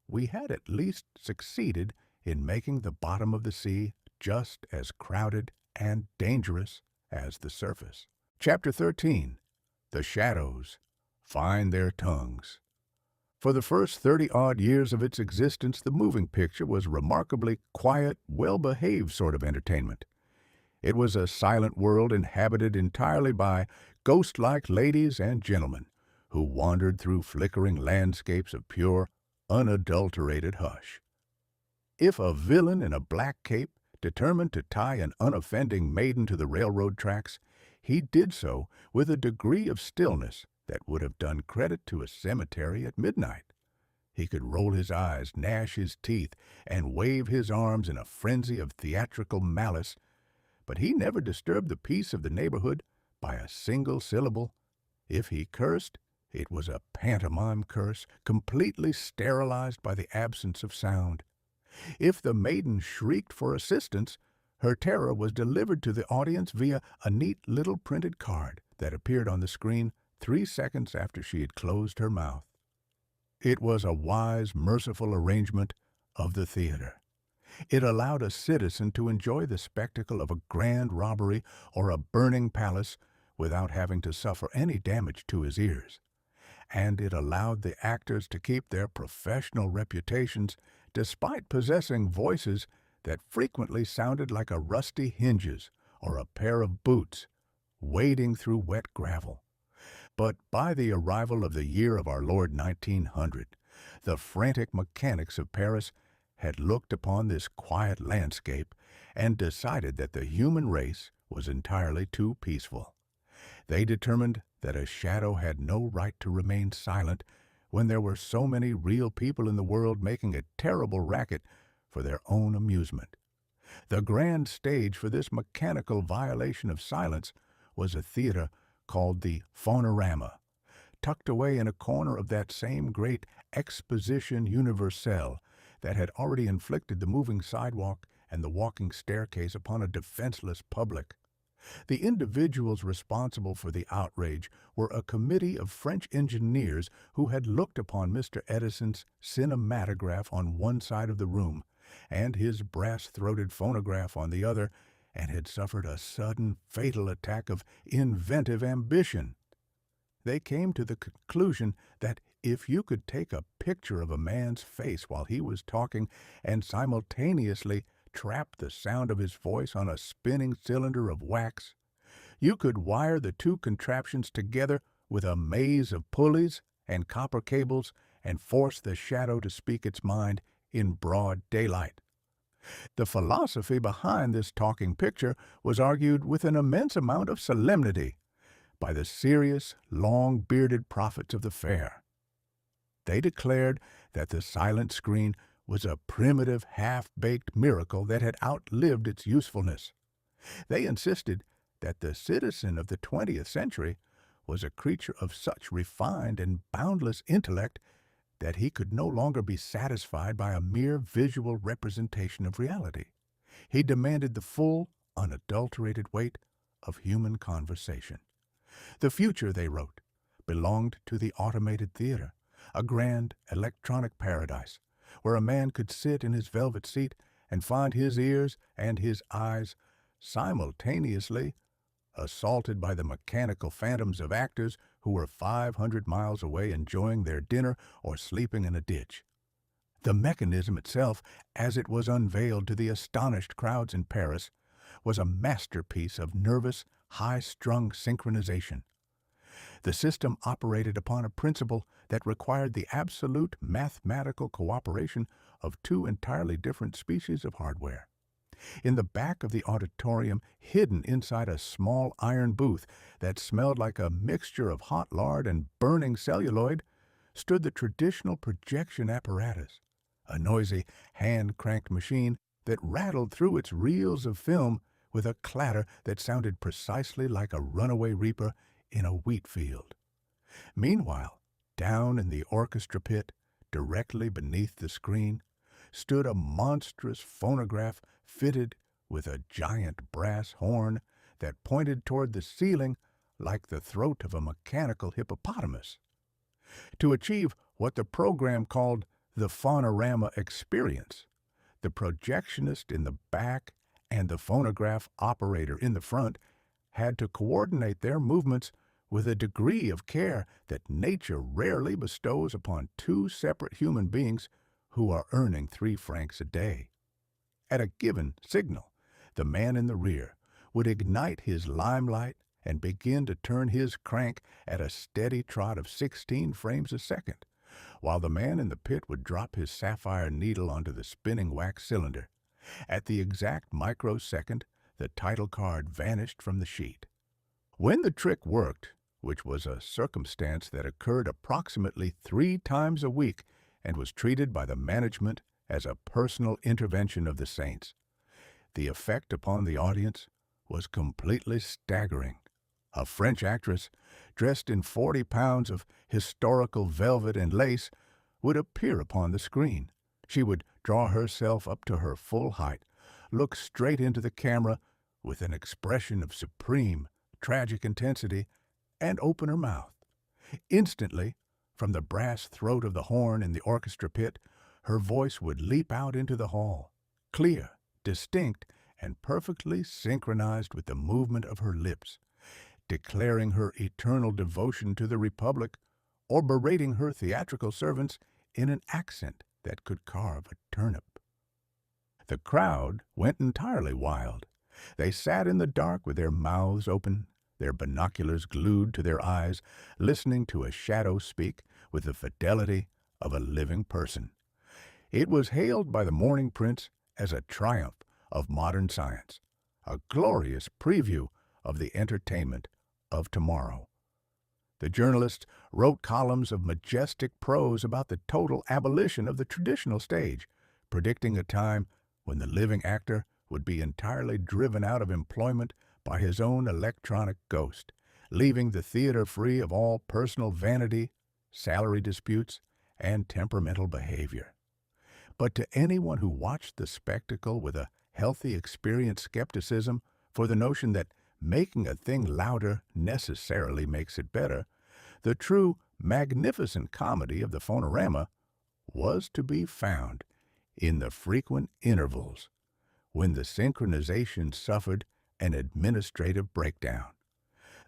we had at least succeeded in making the bottom of the sea just as crowded and dangerous as the surface. Chapter 13. The Shadows Find Their Tongues. For the first 30-odd years of its existence, the moving picture was a remarkably quiet, well-behaved sort of entertainment. It was a silent world inhabited entirely by ghost-like ladies and gentlemen who wandered through flickering landscapes of pure, unadulterated hush. If a villain in a black cape determined to tie an unoffending maiden to the railroad tracks, he did so with a degree of stillness that would have done credit to a cemetery at midnight. He could roll his eyes, gnash his teeth, and wave his arms in a frenzy of theatrical malice, but he never disturbed the peace of the neighborhood by a single syllable. If he cursed, it was a pantomime curse, completely sterilized by the absence of sound. If the maiden shrieked for assistance, her terror was delivered to the audience via a neat little printed card that appeared on the screen 3 seconds after she had closed her mouth. It was a wise, merciful arrangement of the theater. It allowed a citizen to enjoy the spectacle of a grand robbery or a burning palace without having to suffer any damage to his ears. And it allowed the actors to keep their professional reputations despite possessing voices that frequently sounded like a rusty hinges or a pair of boots wading through wet gravel. But by the arrival of the year of our Lord 1900, The frantic mechanics of Paris had looked upon this quiet landscape and decided that the human race was entirely too peaceful. They determined that a shadow had no right to remain silent when there were so many real people in the world making a terrible racket for their own amusement. The grand stage for this mechanical violation of silence was a theater called the Phaunorama, tucked away in a corner of that same great Exposition Universelle that had already inflicted the moving sidewalk and the walking staircase upon a defenseless public. The individuals responsible for the outrage were a committee of French engineers who had looked upon Mr. Edison's cinematograph on one side of the room and his brass-throated phonograph on the other, and had suffered a sudden, fatal attack of inventive ambition. They came to the conclusion that if you could take a picture of a man's face while he was talking and simultaneously trap the sound of his voice on a spinning cylinder of wax, you could wire the two contraptions together with a maze of pulleys and copper cables and force the shadow to speak its mind in broad daylight. The philosophy behind this talking picture was argued with an immense amount of solemnity by the serious, long-bearded prophets of the fair. They declared that the silent screen was a primitive, half-baked miracle that had outlived its usefulness. They insisted that the citizen of the 20th century was a creature of such refined and boundless intellect that he could no longer be satisfied by a mere visual representation of reality. He demanded the full, unadulterated weight of human conversation. The future, they wrote, belonged to the automated theater, a grand electronic paradise, where a man could sit in his velvet seat and find his ears and his eyes simultaneously assaulted by the mechanical phantoms of actors who were 500 miles away enjoying their dinner or sleeping in a ditch. The mechanism itself, as it was unveiled to the astonished crowds in Paris, was a masterpiece of nervous, high-strung synchronization. The system operated upon a principle that required the absolute mathematical cooperation of two entirely different species of hardware. In the back of the auditorium, hidden inside a small iron booth that smelled like a mixture of hot lard and burning celluloid, stood the traditional projection apparatus, a noisy, hand-cranked machine that rattled through its reels of film with a clatter that sounded precisely like a runaway reaper in a wheat field. Meanwhile, down in the orchestra pit, directly beneath the screen, stood a monstrous phonograph fitted with a giant brass horn that pointed toward the ceiling like the throat of a mechanical hippopotamus. To achieve what the program called the Phaunorama experience, the projectionist in the back and the phonograph operator in the front had to coordinate their movements with a degree of care that nature rarely bestows upon two separate human beings who are earning 3 francs a day. At a given signal, the man in the rear would ignite his limelight and begin to turn his crank at a steady trot of 16 frames a second, while the man in the pit would drop his sapphire needle onto the spinning wax cylinder. At the exact microsecond, the title card vanished from the sheet. When the trick worked, which was a circumstance that occurred approximately 3 times a week and was treated by the management as a personal intervention of the saints, the effect upon the audience was completely staggering. A French actress, dressed in 40 pounds of historical velvet and lace, would appear upon the screen. She would draw herself up to her full height, look straight into the camera with an expression of supreme, tragic intensity, and open her mouth. Instantly, from the brass throat of the horn in the orchestra pit, her voice would leap out into the hall, clear, distinct, and perfectly synchronized with the movement of her lips, declaring her eternal devotion to the Republic or berating her theatrical servants in an accent that could carve a turnip. The crowd went entirely wild. They sat in the dark with their mouths open, their binoculars glued to their eyes, listening to a shadow speak with the fidelity of a living person. It was hailed by the morning prince as a triumph of modern science, a glorious preview of the entertainment of tomorrow. The journalists wrote columns of majestic prose about the total abolition of the traditional stage, predicting a time when the living actor would be entirely driven out of employment by his own electronic ghost, leaving the theater free of all personal vanity, salary disputes, and temperamental behavior. But to anyone who watched the spectacle with a healthy experienced skepticism for the notion that making a thing louder necessarily makes it better, the true magnificent comedy of the phonorama was to be found in the frequent intervals when the synchronization suffered an administrative breakdown.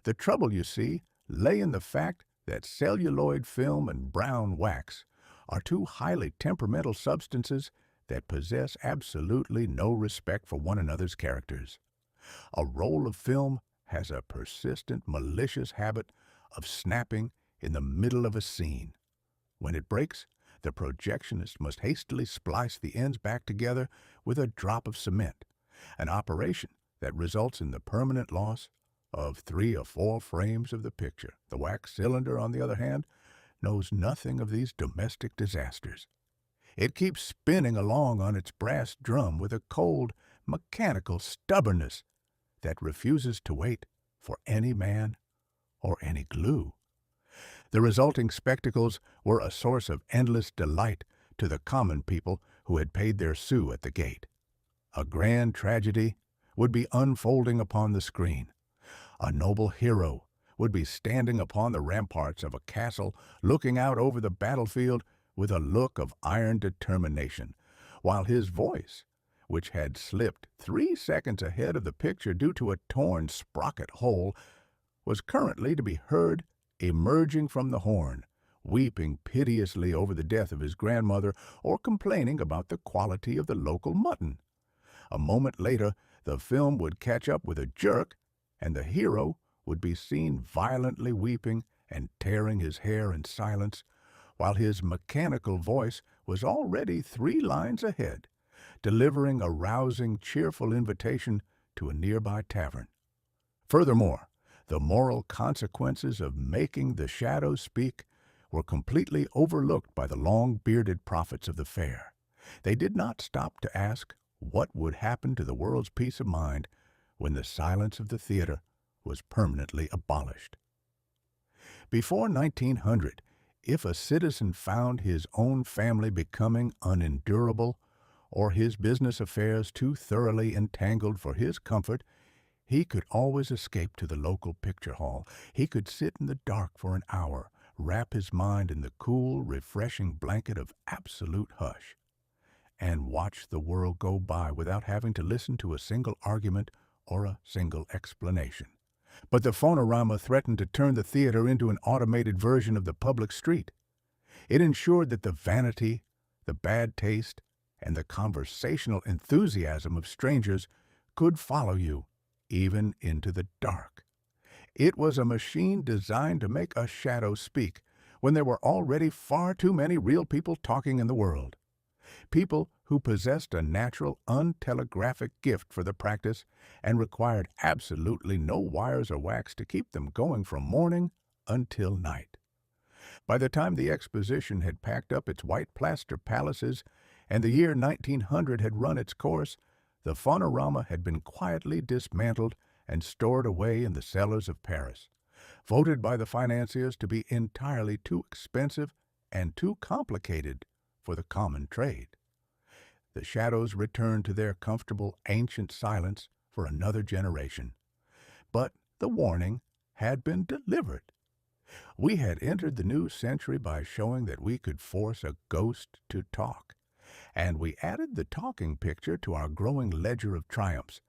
The trouble, you see, lay in the fact that celluloid film and brown wax are two highly temperamental substances that possess absolutely no respect for one another's characters. A roll of film has a persistent, malicious habit of snapping in the middle of a scene. When it breaks, the projectionist must hastily splice the ends back together with a drop of cement, an operation that results in the permanent loss of 3 or 4 frames of the picture. The wax cylinder, on the other hand, knows nothing of these domestic disasters. It keeps spinning along on its brass drum with a cold, mechanical stubbornness that refuses to wait for any man or any glue. The resulting spectacles were a source of endless delight to the common people who had paid their sou at the gate. A grand tragedy would be unfolding upon the screen. A noble hero would be standing upon the ramparts of a castle, looking out over the battlefield with a look of iron determination, while his voice, which had slipped 3 seconds ahead of the picture due to a torn sprocket hole, was currently to be heard emerging from the horn, weeping piteously over the death of his grandmother or complaining about the quality of the local mutton. A moment later, the film would catch up with a jerk, and the hero would be seen violently weeping and tearing his hair in silence, while his mechanical voice was already 3 lines ahead, delivering a rousing, cheerful invitation to a nearby tavern. Furthermore, the moral consequences of making the shadows speak were completely overlooked by the long-bearded prophets of the fair. They did not stop to ask what would happen to the world's peace of mind when the silence of the theater was permanently abolished. Before 1900, if a citizen found his own family becoming unendurable or his business affairs too thoroughly entangled for his comfort, he could always escape to the local picture hall. He could sit in the dark for an hour, wrap his mind in the cool, refreshing blanket of absolute hush, and watch the world go by without having to listen to a single argument or a single explanation. But the phonorama threatened to turn the theater into an automated version of the public street. It ensured that the vanity, the bad taste, and the conversational enthusiasm of strangers could follow you even into the dark. It was a machine designed to make a shadow speak when there were already far too many real people talking in the world. People who possessed a natural, untelegraphic gift for the practice and required absolutely no wires or wax to keep them going from morning until night. By the time the Exposition had packed up its white plaster palaces and the year 1900 had run its course, the phonorama had been quietly dismantled and stored away in the cellars of Paris, voted by the financiers to be entirely too expensive and too complicated for the common trade. The shadows returned to their comfortable ancient silence for another generation. But the warning had been delivered. We had entered the new century by showing that we could force a ghost to talk, and we added the talking picture to our growing ledger of triumphs,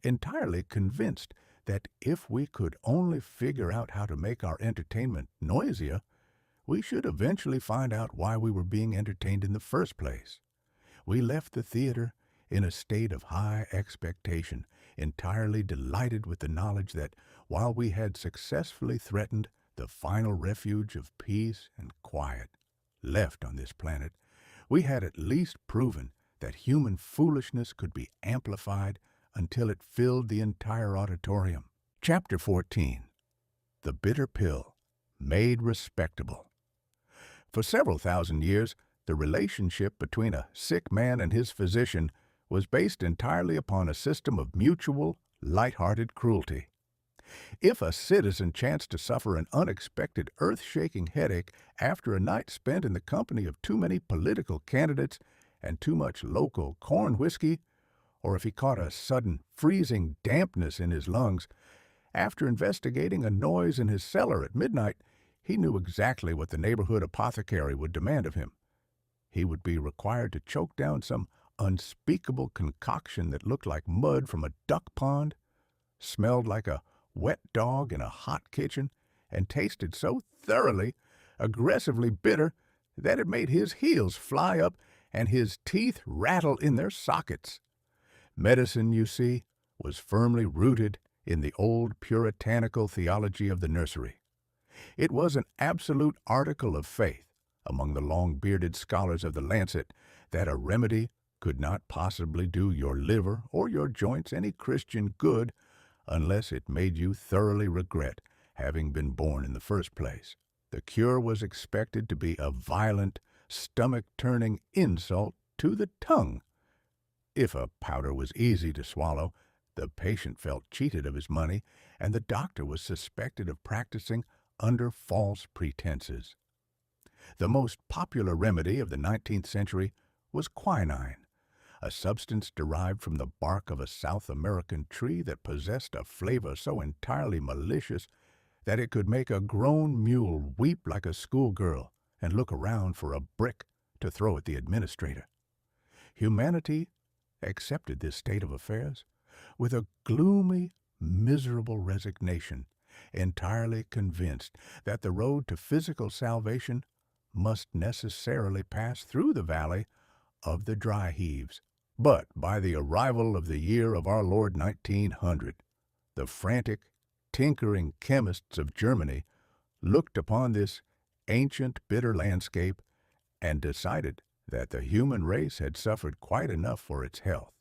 entirely convinced that if we could only figure out how to make our entertainment noisier, we should eventually find out why we were being entertained in the first place. We left the theater in a state of high expectation, entirely delighted with the knowledge that while we had successfully threatened the final refuge of peace and quiet, left on this planet, we had at least proven that human foolishness could be amplified until it filled the entire auditorium. Chapter 14. The Bitter Pill, Made Respectable. For several thousand years, the relationship between a sick man and his physician was based entirely upon a system of mutual, light-hearted cruelty. If a citizen chanced to suffer an unexpected earth-shaking headache after a night spent in the company of too many political candidates and too much local corn whiskey, or if he caught a sudden freezing dampness in his lungs, after investigating a noise in his cellar at midnight, he knew exactly what the neighborhood apothecary would demand of him. He would be required to choke down some unspeakable concoction that looked like mud from a duck pond, smelled like a wet dog in a hot kitchen, and tasted so thoroughly, aggressively bitter, that it made his heels fly up and his teeth rattle in their sockets. Medicine, you see, was firmly rooted in the old puritanical theology of the nursery. It was an absolute article of faith among the long-bearded scholars of the Lancet that a remedy could not possibly do your liver or your joints any Christian good unless it made you thoroughly regret having been born in the first place. The cure was expected to be a violent, stomach-turning insult to the tongue. If a powder was easy to swallow, the patient felt cheated of his money, and the doctor was suspected of practicing under false pretenses. The most popular remedy of the 19th century was quinine, a substance derived from the bark of a South American tree that possessed a flavor so entirely malicious that it could make a grown mule weep like a schoolgirl and look around for a brick to throw at the administrator. Humanity accepted this state of affairs with a gloomy, miserable resignation, entirely convinced that the road to physical salvation must necessarily pass through the valley of the dry heaves. But by the arrival of the year of our Lord 1900, the frantic, tinkering chemists of Germany looked upon this ancient, bitter landscape and decided that the human race had suffered quite enough for its health.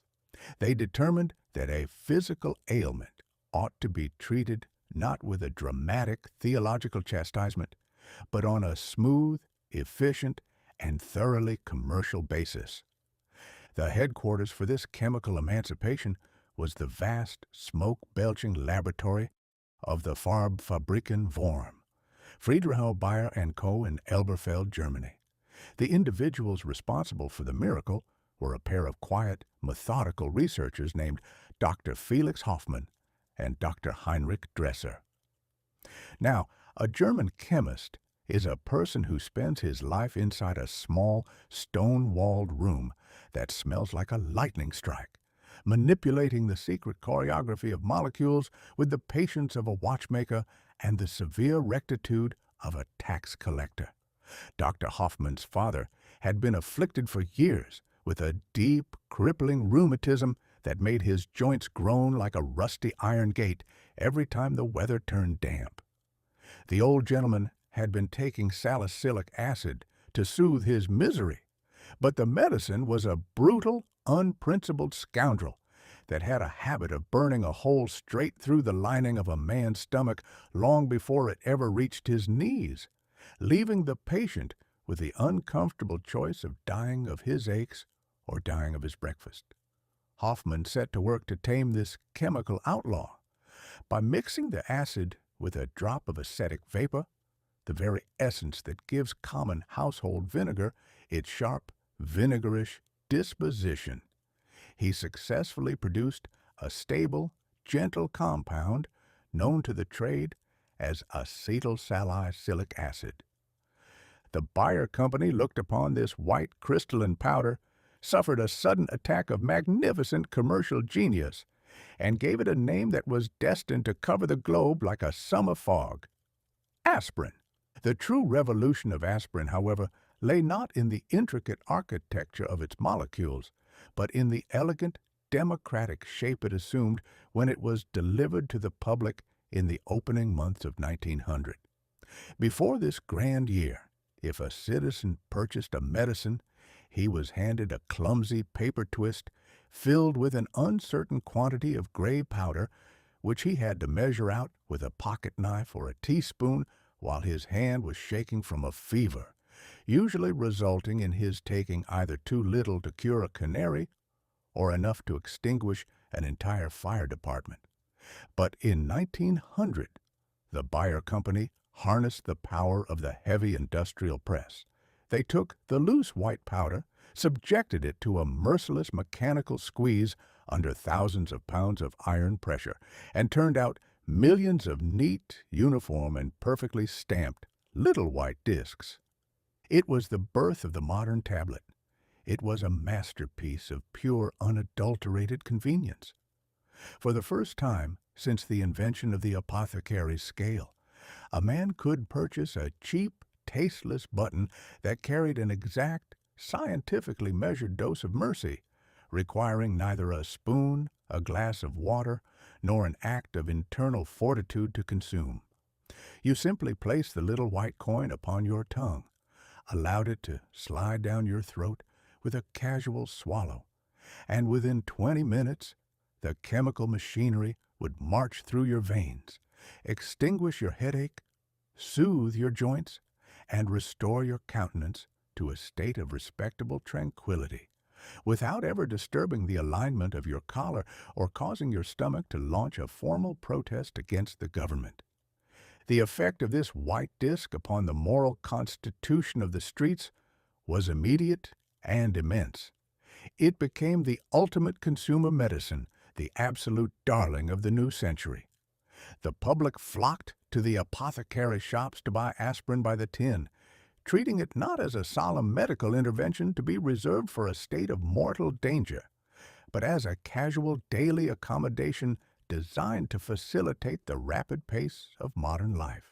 They determined that a physical ailment ought to be treated not with a dramatic theological chastisement, but on a smooth, efficient, and thoroughly commercial basis. The headquarters for this chemical emancipation was the vast, smoke-belching laboratory of the Farbfabriken Worm, Friedrich Bayer & Co. in Elberfeld, Germany. The individuals responsible for the miracle were a pair of quiet, methodical researchers named Dr. Felix Hoffmann and Dr. Heinrich Dresser. Now, a German chemist is a person who spends his life inside a small, stone-walled room that smells like a lightning strike, manipulating the secret choreography of molecules with the patience of a watchmaker and the severe rectitude of a tax collector. Dr. Hoffmann's father had been afflicted for years with a deep, crippling rheumatism that made his joints groan like a rusty iron gate every time the weather turned damp. The old gentleman had been taking salicylic acid to soothe his misery, but the medicine was a brutal, unprincipled scoundrel that had a habit of burning a hole straight through the lining of a man's stomach long before it ever reached his knees, leaving the patient with the uncomfortable choice of dying of his aches or dying of his breakfast. Hoffmann set to work to tame this chemical outlaw. By mixing the acid with a drop of acetic vapor, the very essence that gives common household vinegar its sharp, vinegarish disposition, he successfully produced a stable, gentle compound known to the trade as acetylsalicylic acid. The Bayer Company looked upon this white crystalline powder, suffered a sudden attack of magnificent commercial genius, and gave it a name that was destined to cover the globe like a summer fog: aspirin. The true revolution of aspirin, however, lay not in the intricate architecture of its molecules, but in the elegant, democratic shape it assumed when it was delivered to the public in the opening months of 1900. Before this grand year, If a citizen purchased a medicine, he was handed a clumsy paper twist filled with an uncertain quantity of gray powder, which he had to measure out with a pocket knife or a teaspoon while his hand was shaking from a fever, usually resulting in his taking either too little to cure a canary or enough to extinguish an entire fire department. But in 1900, the Bayer Company harnessed the power of the heavy industrial press. They took the loose white powder, subjected it to a merciless mechanical squeeze under thousands of pounds of iron pressure, and turned out millions of neat, uniform, and perfectly stamped little white discs. It was the birth of the modern tablet. It was a masterpiece of pure, unadulterated convenience. For the first time since the invention of the apothecary's scale, a man could purchase a cheap, tasteless button that carried an exact, scientifically measured dose of mercy, requiring neither a spoon, a glass of water, nor an act of internal fortitude to consume. You simply placed the little white coin upon your tongue, allowed it to slide down your throat with a casual swallow, and within 20 minutes, the chemical machinery would march through your veins, extinguish your headache, soothe your joints, and restore your countenance to a state of respectable tranquility, without ever disturbing the alignment of your collar or causing your stomach to launch a formal protest against the government. The effect of this white disk upon the moral constitution of the streets was immediate and immense. It became the ultimate consumer medicine, the absolute darling of the new century. The public flocked to the apothecary shops to buy aspirin by the tin, treating it not as a solemn medical intervention to be reserved for a state of mortal danger, but as a casual daily accommodation designed to facilitate the rapid pace of modern life.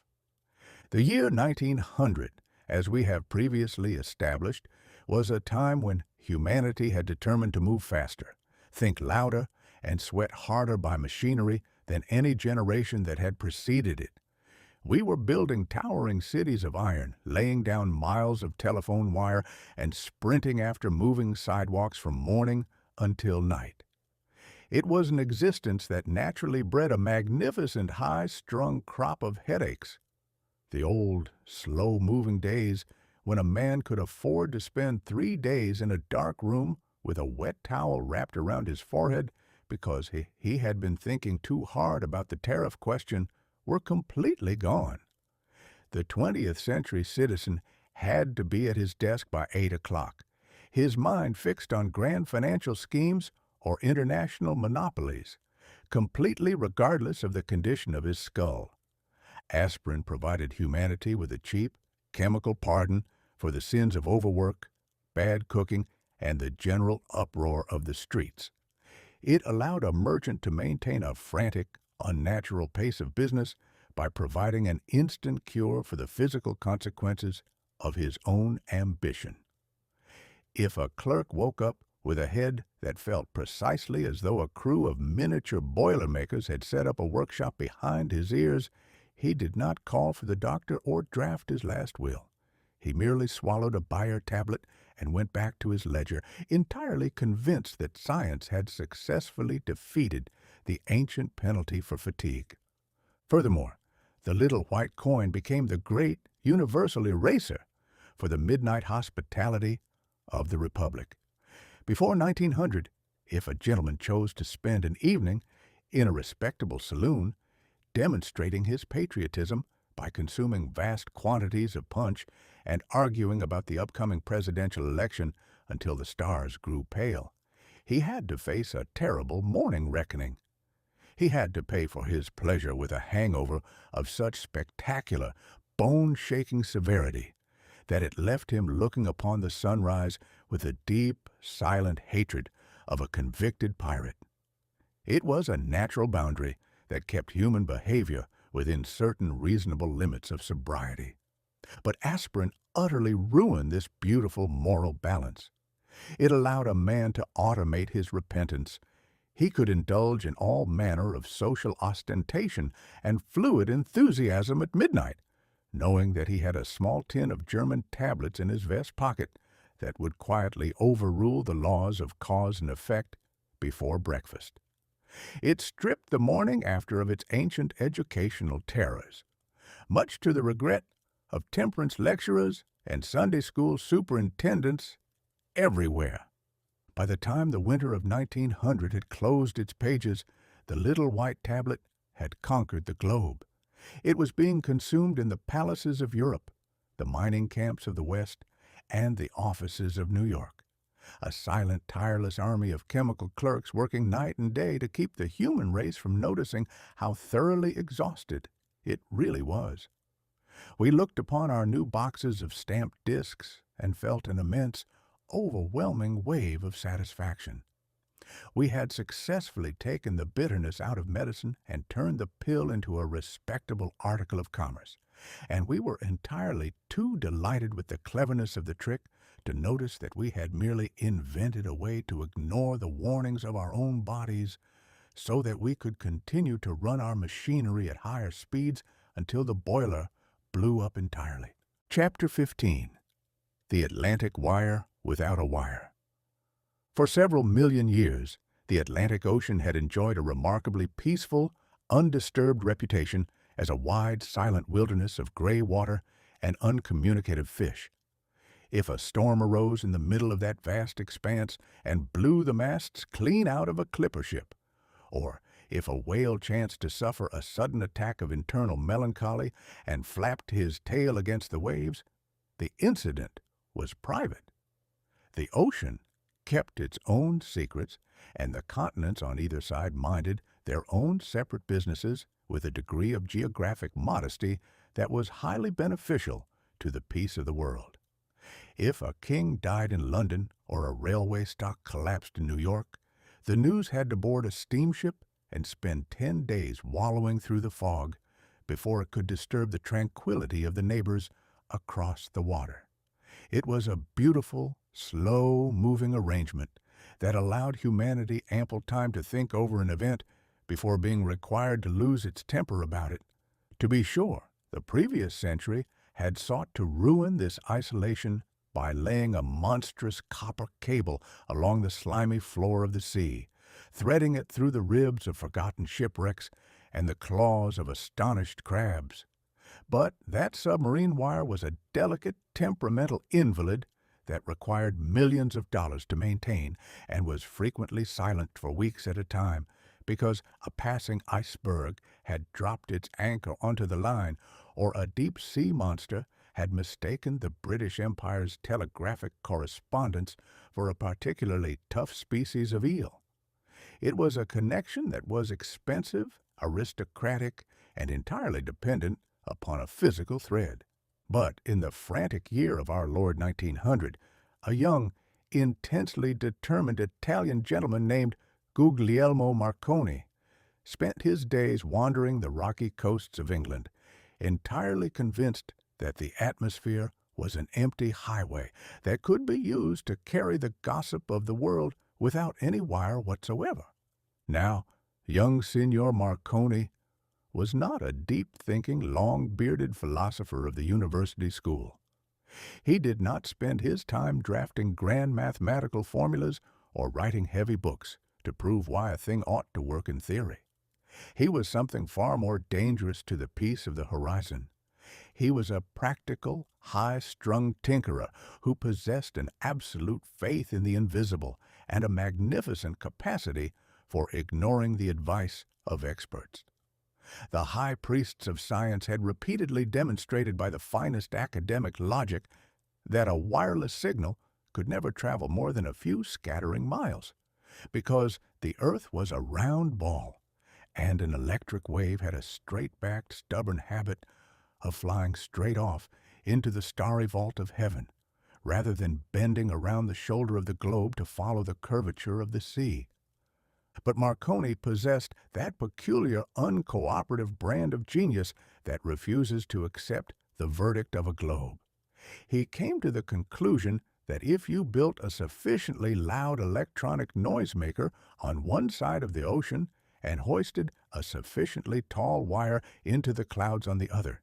The year 1900, as we have previously established, was a time when humanity had determined to move faster, think louder, and sweat harder by machinery than any generation that had preceded it. We were building towering cities of iron, laying down miles of telephone wire, and sprinting after moving sidewalks from morning until night. It was an existence that naturally bred a magnificent high-strung crop of headaches. The old, slow-moving days when a man could afford to spend 3 days in a dark room with a wet towel wrapped around his forehead because he had been thinking too hard about the tariff question were completely gone. The 20th century citizen had to be at his desk by 8 o'clock, his mind fixed on grand financial schemes or international monopolies, completely regardless of the condition of his skull. Aspirin provided humanity with a cheap, chemical pardon for the sins of overwork, bad cooking, and the general uproar of the streets. It allowed a merchant to maintain a frantic, unnatural pace of business by providing an instant cure for the physical consequences of his own ambition. If a clerk woke up with a head that felt precisely as though a crew of miniature boilermakers had set up a workshop behind his ears, he did not call for the doctor or draft his last will. He merely swallowed a Bayer tablet and went back to his ledger, entirely convinced that science had successfully defeated the ancient penalty for fatigue. Furthermore, the little white coin became the great universal eraser for the midnight hospitality of the Republic. Before 1900, if a gentleman chose to spend an evening in a respectable saloon, demonstrating his patriotism by consuming vast quantities of punch and arguing about the upcoming presidential election until the stars grew pale, he had to face a terrible morning reckoning. He had to pay for his pleasure with a hangover of such spectacular, bone-shaking severity that it left him looking upon the sunrise with the deep, silent hatred of a convicted pirate. It was a natural boundary that kept human behavior within certain reasonable limits of sobriety. But aspirin utterly ruined this beautiful moral balance. It allowed a man to automate his repentance. He could indulge in all manner of social ostentation and fluid enthusiasm at midnight, knowing that he had a small tin of German tablets in his vest pocket that would quietly overrule the laws of cause and effect before breakfast. It stripped the morning after of its ancient educational terrors, much to the regret of temperance lecturers and Sunday school superintendents everywhere. By the time the winter of 1900 had closed its pages, the little white tablet had conquered the globe. It was being consumed in the palaces of Europe, the mining camps of the West, and the offices of New York. A silent, tireless army of chemical clerks working night and day to keep the human race from noticing how thoroughly exhausted it really was. We looked upon our new boxes of stamped discs and felt an immense, overwhelming wave of satisfaction. We had successfully taken the bitterness out of medicine and turned the pill into a respectable article of commerce, and we were entirely too delighted with the cleverness of the trick to notice that we had merely invented a way to ignore the warnings of our own bodies so that we could continue to run our machinery at higher speeds until the boiler blew up entirely. Chapter 15. The Atlantic Wire Without a Wire. For several million years, the Atlantic Ocean had enjoyed a remarkably peaceful, undisturbed reputation as a wide, silent wilderness of gray water and uncommunicative fish. If a storm arose in the middle of that vast expanse and blew the masts clean out of a clipper ship, or if a whale chanced to suffer a sudden attack of internal melancholy and flapped his tail against the waves, the incident was private. The ocean kept its own secrets, and the continents on either side minded their own separate businesses with a degree of geographic modesty that was highly beneficial to the peace of the world. If a king died in London or a railway stock collapsed in New York, the news had to board a steamship and spend 10 days wallowing through the fog before it could disturb the tranquility of the neighbors across the water. It was a beautiful, slow-moving arrangement that allowed humanity ample time to think over an event before being required to lose its temper about it. To be sure, the previous century had sought to ruin this isolation by laying a monstrous copper cable along the slimy floor of the sea, threading it through the ribs of forgotten shipwrecks and the claws of astonished crabs. But that submarine wire was a delicate, temperamental invalid that required millions of dollars to maintain and was frequently silent for weeks at a time because a passing iceberg had dropped its anchor onto the line or a deep-sea monster had mistaken the British Empire's telegraphic correspondence for a particularly tough species of eel. It was a connection that was expensive, aristocratic, and entirely dependent upon a physical thread. But in the frantic year of our Lord 1900, a young, intensely determined Italian gentleman named Guglielmo Marconi spent his days wandering the rocky coasts of England, entirely convinced that the atmosphere was an empty highway that could be used to carry the gossip of the world without any wire whatsoever. Now, young Signor Marconi was not a deep-thinking, long-bearded philosopher of the university school. He did not spend his time drafting grand mathematical formulas or writing heavy books to prove why a thing ought to work in theory. He was something far more dangerous to the peace of the horizon. He was a practical, high-strung tinkerer who possessed an absolute faith in the invisible and a magnificent capacity for ignoring the advice of experts. The high priests of science had repeatedly demonstrated by the finest academic logic that a wireless signal could never travel more than a few scattering miles, because the Earth was a round ball, and an electric wave had a straight-backed, stubborn habit of flying straight off into the starry vault of heaven, rather than bending around the shoulder of the globe to follow the curvature of the sea. But Marconi possessed that peculiar uncooperative brand of genius that refuses to accept the verdict of a globe. He came to the conclusion that if you built a sufficiently loud electronic noisemaker on one side of the ocean and hoisted a sufficiently tall wire into the clouds on the other,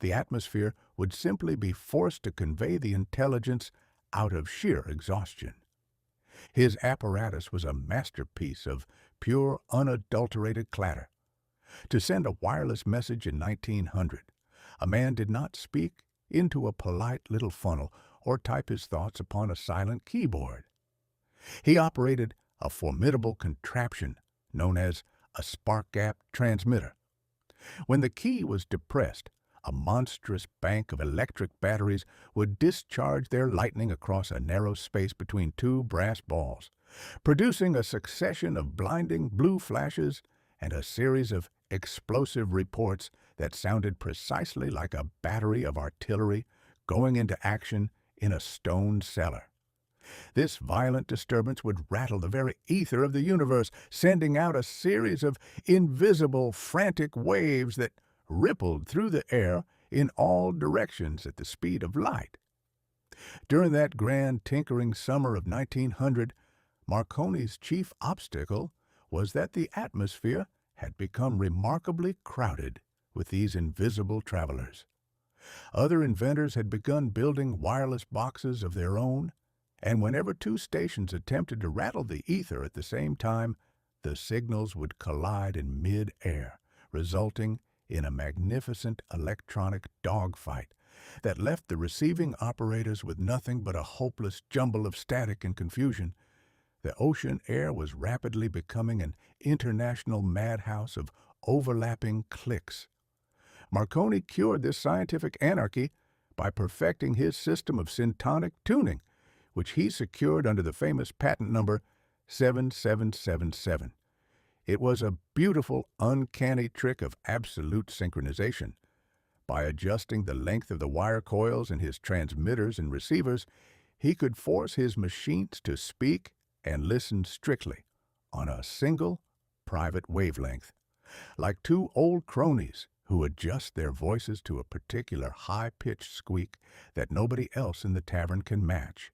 the atmosphere would simply be forced to convey the intelligence out of sheer exhaustion. His apparatus was a masterpiece of pure, unadulterated clatter. To send a wireless message in 1900, a man did not speak into a polite little funnel or type his thoughts upon a silent keyboard. He operated a formidable contraption known as a spark gap transmitter. When the key was depressed, a monstrous bank of electric batteries would discharge their lightning across a narrow space between two brass balls, producing a succession of blinding blue flashes and a series of explosive reports that sounded precisely like a battery of artillery going into action in a stone cellar. This violent disturbance would rattle the very ether of the universe, sending out a series of invisible, frantic waves that rippled through the air in all directions at the speed of light. During that grand tinkering summer of 1900, Marconi's chief obstacle was that the atmosphere had become remarkably crowded with these invisible travelers. Other inventors had begun building wireless boxes of their own, and whenever two stations attempted to rattle the ether at the same time, the signals would collide in mid-air, resulting in a magnificent electronic dogfight that left the receiving operators with nothing but a hopeless jumble of static and confusion. The ocean air was rapidly becoming an international madhouse of overlapping clicks. Marconi cured this scientific anarchy by perfecting his system of syntonic tuning, which he secured under the famous patent number 7777. It was a beautiful, uncanny trick of absolute synchronization. By adjusting the length of the wire coils in his transmitters and receivers, he could force his machines to speak and listen strictly on a single private wavelength, like two old cronies who adjust their voices to a particular high-pitched squeak that nobody else in the tavern can match.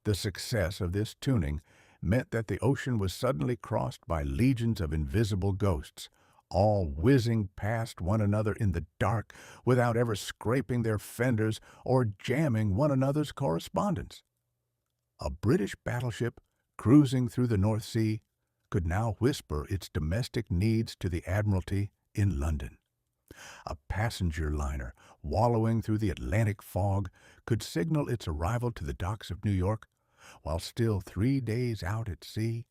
The success of this tuning meant that the ocean was suddenly crossed by legions of invisible ghosts, all whizzing past one another in the dark without ever scraping their fenders or jamming one another's correspondence. A British battleship cruising through the North Sea could now whisper its domestic needs to the Admiralty in London. A passenger liner wallowing through the Atlantic fog could signal its arrival to the docks of New York while still 3 days out at sea,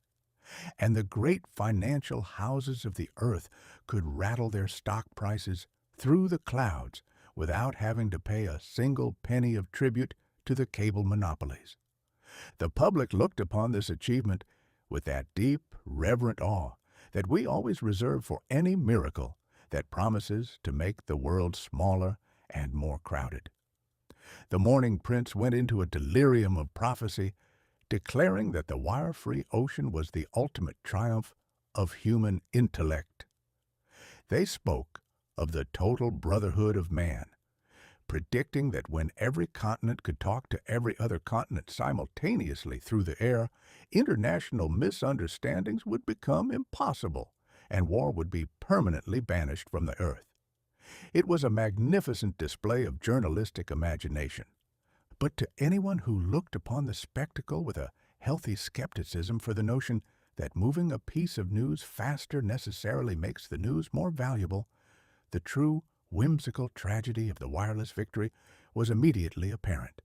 and the great financial houses of the earth could rattle their stock prices through the clouds without having to pay a single penny of tribute to the cable monopolies. The public looked upon this achievement with that deep, reverent awe that we always reserve for any miracle that promises to make the world smaller and more crowded. The Morning Prince went into a delirium of prophecy, declaring that the wire-free ocean was the ultimate triumph of human intellect. They spoke of the total brotherhood of man, predicting that when every continent could talk to every other continent simultaneously through the air, international misunderstandings would become impossible, and war would be permanently banished from the earth. It was a magnificent display of journalistic imagination. But to anyone who looked upon the spectacle with a healthy skepticism for the notion that moving a piece of news faster necessarily makes the news more valuable, the true whimsical tragedy of the wireless victory was immediately apparent.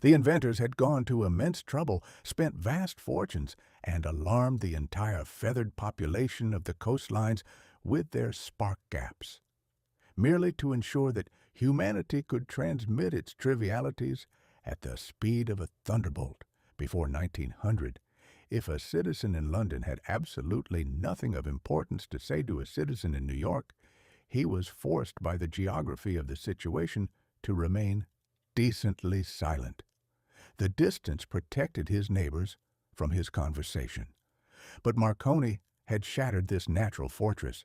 The inventors had gone to immense trouble, spent vast fortunes, and alarmed the entire feathered population of the coastlines with their spark gaps, merely to ensure that humanity could transmit its trivialities at the speed of a thunderbolt before 1900. If a citizen in London had absolutely nothing of importance to say to a citizen in New York, he was forced by the geography of the situation to remain decently silent. The distance protected his neighbors from his conversation. But Marconi had shattered this natural fortress.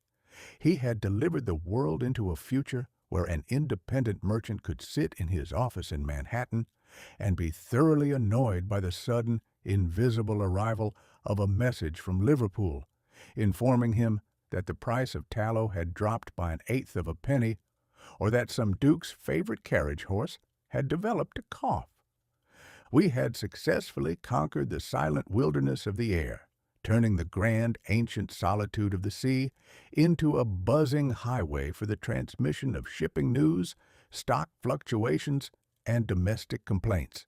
He had delivered the world into a future where an independent merchant could sit in his office in Manhattan and be thoroughly annoyed by the sudden, invisible arrival of a message from Liverpool, informing him that the price of tallow had dropped by 1/8 of a penny, or that some duke's favorite carriage horse had developed a cough. We had successfully conquered the silent wilderness of the air, turning the grand ancient solitude of the sea into a buzzing highway for the transmission of shipping news, stock fluctuations, and domestic complaints.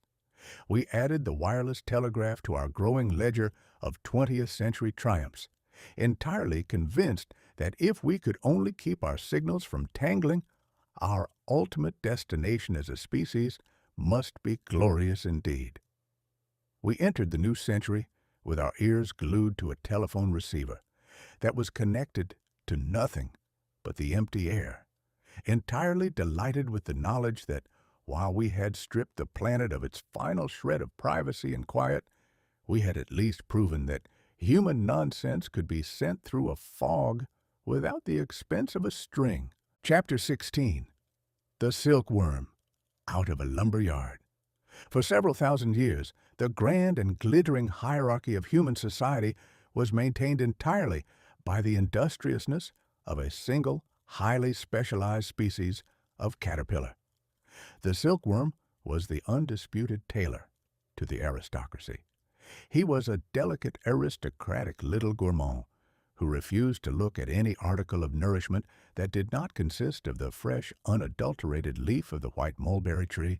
We added the wireless telegraph to our growing ledger of 20th century triumphs, entirely convinced that if we could only keep our signals from tangling, our ultimate destination as a species must be glorious indeed. We entered the new century with our ears glued to a telephone receiver that was connected to nothing but the empty air, entirely delighted with the knowledge that while we had stripped the planet of its final shred of privacy and quiet, we had at least proven that human nonsense could be sent through a fog without the expense of a string. Chapter 16. The Silkworm, out of a lumber yard. For several thousand years, the grand and glittering hierarchy of human society was maintained entirely by the industriousness of a single, highly specialized species of caterpillar. The silkworm was the undisputed tailor to the aristocracy. He was a delicate, aristocratic little gourmand who refused to look at any article of nourishment that did not consist of the fresh, unadulterated leaf of the white mulberry tree,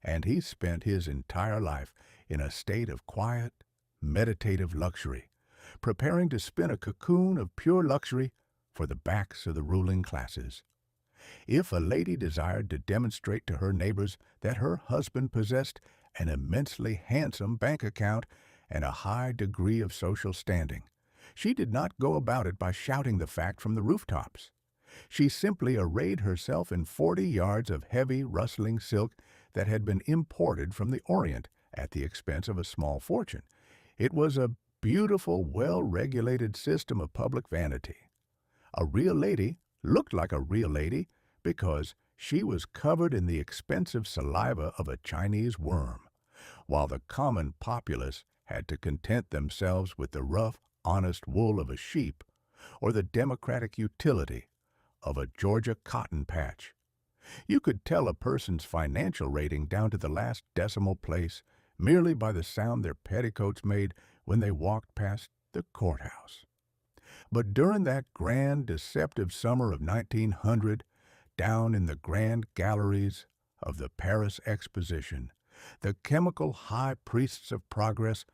and he spent his entire life in a state of quiet, meditative luxury, preparing to spin a cocoon of pure luxury for the backs of the ruling classes. If a lady desired to demonstrate to her neighbors that her husband possessed an immensely handsome bank account and a high degree of social standing, she did not go about it by shouting the fact from the rooftops. She simply arrayed herself in 40 yards of heavy, rustling silk that had been imported from the Orient at the expense of a small fortune. It was a beautiful, well-regulated system of public vanity. A real lady looked like a real lady because she was covered in the expensive saliva of a Chinese worm, while the common populace had to content themselves with the rough, honest wool of a sheep or the democratic utility of a Georgia cotton patch. You could tell a person's financial rating down to the last decimal place merely by the sound their petticoats made when they walked past the courthouse. But during that grand, deceptive summer of 1900, down in the grand galleries of the Paris Exposition, the chemical high priests of progress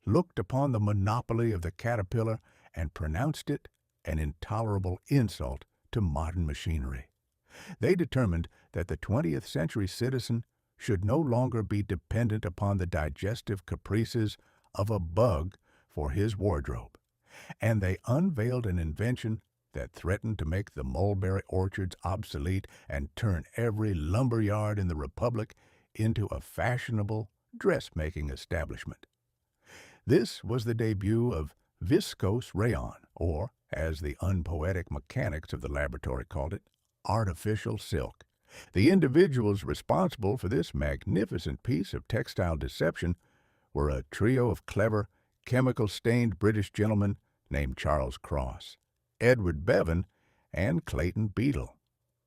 looked upon the monopoly of the caterpillar and pronounced it an intolerable insult to modern machinery. They determined that the 20th century citizen should no longer be dependent upon the digestive caprices of a bug for his wardrobe, and they unveiled an invention that threatened to make the mulberry orchards obsolete and turn every lumber yard in the Republic into a fashionable dressmaking establishment. This was the debut of viscose rayon, or, as the unpoetic mechanics of the laboratory called it, artificial silk. The individuals responsible for this magnificent piece of textile deception were a trio of clever, chemical-stained British gentlemen named Charles Cross, Edward Bevan, and Clayton Beadle.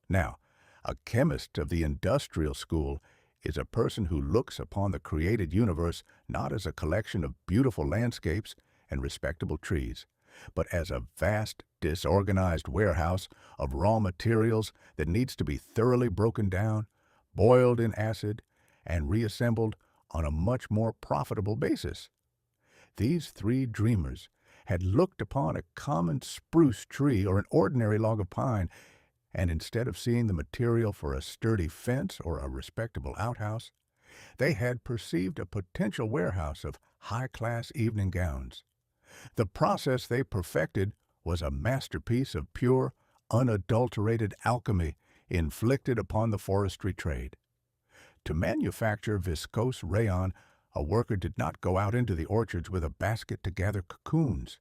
Now, a chemist of the industrial school is a person who looks upon the created universe not as a collection of beautiful landscapes and respectable trees, but as a vast, disorganized warehouse of raw materials that needs to be thoroughly broken down, boiled in acid, and reassembled on a much more profitable basis. These three dreamers had looked upon a common spruce tree or an ordinary log of pine, and instead of seeing the material for a sturdy fence or a respectable outhouse, they had perceived a potential warehouse of high-class evening gowns. The process they perfected was a masterpiece of pure, unadulterated alchemy inflicted upon the forestry trade. To manufacture viscose rayon, a worker did not go out into the orchards with a basket to gather cocoons.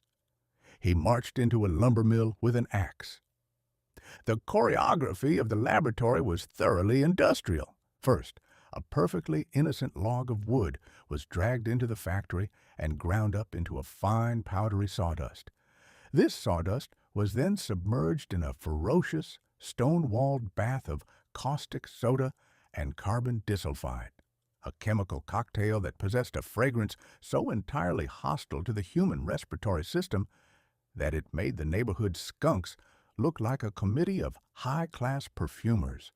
He marched into a lumber mill with an axe. The choreography of the laboratory was thoroughly industrial. First, a perfectly innocent log of wood was dragged into the factory and ground up into a fine, powdery sawdust. This sawdust was then submerged in a ferocious, stone-walled bath of caustic soda and carbon disulfide, a chemical cocktail that possessed a fragrance so entirely hostile to the human respiratory system that it made the neighborhood skunks look like a committee of high-class perfumers.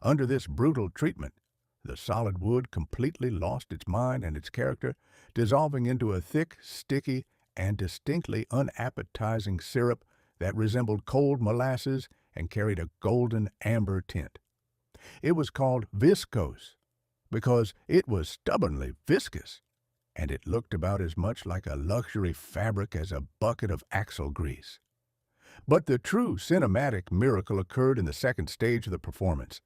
Under this brutal treatment, the solid wood completely lost its mind and its character, dissolving into a thick, sticky, and distinctly unappetizing syrup that resembled cold molasses and carried a golden amber tint. It was called viscose because it was stubbornly viscous, and it looked about as much like a luxury fabric as a bucket of axle grease. But the true cinematic miracle occurred in the second stage of the performance.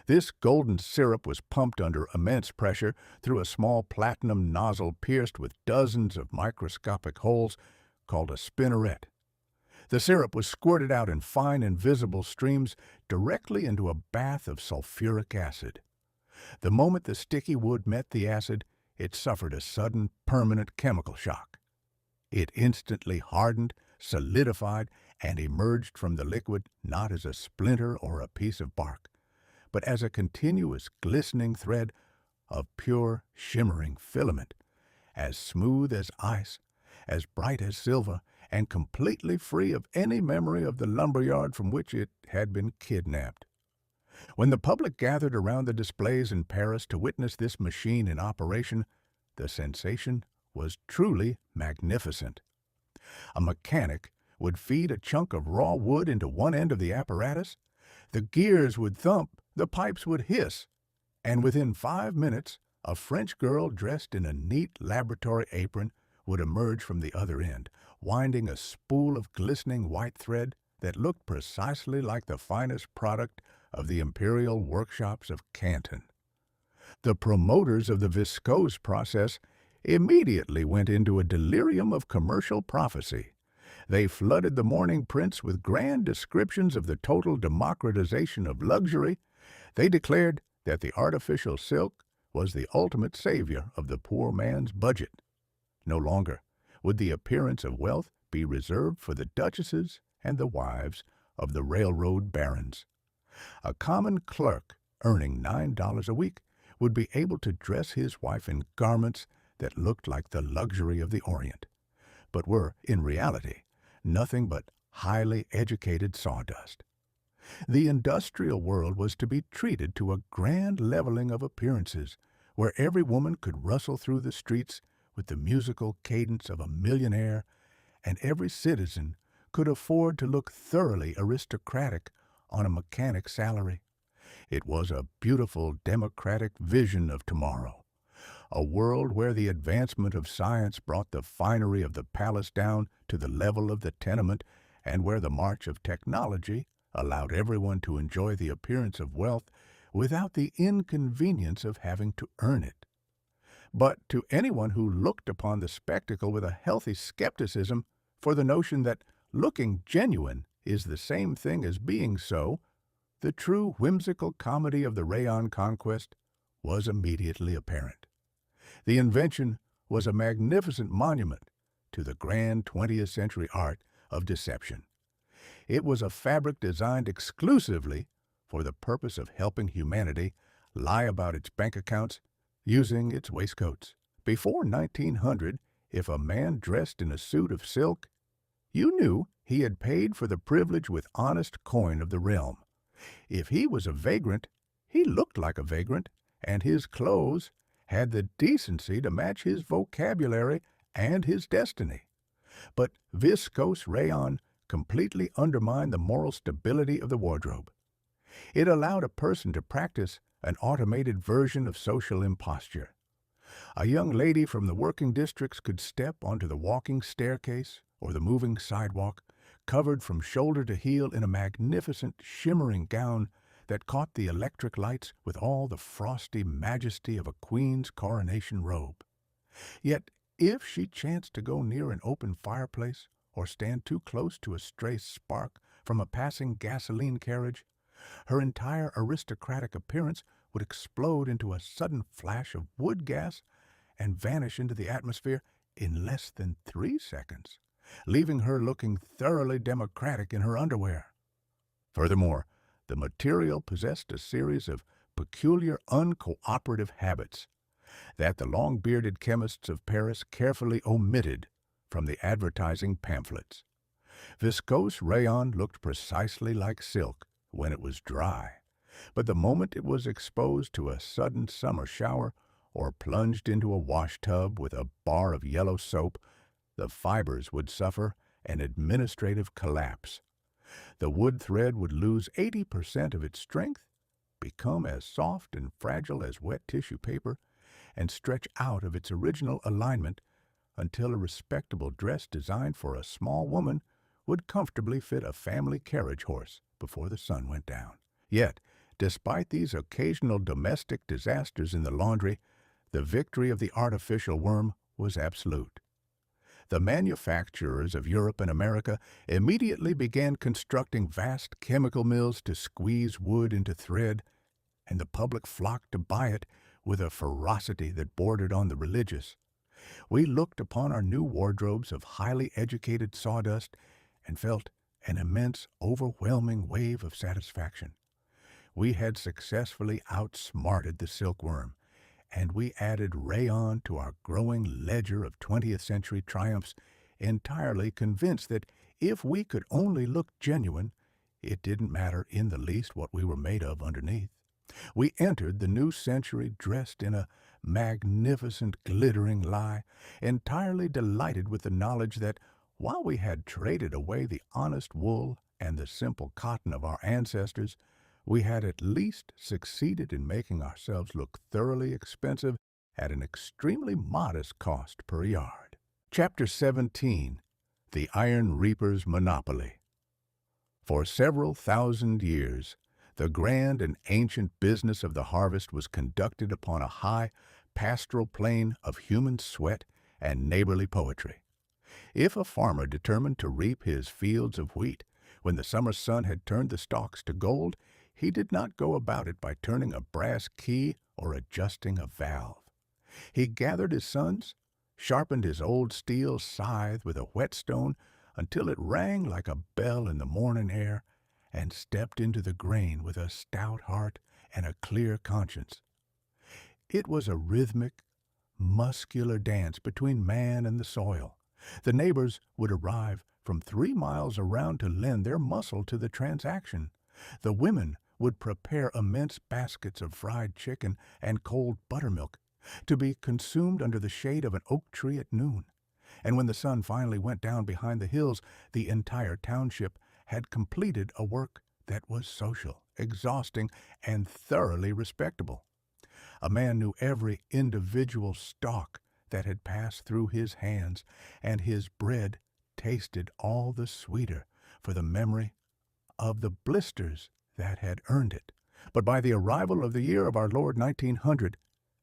This golden syrup was pumped under immense pressure through a small platinum nozzle pierced with dozens of microscopic holes called a spinneret. The syrup was squirted out in fine invisible streams directly into a bath of sulfuric acid. The moment the sticky wood met the acid, it suffered a sudden, permanent chemical shock. It instantly hardened, solidified, and emerged from the liquid not as a splinter or a piece of bark, but as a continuous glistening thread of pure, shimmering filament, as smooth as ice, as bright as silver, and completely free of any memory of the lumberyard from which it had been kidnapped. When the public gathered around the displays in Paris to witness this machine in operation, the sensation was truly magnificent. A mechanic would feed a chunk of raw wood into one end of the apparatus, the gears would thump, the pipes would hiss, and within 5 minutes, a French girl dressed in a neat laboratory apron would emerge from the other end, winding a spool of glistening white thread that looked precisely like the finest product of the imperial workshops of Canton. The promoters of the viscose process immediately went into a delirium of commercial prophecy. They flooded the morning prints with grand descriptions of the total democratization of luxury. They declared that the artificial silk was the ultimate savior of the poor man's budget. No longer would the appearance of wealth be reserved for the duchesses and the wives of the railroad barons. A common clerk earning $9 a week would be able to dress his wife in garments that looked like the luxury of the Orient, but were, in reality, nothing but highly educated sawdust. The industrial world was to be treated to a grand leveling of appearances, where every woman could rustle through the streets with the musical cadence of a millionaire, and every citizen could afford to look thoroughly aristocratic on a mechanic's salary. It was a beautiful democratic vision of tomorrow, a world where the advancement of science brought the finery of the palace down to the level of the tenement, and where the march of technology allowed everyone to enjoy the appearance of wealth without the inconvenience of having to earn it. But to anyone who looked upon the spectacle with a healthy skepticism for the notion that looking genuine is the same thing as being so, the true whimsical comedy of the rayon conquest was immediately apparent. The invention was a magnificent monument to the grand 20th century art of deception. It was a fabric designed exclusively for the purpose of helping humanity lie about its bank accounts using its waistcoats. Before 1900, if a man dressed in a suit of silk, you knew he had paid for the privilege with honest coin of the realm. If he was a vagrant, he looked like a vagrant, and his clothes had the decency to match his vocabulary and his destiny. But viscose rayon completely undermined the moral stability of the wardrobe. It allowed a person to practice an automated version of social imposture. A young lady from the working districts could step onto the walking staircase or the moving sidewalk, covered from shoulder to heel in a magnificent, shimmering gown that caught the electric lights with all the frosty majesty of a queen's coronation robe. Yet, if she chanced to go near an open fireplace or stand too close to a stray spark from a passing gasoline carriage, her entire aristocratic appearance would explode into a sudden flash of wood gas and vanish into the atmosphere in less than 3 seconds, leaving her looking thoroughly democratic in her underwear. Furthermore, the material possessed a series of peculiar uncooperative habits that the long-bearded chemists of Paris carefully omitted from the advertising pamphlets. Viscose rayon looked precisely like silk when it was dry, but the moment it was exposed to a sudden summer shower or plunged into a wash tub with a bar of yellow soap, the fibers would suffer an administrative collapse. The wood thread would lose 80% of its strength, become as soft and fragile as wet tissue paper, and stretch out of its original alignment until a respectable dress designed for a small woman would comfortably fit a family carriage horse before the sun went down. Yet, despite these occasional domestic disasters in the laundry, the victory of the artificial worm was absolute. The manufacturers of Europe and America immediately began constructing vast chemical mills to squeeze wood into thread, and the public flocked to buy it with a ferocity that bordered on the religious. We looked upon our new wardrobes of highly educated sawdust and felt an immense, overwhelming wave of satisfaction. We had successfully outsmarted the silkworm, and we added rayon to our growing ledger of 20th century triumphs, entirely convinced that if we could only look genuine, it didn't matter in the least what we were made of underneath. We entered the new century dressed in a magnificent, glittering lie, entirely delighted with the knowledge that while we had traded away the honest wool and the simple cotton of our ancestors, we had at least succeeded in making ourselves look thoroughly expensive at an extremely modest cost per yard. Chapter 17. The Iron Reaper's Monopoly. For several thousand years, the grand and ancient business of the harvest was conducted upon a high, pastoral plane of human sweat and neighborly poetry. If a farmer determined to reap his fields of wheat when the summer sun had turned the stalks to gold, he did not go about it by turning a brass key or adjusting a valve. He gathered his sons, sharpened his old steel scythe with a whetstone until it rang like a bell in the morning air, and stepped into the grain with a stout heart and a clear conscience. It was a rhythmic, muscular dance between man and the soil. The neighbors would arrive from 3 miles around to lend their muscle to the transaction. The women would prepare immense baskets of fried chicken and cold buttermilk to be consumed under the shade of an oak tree at noon. And when the sun finally went down behind the hills, the entire township had completed a work that was social, exhausting, and thoroughly respectable. A man knew every individual stalk that had passed through his hands, and his bread tasted all the sweeter for the memory of the blisters that had earned it. But by the arrival of the year of our Lord 1900,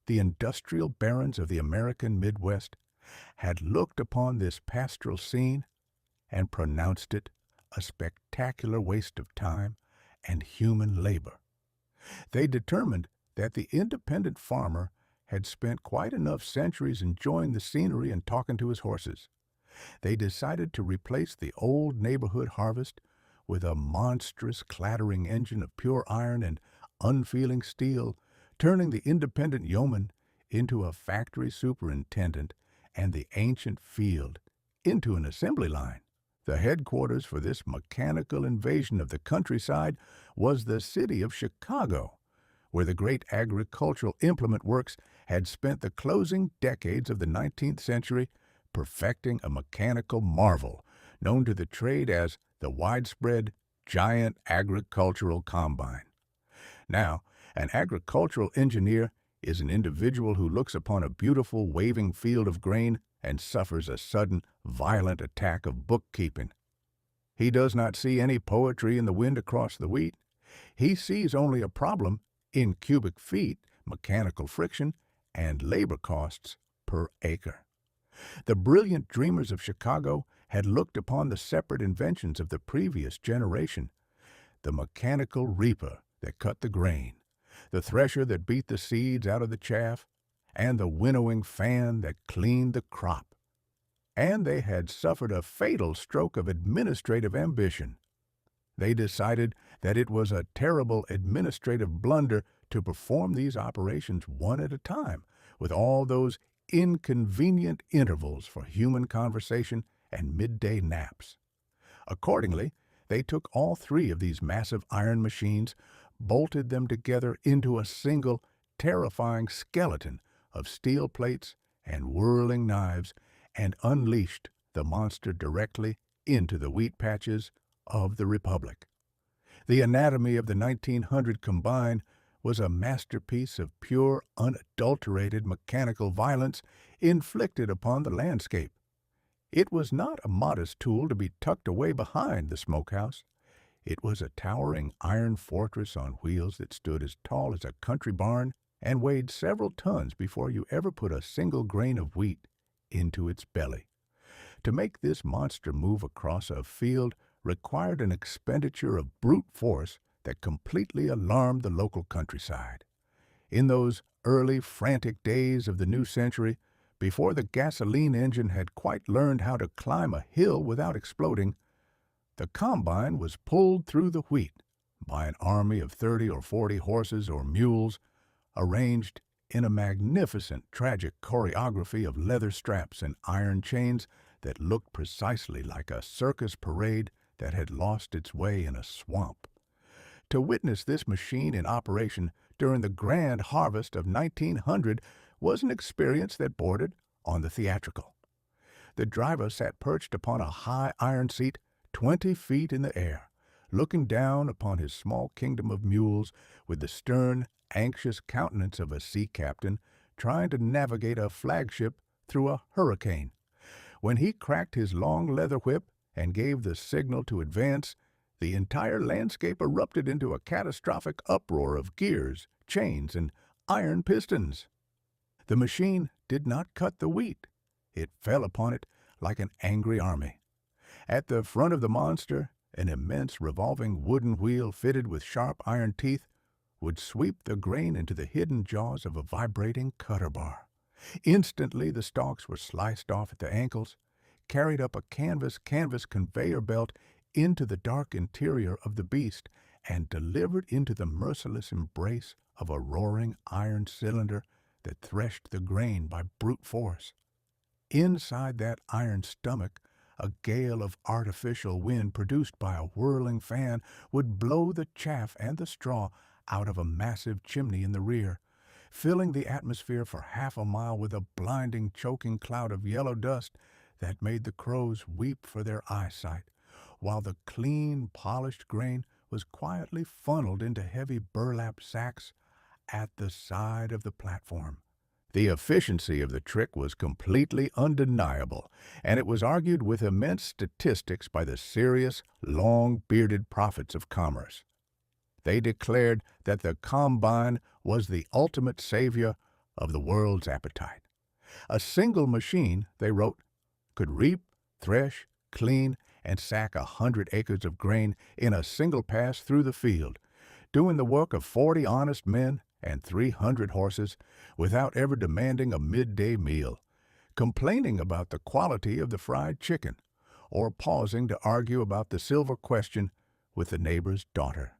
the industrial barons of the American Midwest had looked upon this pastoral scene and pronounced it a spectacular waste of time and human labor. They determined that the independent farmer had spent quite enough centuries enjoying the scenery and talking to his horses. They decided to replace the old neighborhood harvest with a monstrous clattering engine of pure iron and unfeeling steel, turning the independent yeoman into a factory superintendent and the ancient field into an assembly line. The headquarters for this mechanical invasion of the countryside was the city of Chicago, where the great agricultural implement works had spent the closing decades of the 19th century perfecting a mechanical marvel known to the trade as the widespread giant agricultural combine. Now, an agricultural engineer is an individual who looks upon a beautiful waving field of grain and suffers a sudden, violent attack of bookkeeping. He does not see any poetry in the wind across the wheat. He sees only a problem in cubic feet, mechanical friction, and labor costs per acre. The brilliant dreamers of Chicago had looked upon the separate inventions of the previous generation: the mechanical reaper that cut the grain, the thresher that beat the seeds out of the chaff, and the winnowing fan that cleaned the crop. And they had suffered a fatal stroke of administrative ambition. They decided that it was a terrible administrative blunder to perform these operations one at a time, with all those inconvenient intervals for human conversation and midday naps. Accordingly, they took all three of these massive iron machines, bolted them together into a single, terrifying skeleton of steel plates and whirling knives, and unleashed the monster directly into the wheat patches of the Republic. The anatomy of the 1900 combine was a masterpiece of pure, unadulterated mechanical violence inflicted upon the landscape. It was not a modest tool to be tucked away behind the smokehouse. It was a towering iron fortress on wheels that stood as tall as a country barn and weighed several tons before you ever put a single grain of wheat into its belly. To make this monster move across a field required an expenditure of brute force that completely alarmed the local countryside. In those early, frantic days of the new century, before the gasoline engine had quite learned how to climb a hill without exploding, the combine was pulled through the wheat by an army of 30 or 40 horses or mules, arranged in a magnificent, tragic choreography of leather straps and iron chains that looked precisely like a circus parade that had lost its way in a swamp. To witness this machine in operation during the grand harvest of 1900 was an experience that bordered on the theatrical. The driver sat perched upon a high iron seat 20 feet in the air, looking down upon his small kingdom of mules with the stern, anxious countenance of a sea captain trying to navigate a flagship through a hurricane. When he cracked his long leather whip and gave the signal to advance, the entire landscape erupted into a catastrophic uproar of gears, chains, and iron pistons. The machine did not cut the wheat. It fell upon it like an angry army. At the front of the monster, an immense revolving wooden wheel fitted with sharp iron teeth would sweep the grain into the hidden jaws of a vibrating cutter bar. Instantly the stalks were sliced off at the ankles, carried up a canvas conveyor belt into the dark interior of the beast, and delivered into the merciless embrace of a roaring iron cylinder that threshed the grain by brute force. Inside that iron stomach, a gale of artificial wind produced by a whirling fan would blow the chaff and the straw out of a massive chimney in the rear, filling the atmosphere for half a mile with a blinding, choking cloud of yellow dust that made the crows weep for their eyesight, while the clean, polished grain was quietly funneled into heavy burlap sacks at the side of the platform. The efficiency of the trick was completely undeniable, and it was argued with immense statistics by the serious, long-bearded prophets of commerce. They declared that the combine was the ultimate savior of the world's appetite. A single machine, they wrote, could reap, thresh, clean, and sack 100 acres of grain in a single pass through the field, doing the work of 40 honest men and 300 horses without ever demanding a midday meal, complaining about the quality of the fried chicken, or pausing to argue about the silver question with the neighbor's daughter.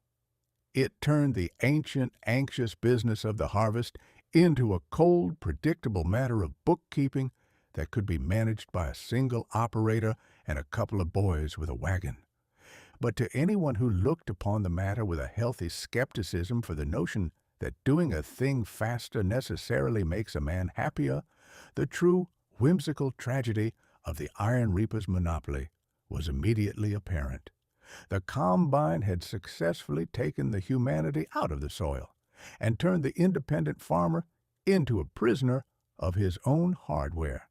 It turned the ancient, anxious business of the harvest into a cold, predictable matter of bookkeeping that could be managed by a single operator and a couple of boys with a wagon. But to anyone who looked upon the matter with a healthy skepticism for the notion that doing a thing faster necessarily makes a man happier, the true, whimsical tragedy of the iron reaper's monopoly was immediately apparent. The combine had successfully taken the humanity out of the soil and turned the independent farmer into a prisoner of his own hardware.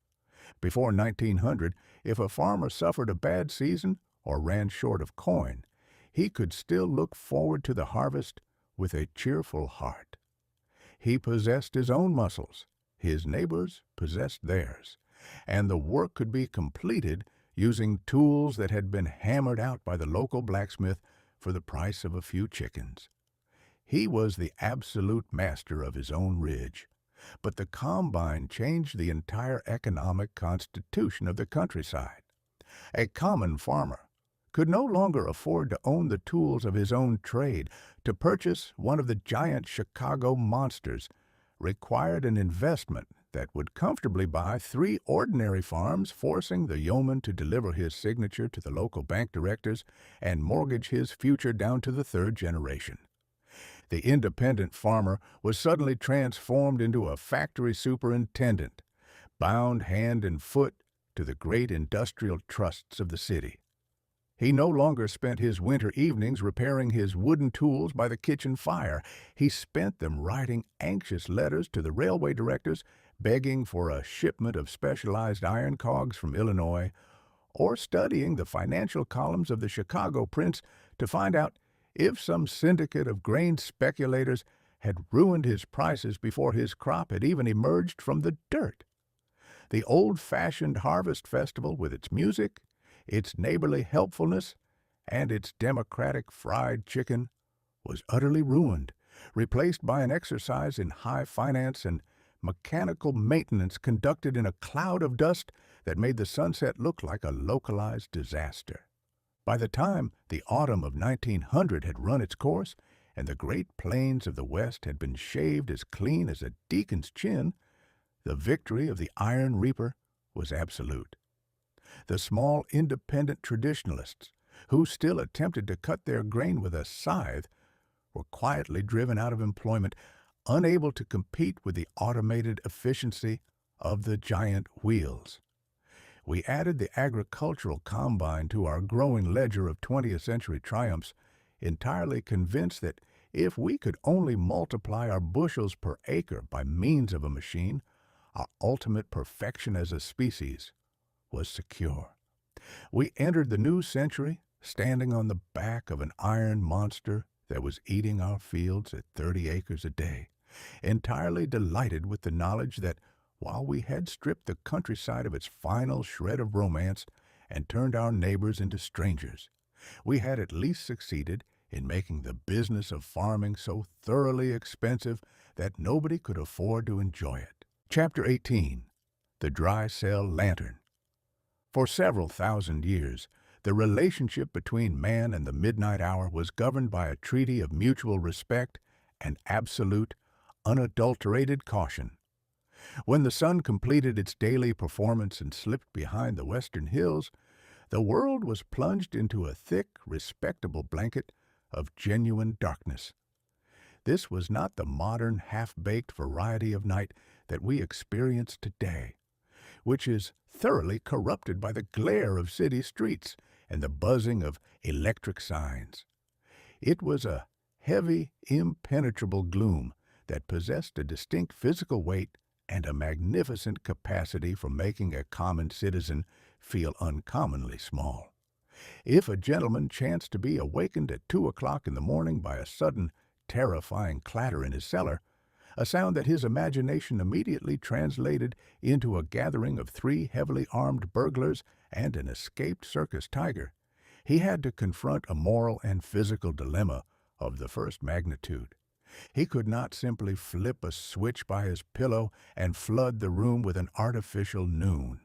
Before 1900, if a farmer suffered a bad season or ran short of coin, he could still look forward to the harvest with a cheerful heart. He possessed his own muscles, his neighbors possessed theirs, and the work could be completed using tools that had been hammered out by the local blacksmith for the price of a few chickens. He was the absolute master of his own ridge, but the combine changed the entire economic constitution of the countryside. A common farmer could no longer afford to own the tools of his own trade. To purchase one of the giant Chicago monsters required an investment that would comfortably buy 3 ordinary farms, forcing the yeoman to deliver his signature to the local bank directors and mortgage his future down to the 3rd generation. The independent farmer was suddenly transformed into a factory superintendent, bound hand and foot to the great industrial trusts of the city. He no longer spent his winter evenings repairing his wooden tools by the kitchen fire. He spent them writing anxious letters to the railway directors, begging for a shipment of specialized iron cogs from Illinois, or studying the financial columns of the Chicago Prince to find out if some syndicate of grain speculators had ruined his prices before his crop had even emerged from the dirt. The old-fashioned harvest festival, with its music, its neighborly helpfulness, and its democratic fried chicken, was utterly ruined, replaced by an exercise in high finance and mechanical maintenance conducted in a cloud of dust that made the sunset look like a localized disaster. By the time the autumn of 1900 had run its course, and the great plains of the West had been shaved as clean as a deacon's chin, the victory of the Iron Reaper was absolute. The small independent traditionalists, who still attempted to cut their grain with a scythe, were quietly driven out of employment, unable to compete with the automated efficiency of the giant wheels. We added the agricultural combine to our growing ledger of 20th century triumphs, entirely convinced that if we could only multiply our bushels per acre by means of a machine, our ultimate perfection as a species was secure. We entered the new century standing on the back of an iron monster that was eating our fields at 30 acres a day, entirely delighted with the knowledge that while we had stripped the countryside of its final shred of romance and turned our neighbors into strangers, we had at least succeeded in making the business of farming so thoroughly expensive that nobody could afford to enjoy it. Chapter 18. The Dry Cell Lantern. For several thousand years, the relationship between man and the midnight hour was governed by a treaty of mutual respect and absolute, unadulterated caution. When the sun completed its daily performance and slipped behind the western hills, the world was plunged into a thick, respectable blanket of genuine darkness. This was not the modern, half-baked variety of night that we experience today, which is thoroughly corrupted by the glare of city streets and the buzzing of electric signs. It was a heavy, impenetrable gloom that possessed a distinct physical weight and a magnificent capacity for making a common citizen feel uncommonly small. If a gentleman chanced to be awakened at 2 o'clock in the morning by a sudden, terrifying clatter in his cellar, a sound that his imagination immediately translated into a gathering of 3 heavily armed burglars and an escaped circus tiger, he had to confront a moral and physical dilemma of the first magnitude. He could not simply flip a switch by his pillow and flood the room with an artificial noon.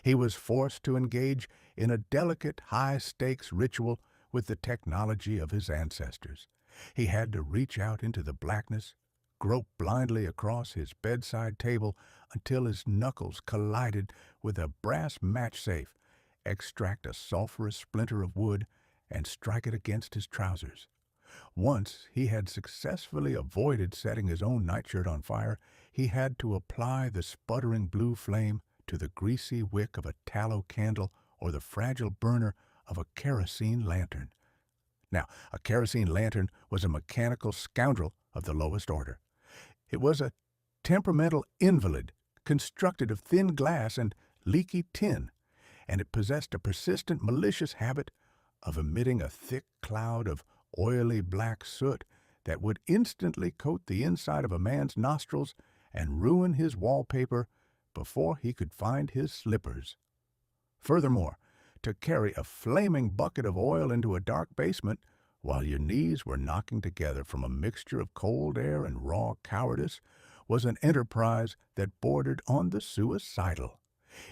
He was forced to engage in a delicate, high-stakes ritual with the technology of his ancestors. He had to reach out into the blackness, grope blindly across his bedside table until his knuckles collided with a brass match safe, extract a sulphurous splinter of wood, and strike it against his trousers. Once he had successfully avoided setting his own nightshirt on fire, he had to apply the sputtering blue flame to the greasy wick of a tallow candle or the fragile burner of a kerosene lantern. Now, a kerosene lantern was a mechanical scoundrel of the lowest order. It was a temperamental invalid constructed of thin glass and leaky tin, and it possessed a persistent malicious habit of emitting a thick cloud of oily black soot that would instantly coat the inside of a man's nostrils and ruin his wallpaper before he could find his slippers. Furthermore, to carry a flaming bucket of oil into a dark basement while your knees were knocking together from a mixture of cold air and raw cowardice was an enterprise that bordered on the suicidal.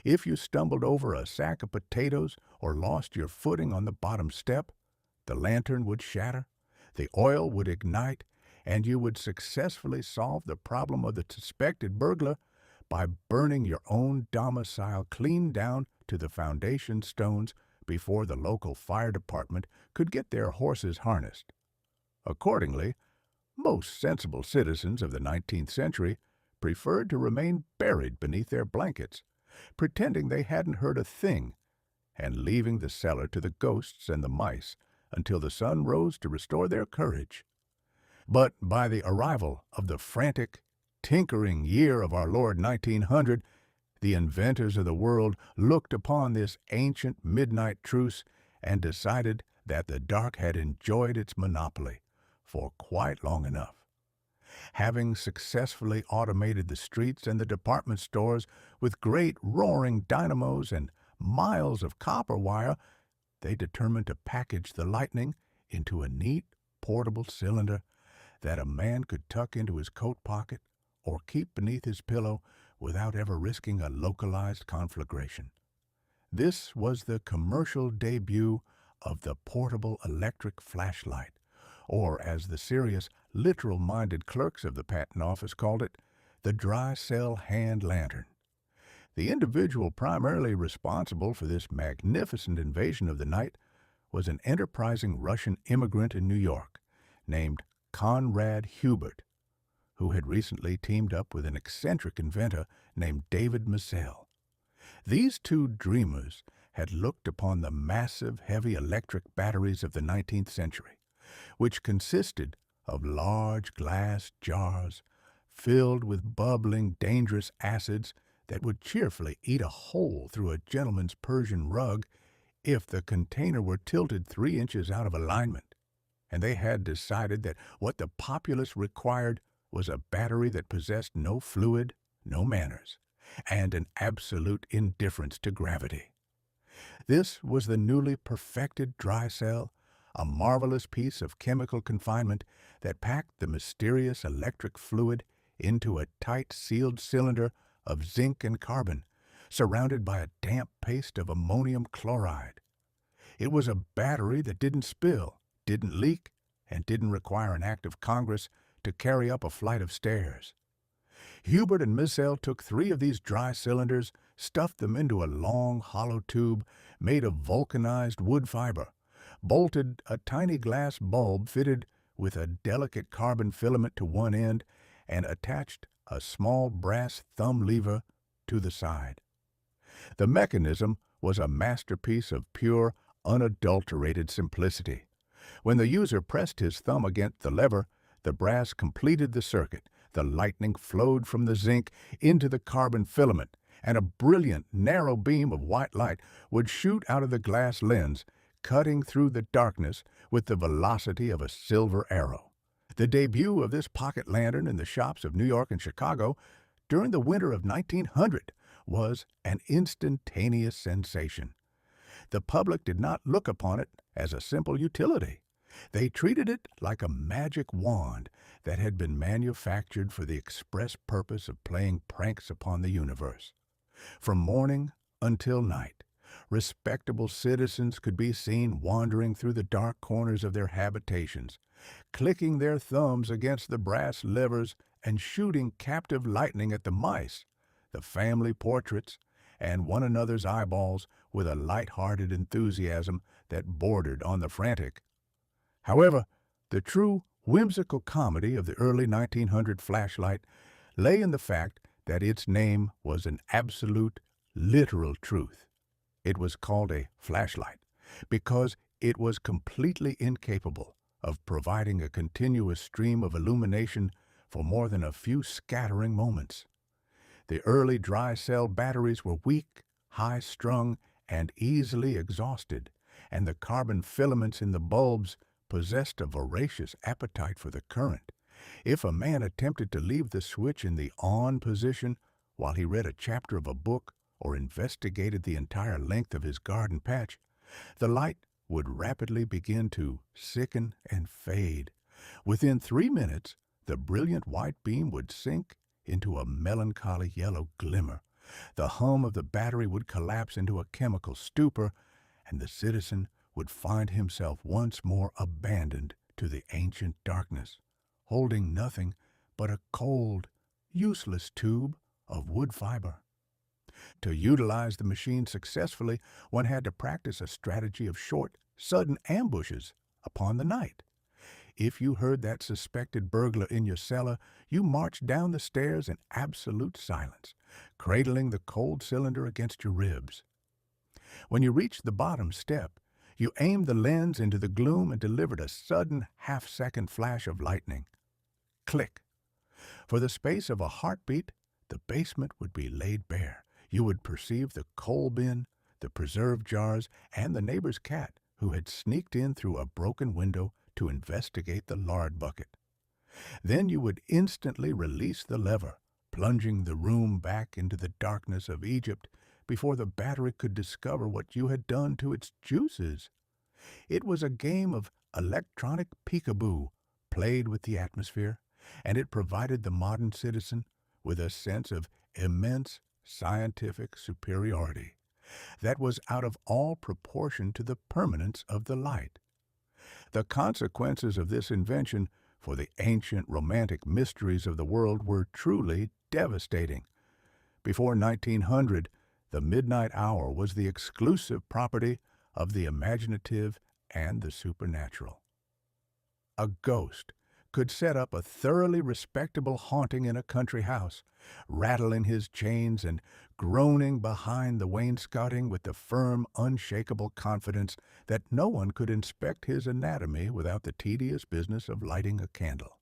If you stumbled over a sack of potatoes or lost your footing on the bottom step, the lantern would shatter, the oil would ignite, and you would successfully solve the problem of the suspected burglar by burning your own domicile clean down to the foundation stones before the local fire department could get their horses harnessed. Accordingly, most sensible citizens of the 19th century preferred to remain buried beneath their blankets, pretending they hadn't heard a thing, and leaving the cellar to the ghosts and the mice until the sun rose to restore their courage. But by the arrival of the frantic, tinkering year of our Lord 1900, the inventors of the world looked upon this ancient midnight truce and decided that the dark had enjoyed its monopoly for quite long enough. Having successfully automated the streets and the department stores with great roaring dynamos and miles of copper wire, they determined to package the lightning into a neat, portable cylinder that a man could tuck into his coat pocket or keep beneath his pillow without ever risking a localized conflagration. This was the commercial debut of the portable electric flashlight, or as the serious, literal-minded clerks of the patent office called it, the dry cell hand lantern. The individual primarily responsible for this magnificent invasion of the night was an enterprising Russian immigrant in New York named Conrad Hubert, who had recently teamed up with an eccentric inventor named David Massell. These two dreamers had looked upon the massive, heavy electric batteries of the 19th century, which consisted of large glass jars filled with bubbling, dangerous acids that would cheerfully eat a hole through a gentleman's Persian rug if the container were tilted 3 inches out of alignment. And they had decided that what the populace required was a battery that possessed no fluid, no manners, and an absolute indifference to gravity. This was the newly perfected dry cell, a marvelous piece of chemical confinement that packed the mysterious electric fluid into a tight sealed cylinder of zinc and carbon, surrounded by a damp paste of ammonium chloride. It was a battery that didn't spill, didn't leak, and didn't require an act of Congress to carry up a flight of stairs. Hubert and Massell took 3 of these dry cylinders, stuffed them into a long, hollow tube made of vulcanized wood fiber, bolted a tiny glass bulb fitted with a delicate carbon filament to one end, and attached a small brass thumb lever to the side. The mechanism was a masterpiece of pure, unadulterated simplicity. When the user pressed his thumb against the lever, the brass completed the circuit, the lightning flowed from the zinc into the carbon filament, and a brilliant, narrow beam of white light would shoot out of the glass lens, cutting through the darkness with the velocity of a silver arrow. The debut of this pocket lantern in the shops of New York and Chicago during the winter of 1900 was an instantaneous sensation. The public did not look upon it as a simple utility. They treated it like a magic wand that had been manufactured for the express purpose of playing pranks upon the universe. From morning until night, respectable citizens could be seen wandering through the dark corners of their habitations, clicking their thumbs against the brass levers and shooting captive lightning at the mice, the family portraits, and one another's eyeballs with a light-hearted enthusiasm that bordered on the frantic. However, the true whimsical comedy of the early 1900 flashlight lay in the fact that its name was an absolute, literal truth. It was called a flashlight because it was completely incapable of providing a continuous stream of illumination for more than a few scattering moments. The early dry cell batteries were weak, high-strung, and easily exhausted, and the carbon filaments in the bulbs possessed a voracious appetite for the current. If a man attempted to leave the switch in the on position while he read a chapter of a book or investigated the entire length of his garden patch, the light would rapidly begin to sicken and fade. Within 3 minutes, the brilliant white beam would sink into a melancholy yellow glimmer, The hum of the battery would collapse into a chemical stupor, and the citizen would find himself once more abandoned to the ancient darkness, holding nothing but a cold, useless tube of wood fiber. To utilize the machine successfully, one had to practice a strategy of short, sudden ambushes upon the night. If you heard that suspected burglar in your cellar, you marched down the stairs in absolute silence, cradling the cold cylinder against your ribs. When you reached the bottom step, you aimed the lens into the gloom and delivered a sudden half-second flash of lightning. Click. For the space of a heartbeat, the basement would be laid bare. You would perceive the coal bin, the preserve jars, and the neighbor's cat who had sneaked in through a broken window to investigate the lard bucket. Then you would instantly release the lever, plunging the room back into the darkness of Egypt before the battery could discover what you had done to its juices. It was a game of electronic peekaboo played with the atmosphere, and it provided the modern citizen with a sense of immense scientific superiority that was out of all proportion to the permanence of the light. The consequences of this invention for the ancient romantic mysteries of the world were truly devastating. Before 1900, the midnight hour was the exclusive property of the imaginative and the supernatural. A ghost could set up a thoroughly respectable haunting in a country house, rattling his chains and groaning behind the wainscoting with the firm, unshakable confidence that no one could inspect his anatomy without the tedious business of lighting a candle.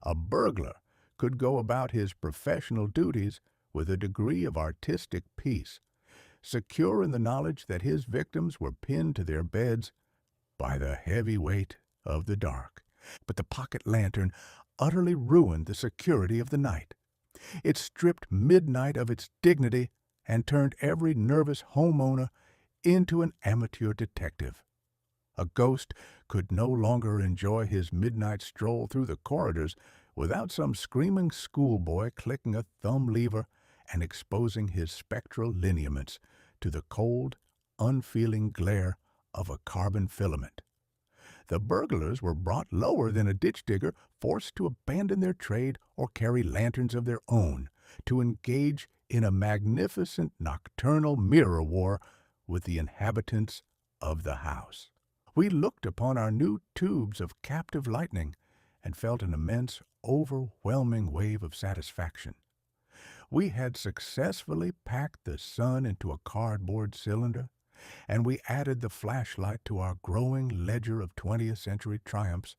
A burglar could go about his professional duties with a degree of artistic peace, secure in the knowledge that his victims were pinned to their beds by the heavy weight of the dark. But the pocket lantern utterly ruined the security of the night. It stripped midnight of its dignity and turned every nervous homeowner into an amateur detective. A ghost could no longer enjoy his midnight stroll through the corridors without some screaming schoolboy clicking a thumb lever and exposing his spectral lineaments to the cold, unfeeling glare of a carbon filament. The burglars were brought lower than a ditch digger, forced to abandon their trade or carry lanterns of their own, to engage in a magnificent nocturnal mirror war with the inhabitants of the house. We looked upon our new tubes of captive lightning and felt an immense, overwhelming wave of satisfaction. We had successfully packed the sun into a cardboard cylinder, and we added the flashlight to our growing ledger of 20th century triumphs,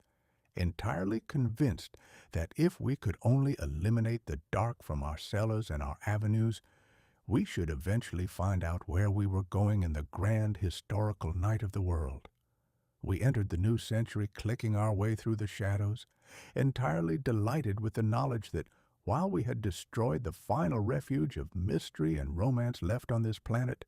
entirely convinced that if we could only eliminate the dark from our cellars and our avenues, we should eventually find out where we were going in the grand historical night of the world. We entered the new century clicking our way through the shadows, entirely delighted with the knowledge that while we had destroyed the final refuge of mystery and romance left on this planet,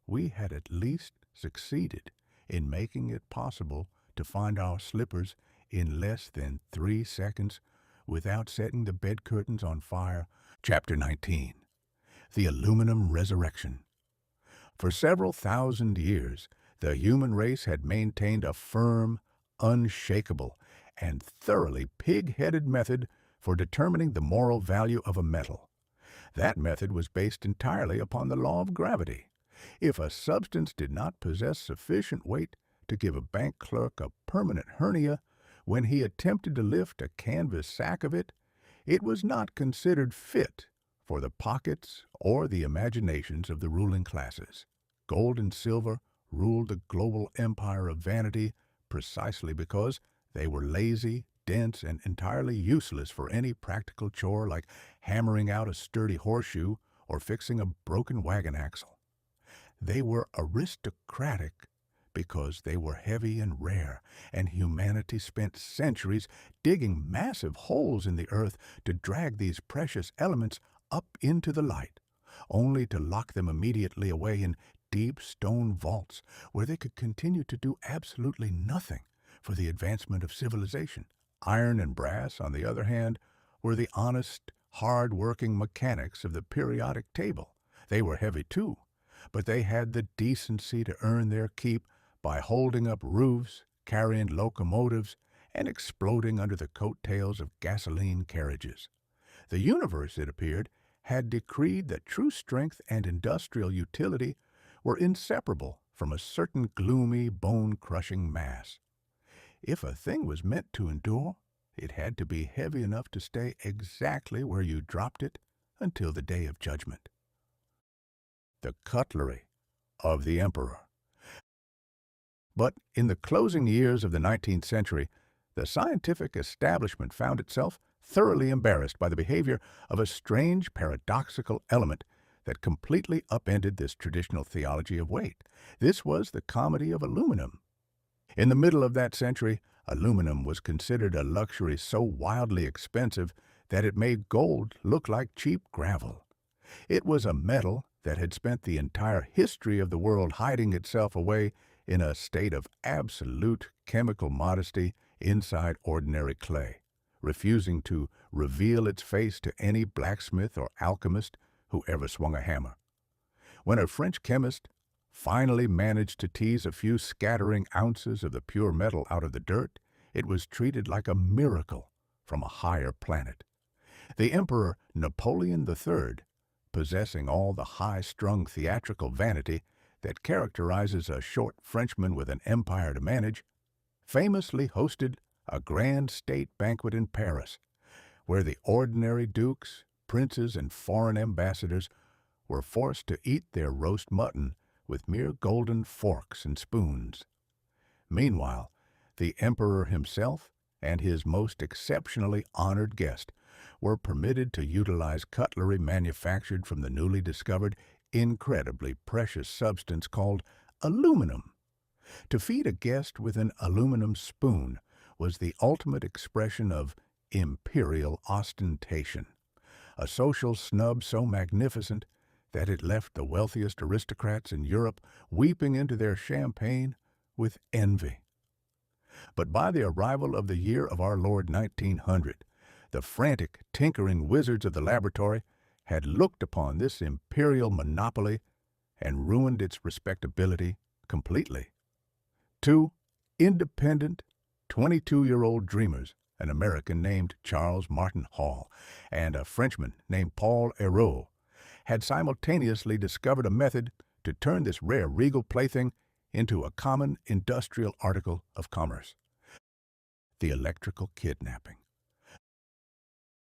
we had at least succeeded in making it possible to find our slippers in less than 3 seconds without setting the bed curtains on fire. Chapter 19. The Aluminum Resurrection. For several thousand years, the human race had maintained a firm, unshakable, and thoroughly pig-headed method for determining the moral value of a metal. That method was based entirely upon the law of gravity. If a substance did not possess sufficient weight to give a bank clerk a permanent hernia when he attempted to lift a canvas sack of it, it was not considered fit for the pockets or the imaginations of the ruling classes. Gold and silver ruled the global empire of vanity precisely because they were lazy, dense, and entirely useless for any practical chore like hammering out a sturdy horseshoe or fixing a broken wagon axle. They were aristocratic because they were heavy and rare, and humanity spent centuries digging massive holes in the earth to drag these precious elements up into the light, only to lock them immediately away in deep stone vaults where they could continue to do absolutely nothing for the advancement of civilization. Iron and brass, on the other hand, were the honest, hard-working mechanics of the periodic table, They were heavy too, but they had the decency to earn their keep by holding up roofs, carrying locomotives, and exploding under the coattails of gasoline carriages. The universe, it appeared, had decreed that true strength and industrial utility were inseparable from a certain gloomy, bone-crushing mass. If a thing was meant to endure, it had to be heavy enough to stay exactly where you dropped it until the day of judgment. The cutlery of the emperor. But in the closing years of the 19th century, the scientific establishment found itself thoroughly embarrassed by the behavior of a strange paradoxical element that completely upended this traditional theology of weight. This was the comedy of aluminum. In the middle of that century, aluminum was considered a luxury so wildly expensive that it made gold look like cheap gravel. It was a metal that had spent the entire history of the world hiding itself away in a state of absolute chemical modesty inside ordinary clay, refusing to reveal its face to any blacksmith or alchemist who ever swung a hammer. When a French chemist finally managed to tease a few scattering ounces of the pure metal out of the dirt, it was treated like a miracle from a higher planet. The Emperor Napoleon III, possessing all the high-strung theatrical vanity that characterizes a short Frenchman with an empire to manage, famously hosted a grand state banquet in Paris, where the ordinary dukes, princes, and foreign ambassadors were forced to eat their roast mutton with mere golden forks and spoons. Meanwhile, the emperor himself and his most exceptionally honored guest were permitted to utilize cutlery manufactured from the newly discovered, incredibly precious substance called aluminum. To feed a guest with an aluminum spoon was the ultimate expression of imperial ostentation, a social snub so magnificent that it left the wealthiest aristocrats in Europe weeping into their champagne with envy. But by the arrival of the year of our Lord 1900, the frantic, tinkering wizards of the laboratory had looked upon this imperial monopoly and ruined its respectability completely. Two independent, 22-year-old dreamers, an American named Charles Martin Hall and a Frenchman named Paul Héroult, had simultaneously discovered a method to turn this rare regal plaything into a common industrial article of commerce: the electrical kidnapping.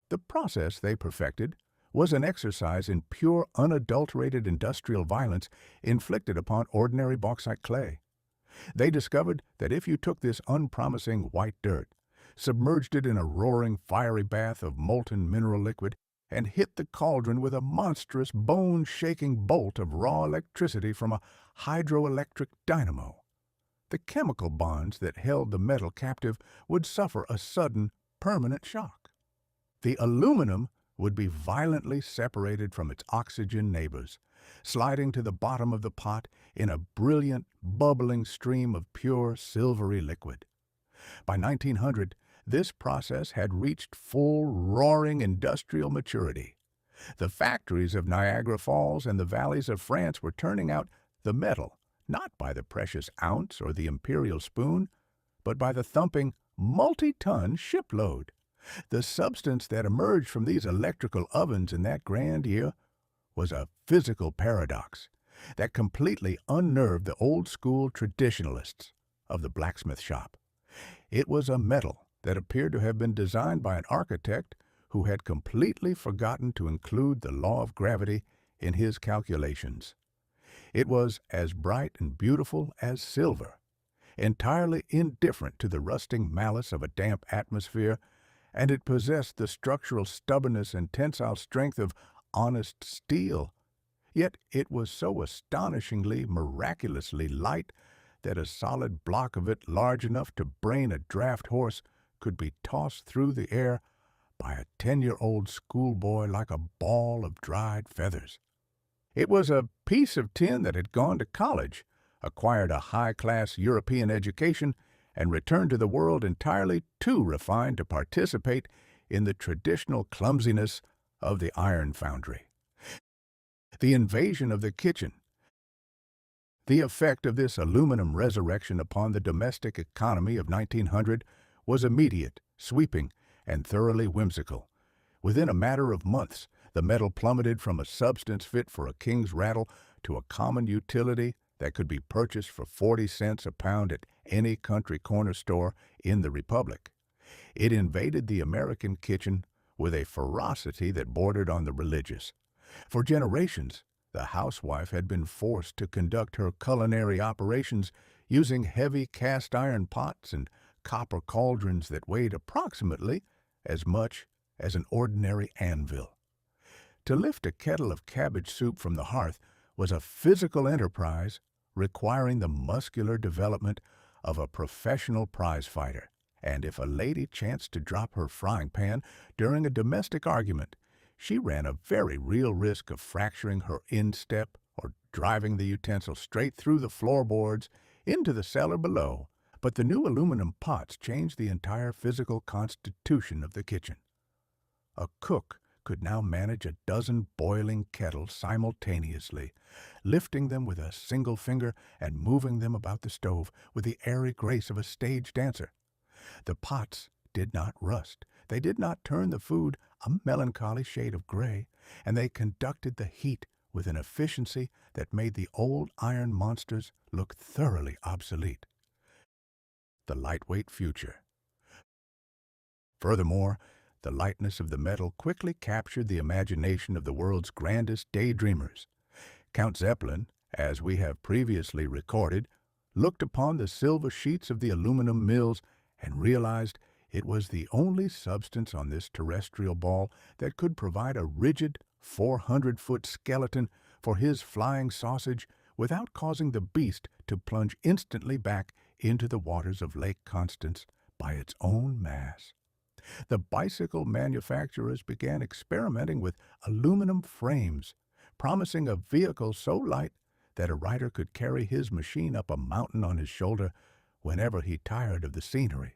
The process they perfected was an exercise in pure, unadulterated industrial violence inflicted upon ordinary bauxite clay. They discovered that if you took this unpromising white dirt, submerged it in a roaring, fiery bath of molten mineral liquid, and hit the cauldron with a monstrous, bone-shaking bolt of raw electricity from a hydroelectric dynamo, the chemical bonds that held the metal captive would suffer a sudden, permanent shock. The aluminum would be violently separated from its oxygen neighbors, sliding to the bottom of the pot in a brilliant, bubbling stream of pure, silvery liquid. By 1900, this process had reached full, roaring industrial maturity. The factories of Niagara Falls and the valleys of France were turning out the metal, not by the precious ounce or the imperial spoon, but by the thumping, multi-ton shipload. The substance that emerged from these electrical ovens in that grand year was a physical paradox that completely unnerved the old-school traditionalists of the blacksmith shop. It was a metal that appeared to have been designed by an architect who had completely forgotten to include the law of gravity in his calculations. It was as bright and beautiful as silver, entirely indifferent to the rusting malice of a damp atmosphere, and it possessed the structural stubbornness and tensile strength of honest steel. Yet it was so astonishingly, miraculously light that a solid block of it large enough to brain a draft horse could be tossed through the air by a 10-year-old schoolboy like a ball of dried feathers. It was a piece of tin that had gone to college, acquired a high-class European education, and returned to the world entirely too refined to participate in the traditional clumsiness of the iron foundry. The invasion of the kitchen. The effect of this aluminum resurrection upon the domestic economy of 1900 was immediate, sweeping, and thoroughly whimsical. Within a matter of months, the metal plummeted from a substance fit for a king's rattle to a common utility that could be purchased for 40 cents a pound at any country corner store in the Republic. It invaded the American kitchen with a ferocity that bordered on the religious. For generations, the housewife had been forced to conduct her culinary operations using heavy cast-iron pots and copper cauldrons that weighed approximately as much as an ordinary anvil. To lift a kettle of cabbage soup from the hearth was a physical enterprise requiring the muscular development of a professional prize-fighter, and if a lady chanced to drop her frying pan during a domestic argument, she ran a very real risk of fracturing her instep or driving the utensil straight through the floorboards into the cellar below. But the new aluminum pots changed the entire physical constitution of the kitchen. A cook could now manage a dozen boiling kettles simultaneously, lifting them with a single finger and moving them about the stove with the airy grace of a stage dancer. The pots did not rust. They did not turn the food a melancholy shade of gray, and they conducted the heat with an efficiency that made the old iron monsters look thoroughly obsolete. The lightweight future. Furthermore, the lightness of the metal quickly captured the imagination of the world's grandest daydreamers. Count Zeppelin, as we have previously recorded, looked upon the silver sheets of the aluminum mills and realized it was the only substance on this terrestrial ball that could provide a rigid 400-foot skeleton for his flying sausage without causing the beast to plunge instantly back into the waters of Lake Constance by its own mass. The bicycle manufacturers began experimenting with aluminum frames, promising a vehicle so light that a rider could carry his machine up a mountain on his shoulder whenever he tired of the scenery.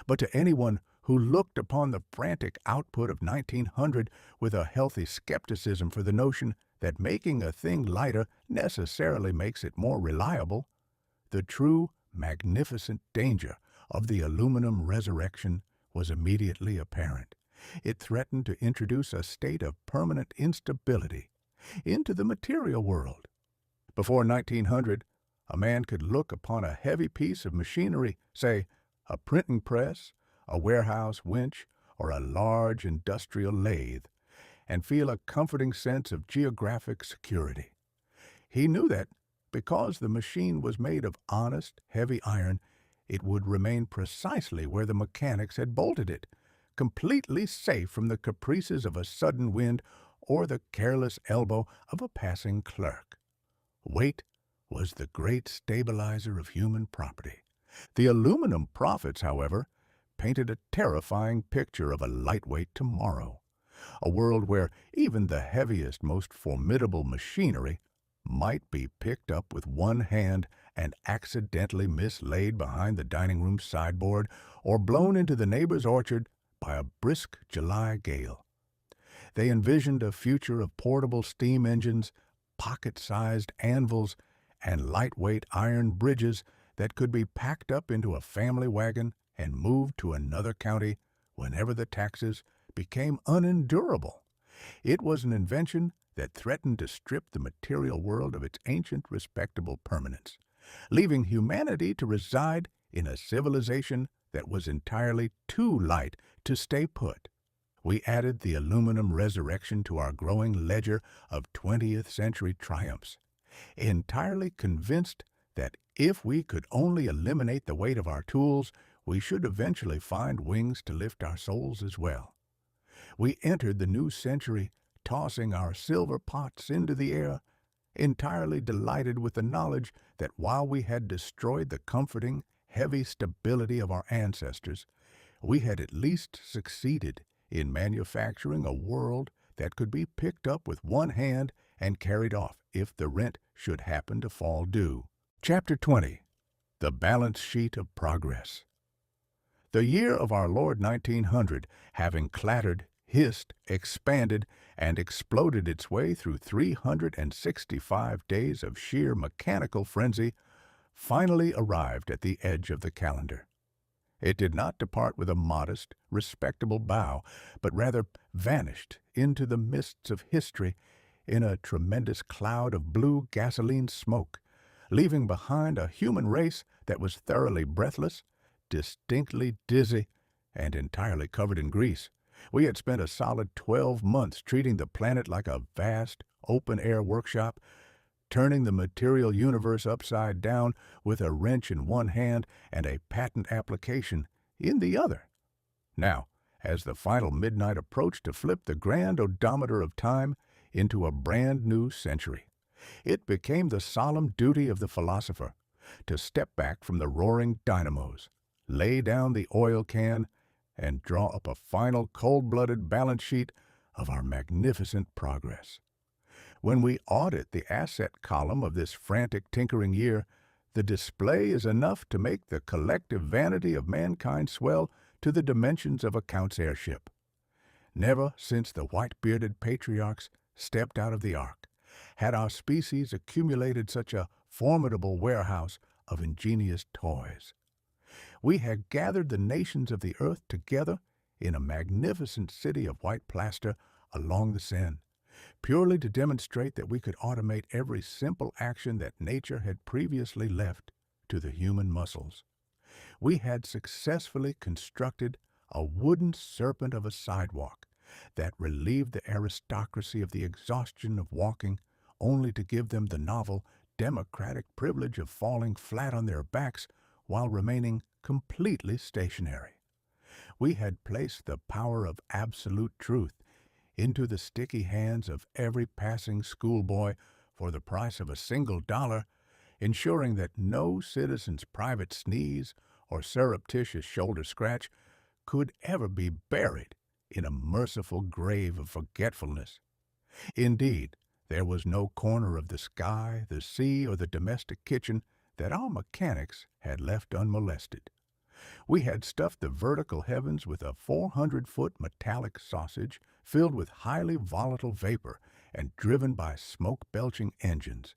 But to anyone who looked upon the frantic output of 1900 with a healthy skepticism for the notion that making a thing lighter necessarily makes it more reliable, the true, magnificent danger of the aluminum resurrection was immediately apparent. It threatened to introduce a state of permanent instability into the material world. Before 1900, a man could look upon a heavy piece of machinery, say, a printing press, a warehouse winch, or a large industrial lathe, and feel a comforting sense of geographic security. He knew that, because the machine was made of honest, heavy iron, it would remain precisely where the mechanics had bolted it, completely safe from the caprices of a sudden wind or the careless elbow of a passing clerk. Weight was the great stabilizer of human property. The aluminum prophets, however, painted a terrifying picture of a lightweight tomorrow, a world where even the heaviest, most formidable machinery might be picked up with one hand and accidentally mislaid behind the dining room sideboard or blown into the neighbor's orchard by a brisk July gale. They envisioned a future of portable steam engines, pocket-sized anvils, and lightweight iron bridges that could be packed up into a family wagon and moved to another county whenever the taxes became unendurable. It was an invention that threatened to strip the material world of its ancient respectable permanence, leaving humanity to reside in a civilization that was entirely too light to stay put. We added the aluminum resurrection to our growing ledger of 20th century triumphs, entirely convinced that if we could only eliminate the weight of our tools, we should eventually find wings to lift our souls as well. We entered the new century tossing our silver pots into the air, entirely delighted with the knowledge that while we had destroyed the comforting, heavy stability of our ancestors, we had at least succeeded in manufacturing a world that could be picked up with one hand and carried off if the rent should happen to fall due. Chapter 20. The Balance Sheet of Progress. The year of our Lord 1900 having clattered hissed, expanded, and exploded its way through 365 days of sheer mechanical frenzy, finally arrived at the edge of the calendar. It did not depart with a modest, respectable bow, but rather vanished into the mists of history in a tremendous cloud of blue gasoline smoke, leaving behind a human race that was thoroughly breathless, distinctly dizzy, and entirely covered in grease. We had spent a solid 12 months treating the planet like a vast, open-air workshop, turning the material universe upside down with a wrench in one hand and a patent application in the other. Now, as the final midnight approached to flip the grand odometer of time into a brand new century, it became the solemn duty of the philosopher to step back from the roaring dynamos, lay down the oil can, and draw up a final cold-blooded balance sheet of our magnificent progress. When we audit the asset column of this frantic tinkering year, the display is enough to make the collective vanity of mankind swell to the dimensions of a count's airship. Never since the white-bearded patriarchs stepped out of the ark had our species accumulated such a formidable warehouse of ingenious toys. We had gathered the nations of the earth together in a magnificent city of white plaster along the Seine, purely to demonstrate that we could automate every simple action that nature had previously left to the human muscles. We had successfully constructed a wooden serpent of a sidewalk that relieved the aristocracy of the exhaustion of walking, only to give them the novel, democratic privilege of falling flat on their backs while remaining completely stationary. We had placed the power of absolute truth into the sticky hands of every passing schoolboy for the price of a single dollar, ensuring that no citizen's private sneeze or surreptitious shoulder scratch could ever be buried in a merciful grave of forgetfulness. Indeed, there was no corner of the sky, the sea, or the domestic kitchen that our mechanics had left unmolested. We had stuffed the vertical heavens with a 400-foot metallic sausage filled with highly volatile vapor and driven by smoke-belching engines,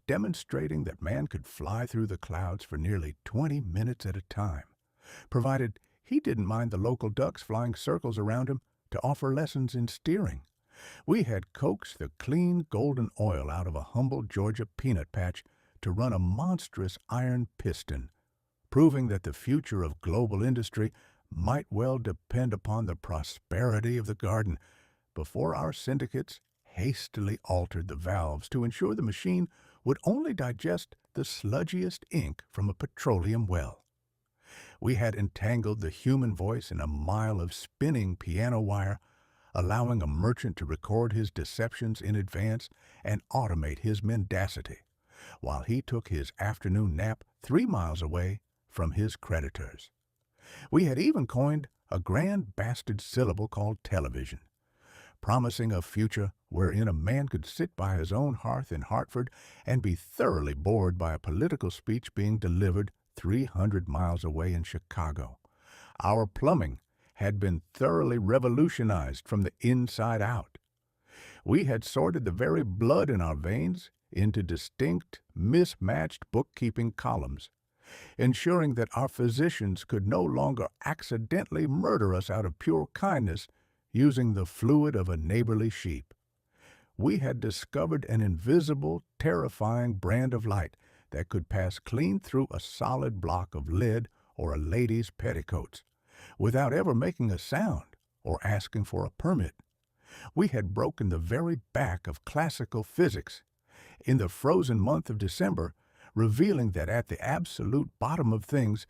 demonstrating that man could fly through the clouds for nearly 20 minutes at a time, provided he didn't mind the local ducks flying circles around him to offer lessons in steering. We had coaxed the clean golden oil out of a humble Georgia peanut patch to run a monstrous iron piston, proving that the future of global industry might well depend upon the prosperity of the garden, before our syndicates hastily altered the valves to ensure the machine would only digest the sludgiest ink from a petroleum well. We had entangled the human voice in a mile of spinning piano wire, allowing a merchant to record his deceptions in advance and automate his mendacity, while he took his afternoon nap 3 miles away from his creditors. We had even coined a grand bastard syllable called television, promising a future wherein a man could sit by his own hearth in Hartford and be thoroughly bored by a political speech being delivered 300 miles away in Chicago. Our plumbing had been thoroughly revolutionized from the inside out. We had sorted the very blood in our veins into distinct, mismatched bookkeeping columns, ensuring that our physicians could no longer accidentally murder us out of pure kindness using the fluid of a neighborly sheep. We had discovered an invisible, terrifying brand of light that could pass clean through a solid block of lead or a lady's petticoats, without ever making a sound or asking for a permit. We had broken the very back of classical physics in the frozen month of December, revealing that at the absolute bottom of things,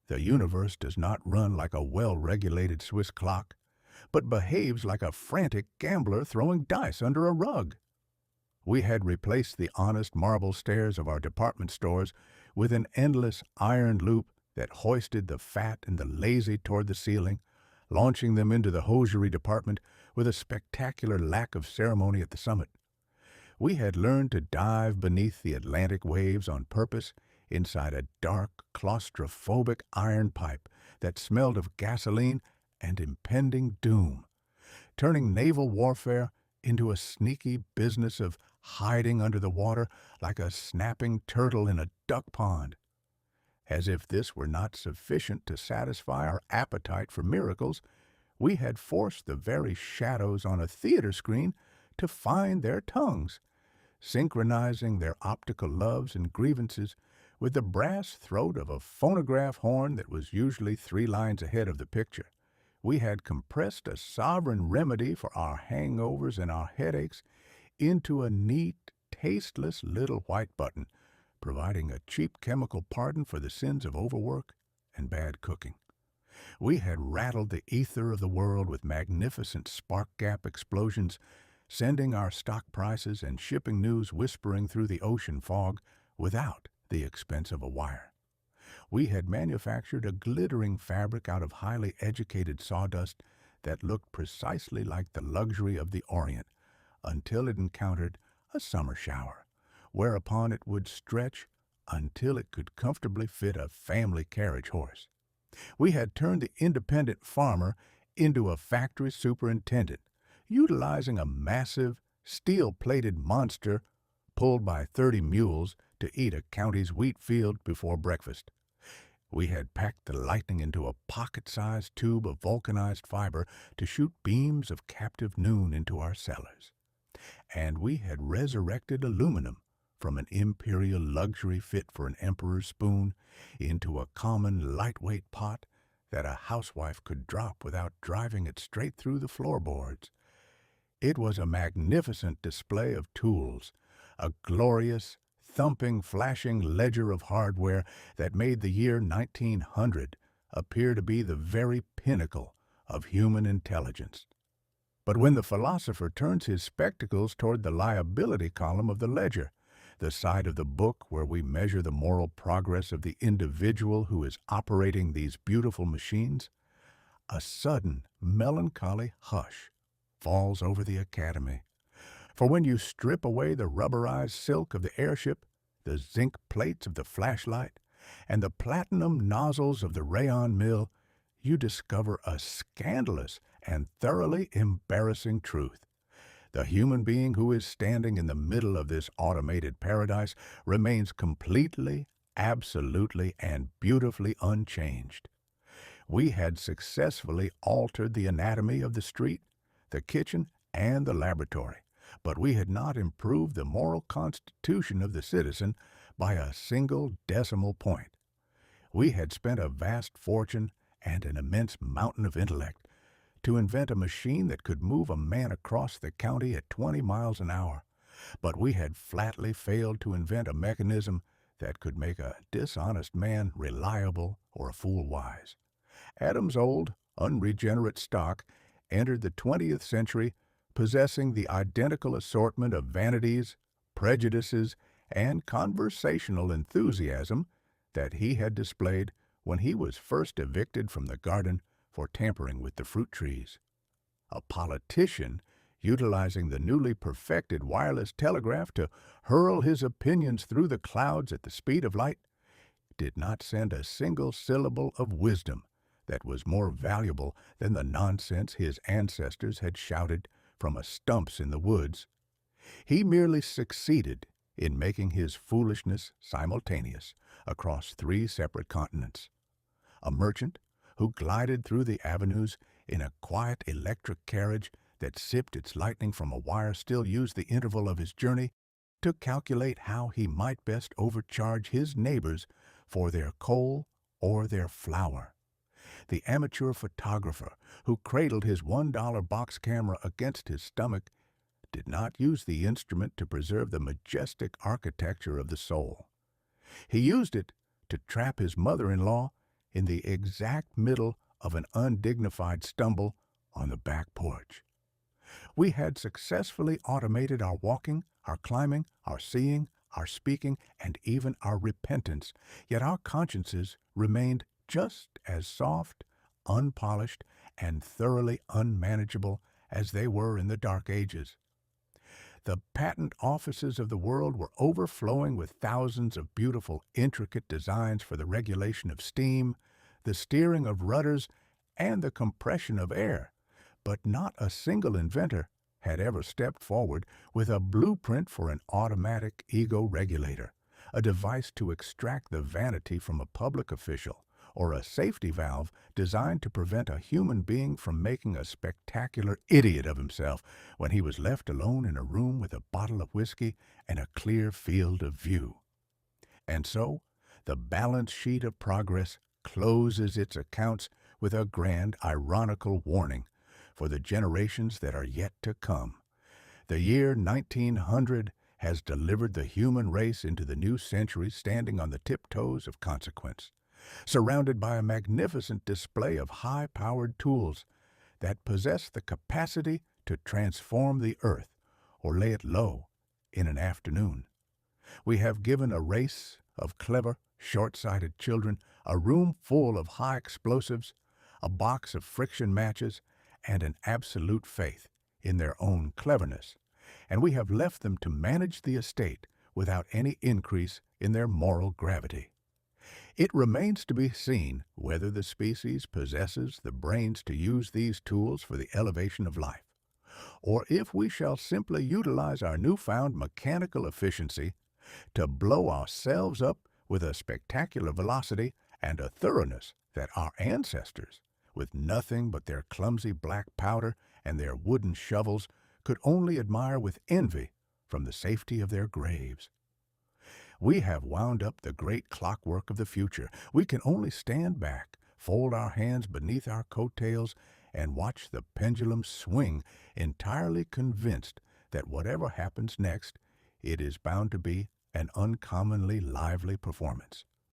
the universe does not run like a well-regulated Swiss clock, but behaves like a frantic gambler throwing dice under a rug. We had replaced the honest marble stairs of our department stores with an endless iron loop that hoisted the fat and the lazy toward the ceiling, launching them into the hosiery department with a spectacular lack of ceremony at the summit. We had learned to dive beneath the Atlantic waves on purpose inside a dark, claustrophobic iron pipe that smelled of gasoline and impending doom, turning naval warfare into a sneaky business of hiding under the water like a snapping turtle in a duck pond. As if this were not sufficient to satisfy our appetite for miracles, we had forced the very shadows on a theater screen to find their tongues, synchronizing their optical loves and grievances with the brass throat of a phonograph horn that was usually 3 lines ahead of the picture. We had compressed a sovereign remedy for our hangovers and our headaches into a neat, tasteless little white button, providing a cheap chemical pardon for the sins of overwork and bad cooking. We had rattled the ether of the world with magnificent spark gap explosions, sending our stock prices and shipping news whispering through the ocean fog without the expense of a wire. We had manufactured a glittering fabric out of highly educated sawdust that looked precisely like the luxury of the Orient until it encountered a summer shower, whereupon it would stretch until it could comfortably fit a family carriage horse. We had turned the independent farmer into a factory superintendent, utilizing a massive, steel-plated monster pulled by 30 mules to eat a county's wheat field before breakfast. We had packed the lightning into a pocket-sized tube of vulcanized fiber to shoot beams of captive noon into our cellars. And we had resurrected aluminum from an imperial luxury fit for an emperor's spoon into a common lightweight pot that a housewife could drop without driving it straight through the floorboards. It was a magnificent display of tools, a glorious, thumping, flashing ledger of hardware that made the year 1900 appear to be the very pinnacle of human intelligence. But when the philosopher turns his spectacles toward the liability column of the ledger, the side of the book where we measure the moral progress of the individual who is operating these beautiful machines, a sudden, melancholy hush falls over the academy. For when you strip away the rubberized silk of the airship, the zinc plates of the flashlight, and the platinum nozzles of the rayon mill, you discover a scandalous and thoroughly embarrassing truth. The human being who is standing in the middle of this automated paradise remains completely, absolutely, and beautifully unchanged. We had successfully altered the anatomy of the street, the kitchen, and the laboratory, but we had not improved the moral constitution of the citizen by a single decimal point. We had spent a vast fortune and an immense mountain of intellect to invent a machine that could move a man across the county at 20 miles an hour, but we had flatly failed to invent a mechanism that could make a dishonest man reliable or a fool wise. Adam's old, unregenerate stock entered the 20th century possessing the identical assortment of vanities, prejudices, and conversational enthusiasm that he had displayed when he was first evicted from the garden for tampering with the fruit trees. A politician, utilizing the newly perfected wireless telegraph to hurl his opinions through the clouds at the speed of light, did not send a single syllable of wisdom that was more valuable than the nonsense his ancestors had shouted from stumps in the woods. He merely succeeded in making his foolishness simultaneous across 3 separate continents. A merchant who glided through the avenues in a quiet electric carriage that sipped its lightning from a wire still used the interval of his journey to calculate how he might best overcharge his neighbors for their coal or their flour. The amateur photographer who cradled his $1 box camera against his stomach did not use the instrument to preserve the majestic architecture of the soul. He used it to trap his mother-in-law in the exact middle of an undignified stumble on the back porch. We had successfully automated our walking, our climbing, our seeing, our speaking, and even our repentance, yet our consciences remained just as soft, unpolished, and thoroughly unmanageable as they were in the Dark Ages. The patent offices of the world were overflowing with thousands of beautiful, intricate designs for the regulation of steam, the steering of rudders, and the compression of air, But not a single inventor had ever stepped forward with a blueprint for an automatic ego regulator, a device to extract the vanity from a public official, or a safety valve designed to prevent a human being from making a spectacular idiot of himself when he was left alone in a room with a bottle of whiskey and a clear field of view. And so, the balance sheet of progress closes its accounts with a grand, ironical warning for the generations that are yet to come. The year 1900 has delivered the human race into the new century standing on the tiptoes of consequence, surrounded by a magnificent display of high-powered tools that possess the capacity to transform the earth or lay it low in an afternoon. We have given a race of clever, short-sighted children a room full of high explosives, a box of friction matches, and an absolute faith in their own cleverness, and we have left them to manage the estate without any increase in their moral gravity. It remains to be seen whether the species possesses the brains to use these tools for the elevation of life, or if we shall simply utilize our newfound mechanical efficiency to blow ourselves up with a spectacular velocity and a thoroughness that our ancestors, with nothing but their clumsy black powder and their wooden shovels, could only admire with envy from the safety of their graves. We have wound up the great clockwork of the future. We can only stand back, fold our hands beneath our coattails, and watch the pendulum swing, entirely convinced that whatever happens next, it is bound to be an uncommonly lively performance.